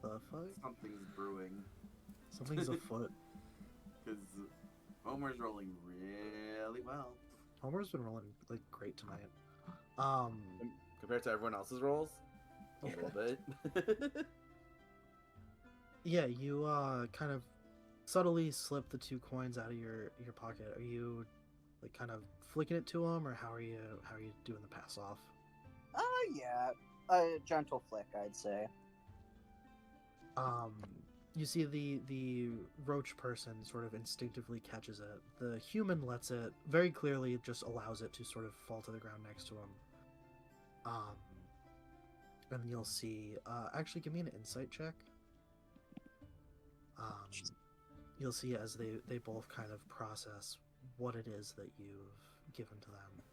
The fuck? something's brewing. Something's afoot. Because Homer's rolling really well. Homer's been rolling like great tonight. Compared to everyone else's rolls? A Yeah. little bit. Yeah, you kind of subtly slip the 2 coins out of your pocket. Are you like kind of flicking it to him, or how are you doing the pass off? Yeah. A gentle flick, I'd say. You see the roach person sort of instinctively catches it. The human lets it very clearly, just allows it to sort of fall to the ground next to him. And you'll see. Actually, give me an insight check. You'll see as they both kind of process what it is that you've given to them.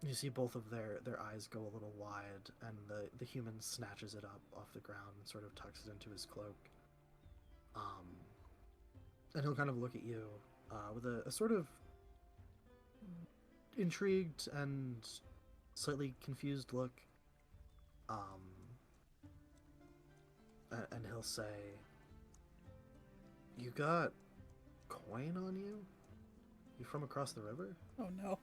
You see both of their eyes go a little wide, and the human snatches it up off the ground and sort of tucks it into his cloak. And he'll kind of look at you with a sort of intrigued and slightly confused look. And he'll say, "You got coin on you? You from across the river?" Oh no.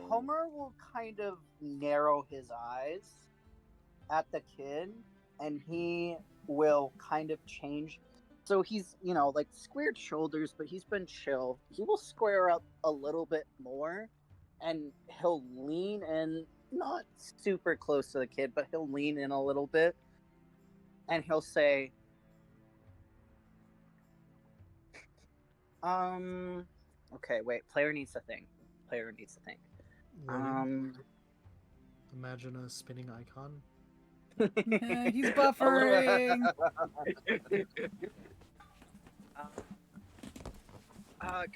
Homer will kind of narrow his eyes at the kid, and he will kind of change. So he's, like squared shoulders, but he's been chill. He will square up a little bit more, and he'll lean in, not super close to the kid, but he'll lean in a little bit, and he'll say, okay, wait, player needs to think. Loading. Imagine a spinning icon. He's buffering.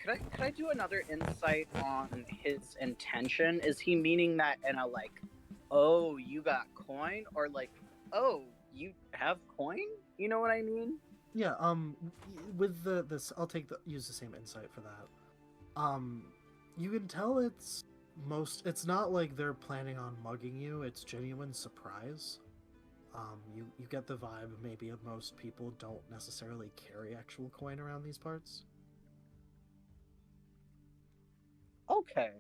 Could I do another insight on his intention? Is he meaning that in a like, oh, you got coin, or like, oh, you have coin? You know what I mean? Yeah. With this, I'll use the same insight for that. You can tell it's not like they're planning on mugging you. It's genuine surprise. You get the vibe maybe of most people don't necessarily carry actual coin around these parts. Okay.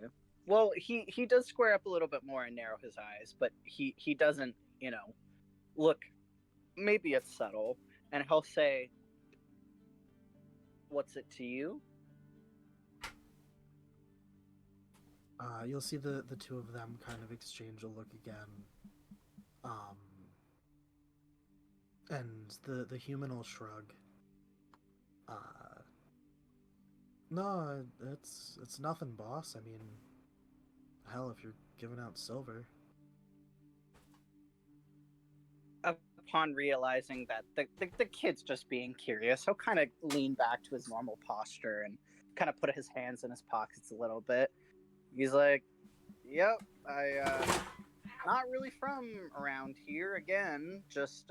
Well, he does square up a little bit more and narrow his eyes, but he doesn't, look. Maybe it's subtle, and he'll say, "What's it to you?" You'll see the two of them kind of exchange a look again. And the human will shrug. No, it's nothing, boss. I mean, hell, if you're giving out silver. Upon realizing that the kid's just being curious, he'll kind of lean back to his normal posture and kind of put his hands in his pockets a little bit. He's like, "Yep, I not really from around here. Again, just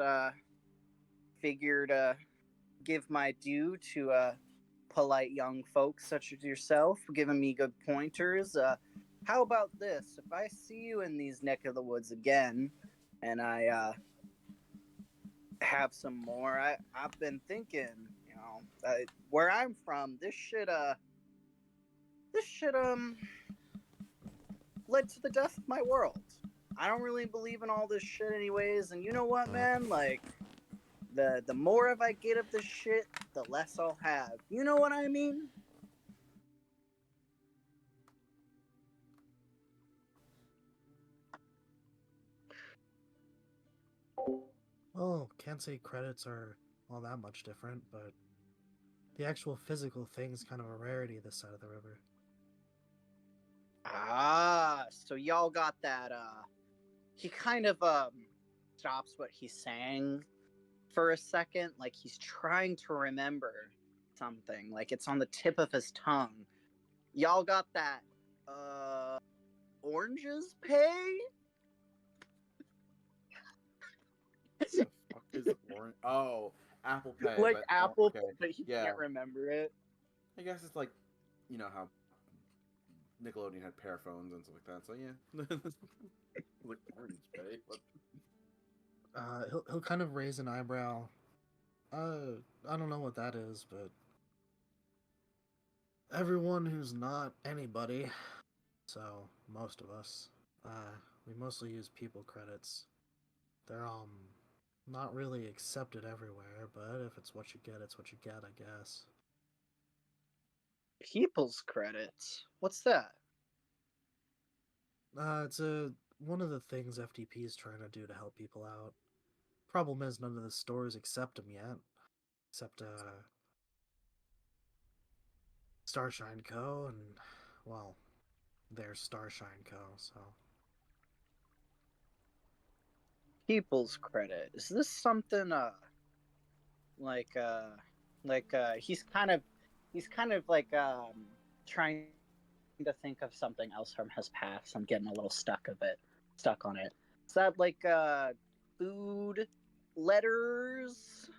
figured give my due to polite young folks such as yourself, giving me good pointers. How about this? If I see you in these neck of the woods again, and I have some more, I've been thinking, where I'm from, this shit led to the death of my world. I don't really believe in all this shit anyways, and you know what, man? Like, the more of I get of this shit, the less I'll have. You know what I mean? Well, can't say credits are all that much different, but the actual physical thing's kind of a rarity this side of the river. Ah, so y'all got that, he kind of, stops what he's saying for a second, like he's trying to remember something, like it's on the tip of his tongue. Y'all got that, oranges pay? The fuck is orange? Oh, Apple Pay. Like but, Apple, okay. but he Yeah. can't remember it. I guess it's like, you know how Nickelodeon had pair phones and stuff like that. So yeah, like orange pay. What? He'll kind of raise an eyebrow. I don't know what that is, but everyone who's not anybody, so most of us, we mostly use people credits. They're not really accepted everywhere, but if it's what you get, it's what you get, I guess. People's credits? What's that? It's one of the things FTP is trying to do to help people out. Problem is, none of the stores accept them yet, except Starshine Co. and, well, there's Starshine Co. So People's credit. Is this something like he's kind of like trying to think of something else from his past. I'm getting a little stuck on it. Is that like food letters?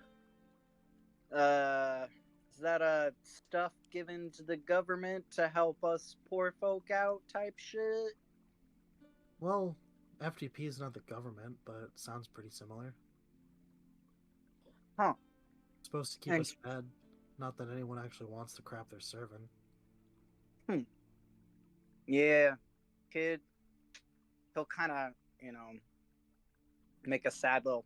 Is that stuff given to the government to help us poor folk out type shit? well, FTP is not the government, but it sounds pretty similar. Huh. It's supposed to keep And us fed. Not that anyone actually wants the crap they're serving. yeah, kid, he'll kind of, make a sad little.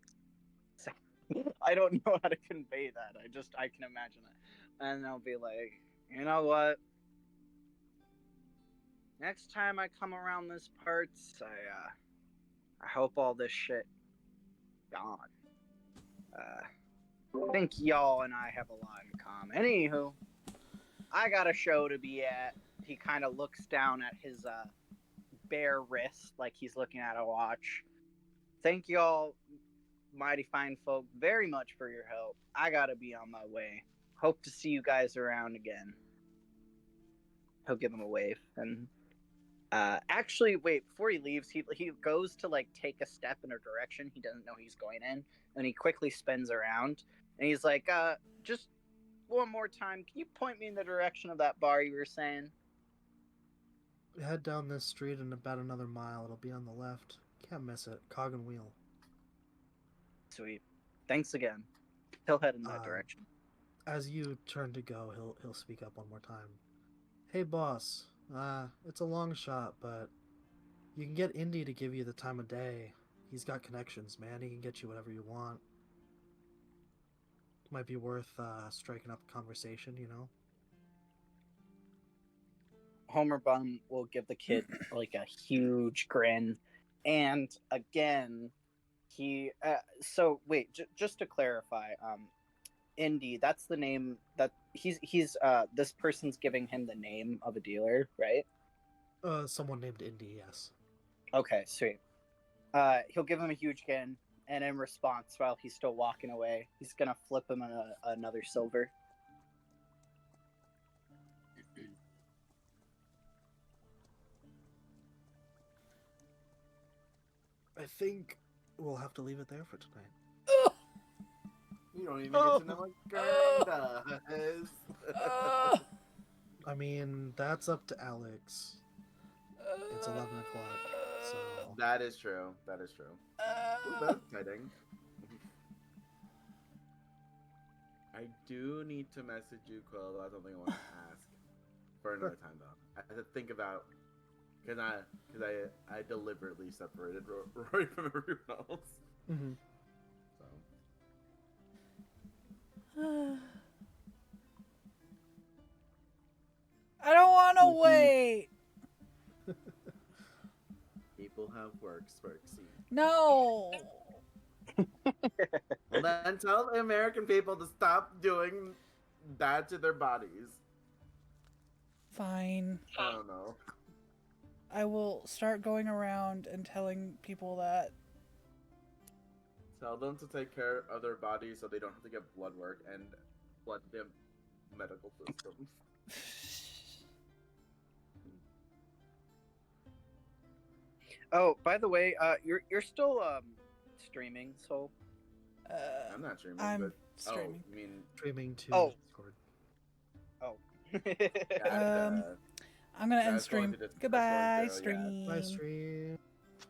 I don't know how to convey that. I can imagine it, and they'll be like, you know what? Next time I come around this parts, I hope all this shit gone. I think y'all and I have a lot in common. Anywho, I got a show to be at. He kind of looks down at his bare wrist like he's looking at a watch. Thank y'all, mighty fine folk, very much for your help. I gotta be on my way. Hope to see you guys around again. He'll give him a wave. And actually, wait, before he leaves, he goes to like take a step in a direction he doesn't know he's going in, and he quickly spins around, and he's like, just one more time, can you point me in the direction of that bar you were saying? Head down this street and about another mile. It'll be on the left. Can't miss it. Cog and wheel. Sweet. Thanks again. He'll head in that direction. As you turn to go, he'll speak up one more time. Hey, boss. It's a long shot, but you can get Indy to give you the time of day. He's got connections, man. He can get you whatever you want. Might be worth striking up a conversation, you know? Homer Bun will give the kid like a huge grin, and again, he. So wait, just to clarify, Indy, that's the name that he's this person's giving him the name of a dealer, right? Someone named Indy, yes. Okay, sweet. He'll give him a huge gin, and in response, while he's still walking away, he's gonna flip him another silver. I think we'll have to leave it there for tonight. You don't even get to know what Gurren does. I mean, that's up to Alex. It's 11 o'clock, so... That is true. That is true. Ooh, that's exciting. I do need to message you, Quill, about something I want to ask for another time, though. I have to think about, because I deliberately separated Rory from everyone else. Mm-hmm. So. I don't want to wait. People have works, see. No. Well, then tell the American people to stop doing that to their bodies. Fine. I don't know. I will start going around and telling people that. Tell them to take care of their bodies so they don't have to get blood work and blood the medical system. Oh, by the way, you're still streaming, so I'm not streaming, I'm but streaming. Oh, you mean Streaming to Oh. Discord. that, I'm gonna end that's going stream. to dis- Goodbye, that's going to- yeah. stream. Bye, stream.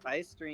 bye stream.